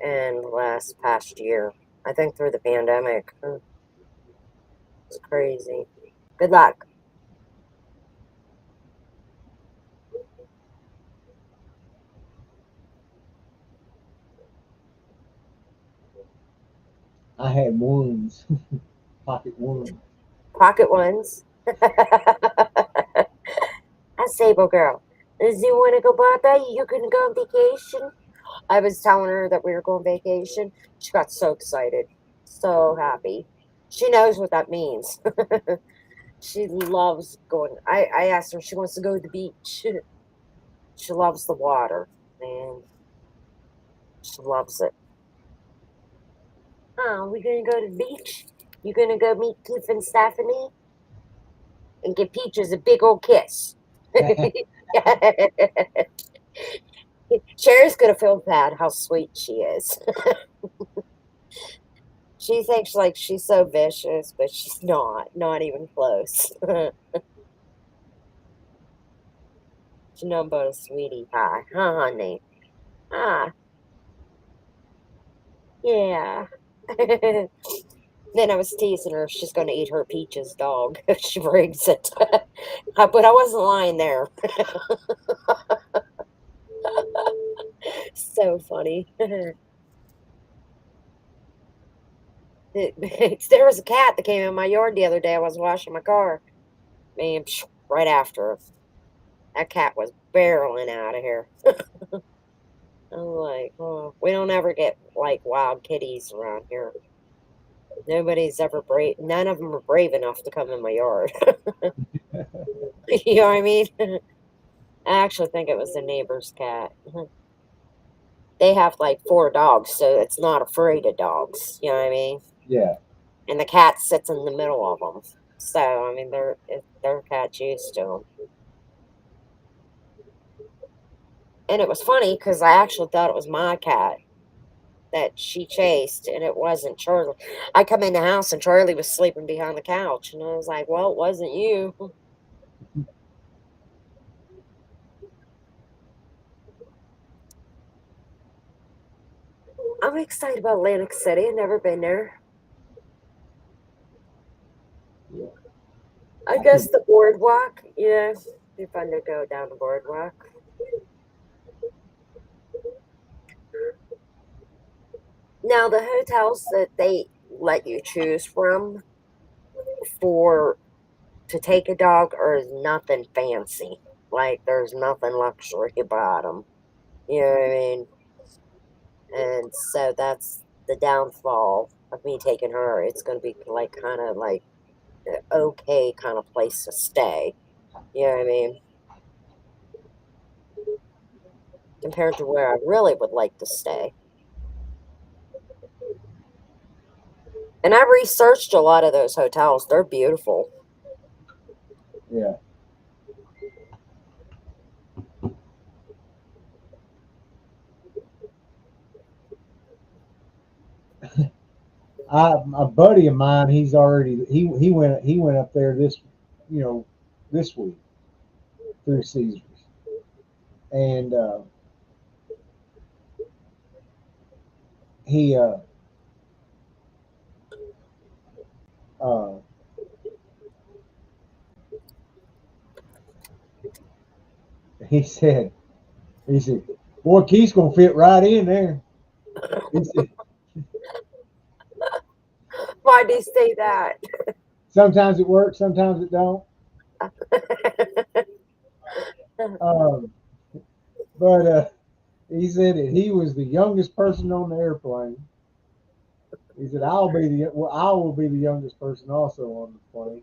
in the last past year. I think through the pandemic. It's crazy. Good luck. I had ones, pocket ones. Pocket ones. A Sable girl. Does you want to go, Baba? You can go on vacation? I was telling her that we were going vacation. She got so excited. So happy. She knows what that means. She loves going. I asked her if she wants to go to the beach. She loves the water, man. She loves it. Oh, we gonna go to the beach? You gonna go meet Keith and Stephanie and give Peaches a big old kiss? Sherry's gonna feel bad how sweet she is. She thinks like she's so vicious, but she's not. Not even close. She's nothing but a sweetie pie, huh, honey? Ah, yeah. Then I was teasing her if she's going to eat her Peach's dog if she brings it. But I wasn't lying there. So funny. There was a cat that came in my yard the other day. I was washing my car. Man, right after her. That cat was barreling out of here. I'm like, oh, we don't ever get like wild kitties around here. Nobody's ever brave. None of them are brave enough to come in my yard. You know what I mean? I actually think it was the neighbor's cat. They have like 4 dogs, so it's not afraid of dogs. You know what I mean? Yeah. And the cat sits in the middle of them. So I mean, their cat's used to them. And it was funny because I actually thought it was my cat that she chased, and it wasn't Charlie. I come in the house and Charlie was sleeping behind the couch, and I was like, "Well, it wasn't you." I'm excited about Atlantic City. I've never been there. Yeah. I guess the boardwalk. Yeah, it'd be fun to go down the boardwalk. Now, the hotels that they let you choose from for to take a dog are nothing fancy. Like, there's nothing luxury about them. You know what I mean? And so that's the downfall of me taking her. It's going to be like kind of like the okay kind of place to stay. You know what I mean? Compared to where I really would like to stay. And I researched a lot of those hotels. They're beautiful. Yeah. A buddy of mine, he went up there you know, this week through Caesars, and he uh, he said he said, "Boy, Keith's gonna fit right in there." He said, Why do you say that? "Sometimes it works, sometimes it don't." Um, but he said that he was the youngest person on the airplane. He said, I will be the youngest person also on the plane."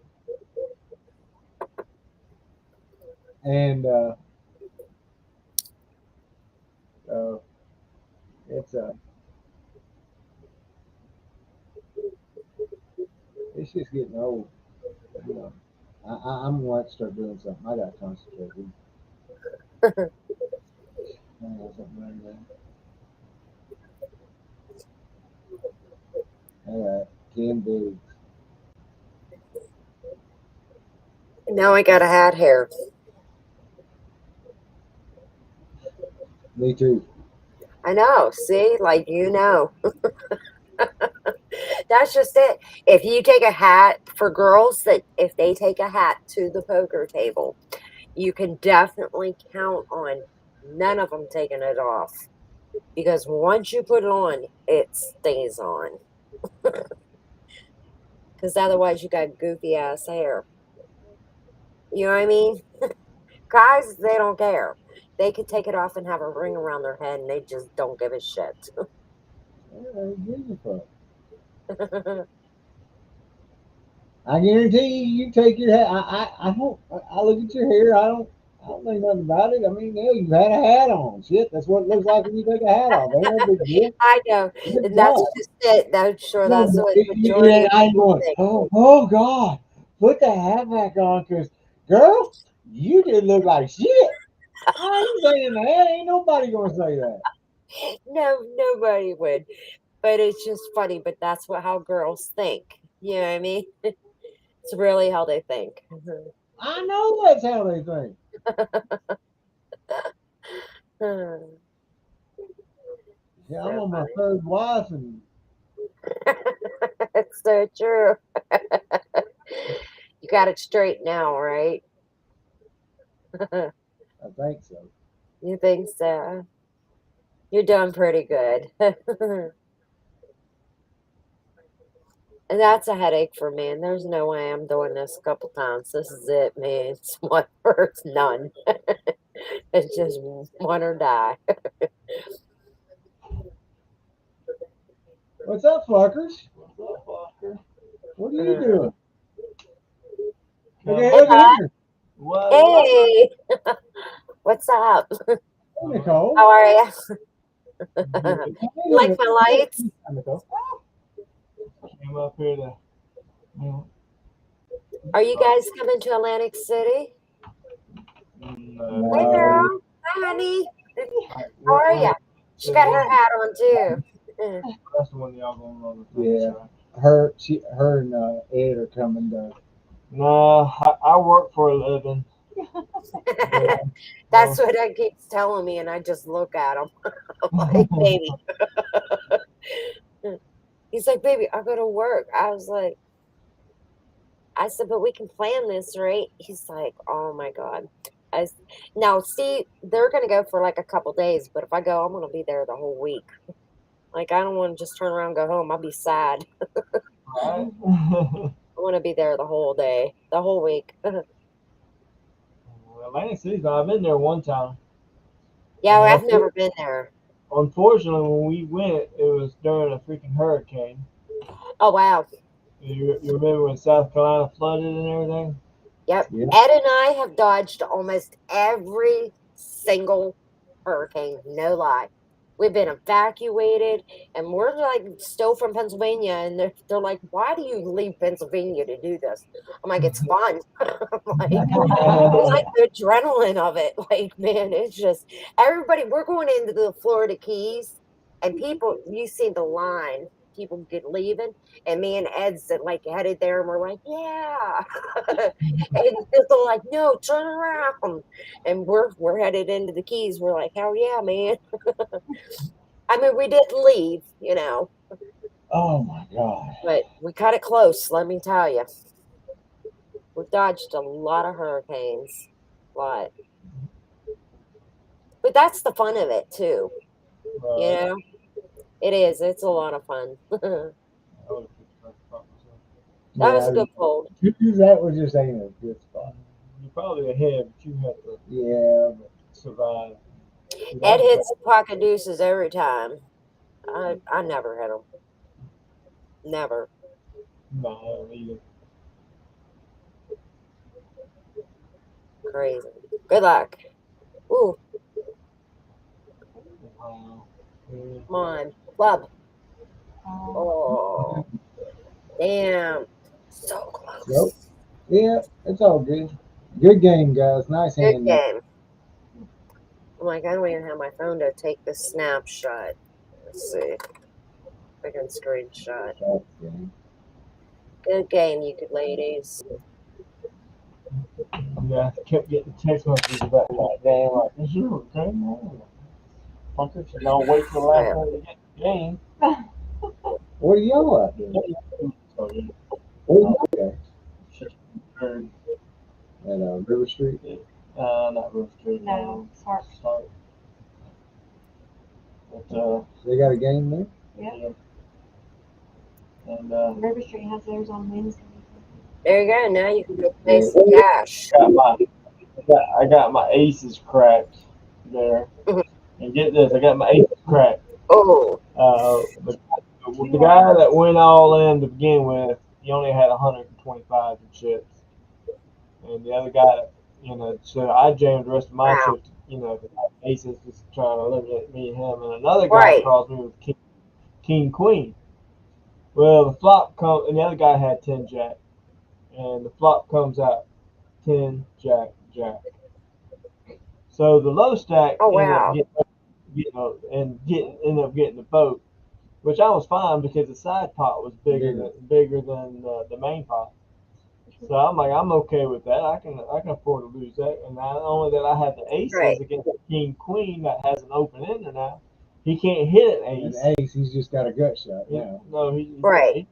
And uh, it's it's just getting old. You know, I'm going to have to start doing something. I got to concentrate. I got something right there. All right, Ken Biggs. Now I got a hat hair. Me too. I know. See, like that's just it. If you take a hat for girls, that if they take a hat to the poker table, you can definitely count on none of them taking it off because once you put it on, it stays on. Because otherwise, you got goofy ass hair. You know what I mean? Guys, they don't care. They could take it off and have a ring around their head, and they just don't give a shit. Beautiful. I guarantee you, you take your hat. I don't. I look at your hair. I don't think nothing about it. I mean, hell, you've had a hat on. Shit, that's what it looks like when you take a hat off. Ain't no big deal. I know, Good and that's God. just it. That's sure No, that's no, what majority yeah, of I ain't people going. think. Oh God, put the hat back on, cause girl, you just look like shit. I ain't saying that. Ain't nobody gonna say that. No, nobody would. But it's just funny. But that's what how girls think. You know what I mean? It's really how they think. I know that's how they think. Yeah, I'm So on my funny. third wife, and It's so true. You got it straight now, right? I think so. You think so? You're doing pretty good. And that's a headache for me. And there's no way I'm doing this a couple times. This is it, man. It's one or it's none. It's just one or die. What's up, fuckers? What's up, Oscar? What are you doing? Come Okay, on. look at here. What? Hey, what's up? Hey, Nicole. How are you? Hey, Like my lights? Hi, Nicole. Came up here to. No. Are you guys coming to Atlantic City? No. Hey, girl. Hi, honey. How are What- you? She got her hat on too. That's the one y'all gonna run the Yeah. thing, Her and Ed are coming to. No, I work for a living. That's what Ed keeps telling me, and I just look at him. I'm like, baby. He's like, baby, I go to work. I said, but we can plan this, right? He's like, oh my God. Now, see, they're going to go for like a couple days, but if I go, I'm going to be there the whole week. Like, I don't want to just turn around and go home. I'll be sad. Right? I want to be there the whole day, the whole week. Atlantic City's. I've been there one time. Yeah, I've never been there. Unfortunately, when we went, it was during a freaking hurricane. Oh, wow. You remember when South Carolina flooded and everything? Yep. Yeah. Ed and I have dodged almost every single hurricane. No lie. We've been evacuated, and we're like still from Pennsylvania, and they're like, "Why do you leave Pennsylvania to do this?" I'm like, "It's fun." I'm like, I like the adrenaline of it. Like, man, it's just everybody. We're going into the Florida Keys, and people, you see the line. People get leaving, and me and Ed's like headed there, and we're like, "Yeah," and they're like, "No, turn around," and we're headed into the Keys. We're like, "Hell yeah, man!" I mean, we did leave, Oh my God. but we cut it close. Let me tell you, we've dodged a lot of hurricanes, lot. But that's the fun of it too. You know, it is. It's a lot of fun. That was a good fold. That was just ain't a good spot. You're probably ahead, but you have to Yeah. But survive. Ed hits pocket deuces every time. I never hit them. Never. No, I don't either. Crazy. Good luck. Ooh, Wow. come on. Club. Oh, damn. So close. Yep. Yeah, it's all good. Good game, guys. Nice Good hand. game. I'm like, I don't even have my phone to take this snapshot. Let's see. I can screenshot. Game. Good game, you good ladies. Yeah, I kept getting text messages about that game. Like, is your game on? Fuckers, you don't wait till the last minute to get the game. What are y'all out there? So, yeah, Okay. shit, heard, At River Street. not Roof Street. No, Sark. Start. But, They got a game there. Yeah. and, River Street has theirs on Wednesday. There you go. Now you can go play some cash. I got my aces cracked there. And get this, I got my aces cracked. Oh, The guy that went all in to begin with, he only had 125 in chips. And the other guy, so I jammed the rest of my Wow. chips, aces just trying to eliminate me and him. And another guy Right. calls me with king, queen. Well, the flop comes, and the other guy had 10 jack. And the flop comes out 10 jack, jack. So the low stack Oh, ended wow. up ended up getting the boat, which I was fine because the side pot was bigger than the main pot. So I'm like, I'm okay with that. I can afford to lose that. And not only that, I have the aces Right. against the king queen that has an open ender now. He can't hit an ace. An ace, he's just got a gut shot now. No, he's Right.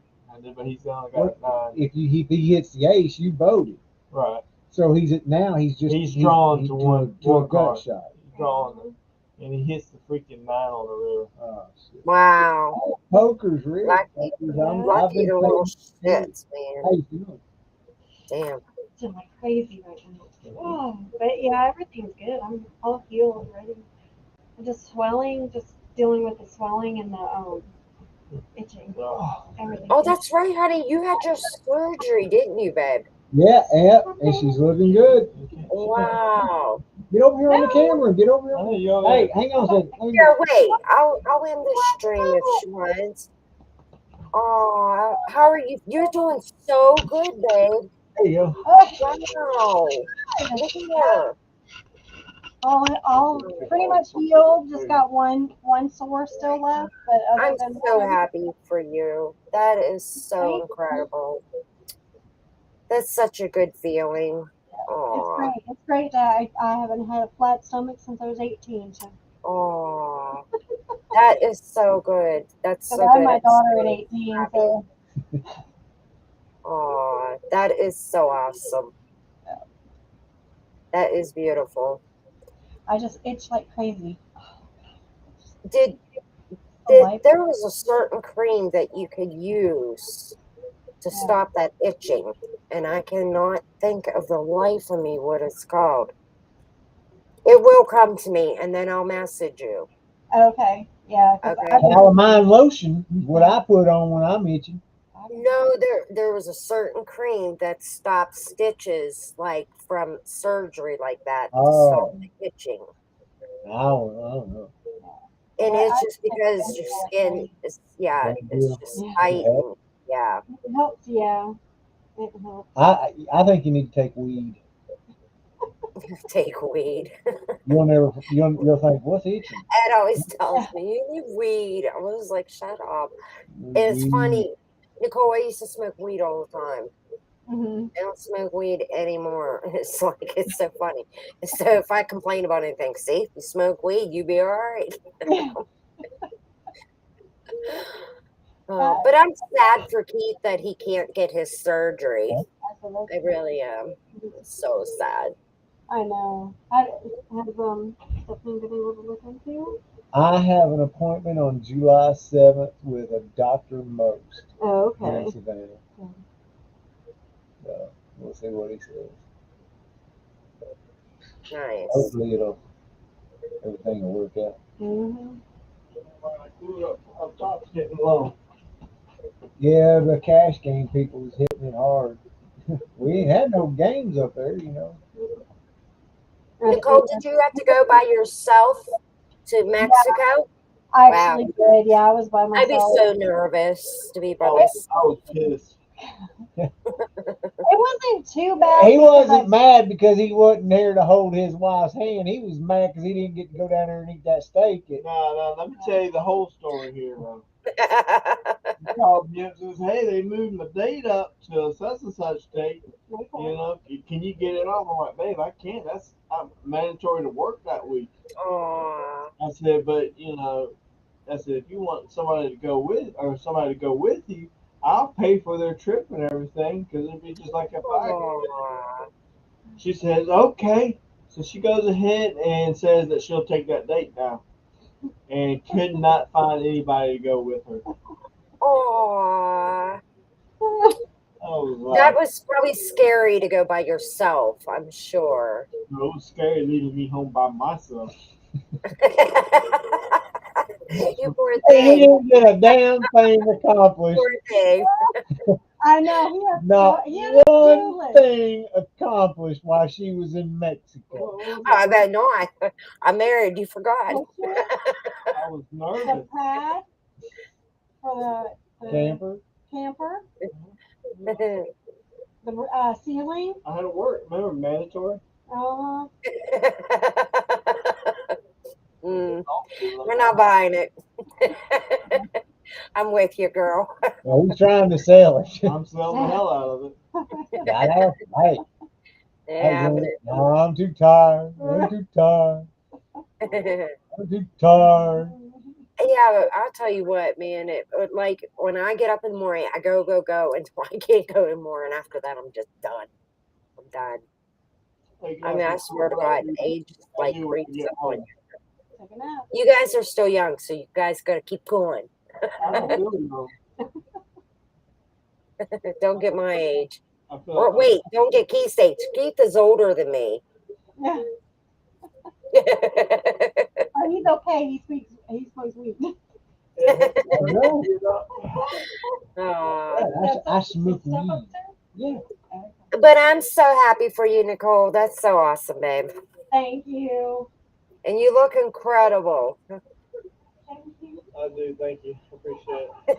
but he's only got 9. If he hits the ace, you voted. Right. So he's drawn He's drawn to one a gut card. shot. He's drawn. and he hits the freaking 9 on the river. Oh, shit. Wow. Poker's real. Lucky- Poker's, I've Lucky been the little playing- shits, man. How you feeling? Damn. It's like crazy right now. Oh, but yeah, everything's good. I'm all healed, ready. I'm just swelling, just dealing with the swelling and the itching. Oh, Everything. Oh, that's right, honey. You had your surgery, didn't you, babe? Yeah, and she's looking good. Wow. Get over here on the camera. Get over here. I know you're Hey, hang on a second. Let me- Yeah, wait. I'll end this stream if she wants. Oh, how are you? You're doing so good, babe. There you go. Wow. Look at her. All pretty much healed. Just got one sore still left, but other I'm than so that, happy for you. That is so Thank you. incredible. That's such a good feeling. it's Oh, great. It's great that I haven't had a flat stomach since I was 18. So oh, that is so good. That's I so had good. my I'm daughter at so 18. happy. So Oh, that is so awesome. That is beautiful. I just itch like crazy. Did there was a certain cream that you could use to Yeah. stop that itching, and I cannot think of the life of me what it's called. It will come to me, and then I'll message you. Okay. Yeah. 'Cause Okay. Calamine lotion is what I put on when I'm itching. No, there was a certain cream that stops stitches like from surgery like that to stop Oh. the itching. I don't know. And it's just because your skin is it's just Yeah. tight and yeah. It helps. Yeah. It helps. I think you need to take weed. Take weed. You'll think, what's itching? Ed always tells me you need weed. I was like, shut up. And it's Weed. funny, Nicole, I used to smoke weed all the time. Hmm. I don't smoke weed anymore. It's like it's so funny. So if I complain about anything, see, if you smoke weed, you be all right. But I'm sad for Keith that he can't get his surgery. I really am. It's so sad. I know. Has Stephanie been able to look into? I have an appointment on July 7th with a Dr. Most Oh, in okay. Savannah. Okay. So we'll see what he says. Nice. Hopefully everything will work out. Mm-hmm. Up top's getting low. Yeah, the cash game people was hitting it hard. We ain't had no games up there, you know. Nicole, did you have to go by yourself to Mexico? I actually did. Yeah, I was by myself. I'd be so nervous to be by I myself. was pissed. It wasn't too bad. He wasn't mad because he wasn't there to hold his wife's hand. He was mad because he didn't get to go down there and eat that steak. No, let me tell you the whole story here, though. He called me up and says, hey, they moved my date up to such and such date. You know, can you get it off? I'm like, babe, I can't. I'm mandatory to work that week. Aw. I said, but you know, I said if you want somebody to go with you, I'll pay for their trip and everything because it'd be just like a fire. Aw. She says, okay. So she goes ahead and says that she'll take that date now, and could not find anybody to go with her. Aw. I was like, That was probably scary to go by yourself, I'm sure. it was scary leaving me home by myself. You poor He thing. didn't get a damn thing accomplished. Poor thing. I know. Not He had one thing accomplished while she was in Mexico. I bet not. I'm married. You forgot. I was The nervous. pad for the Camper. camper, the ceiling. I had to work. Remember, mandatory. We're not buying it. I'm with you, girl. Well, he's trying to sell it. I'm selling the hell out of it. I know. Hey, Yeah, no, I'm too tired. I'm too tired. I'm too tired. yeah, I'll tell you what, man. Like when I get up in the morning, I go until I can't go anymore, and after that, I'm just done. I'm done. Hey, I mean, I swear to God, age like knew creeps what to up on get you. Take a nap. You guys are still young, so you guys got to keep going. I don't feel young. Don't get my age. I feel Or wait, don't get Keith's age. Keith is older than me. Yeah. Oh, he's okay. He speaks weak. No, Aw. I smoke Stuff weed. upstairs? Yeah. But I'm so happy for you, Nicole. That's so awesome, babe. Thank you. And you look incredible. Thank you. I do. Thank you. Appreciate it.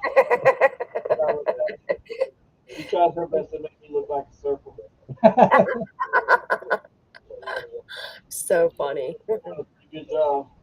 She tries her best to make me look like a circle. So funny. Good job.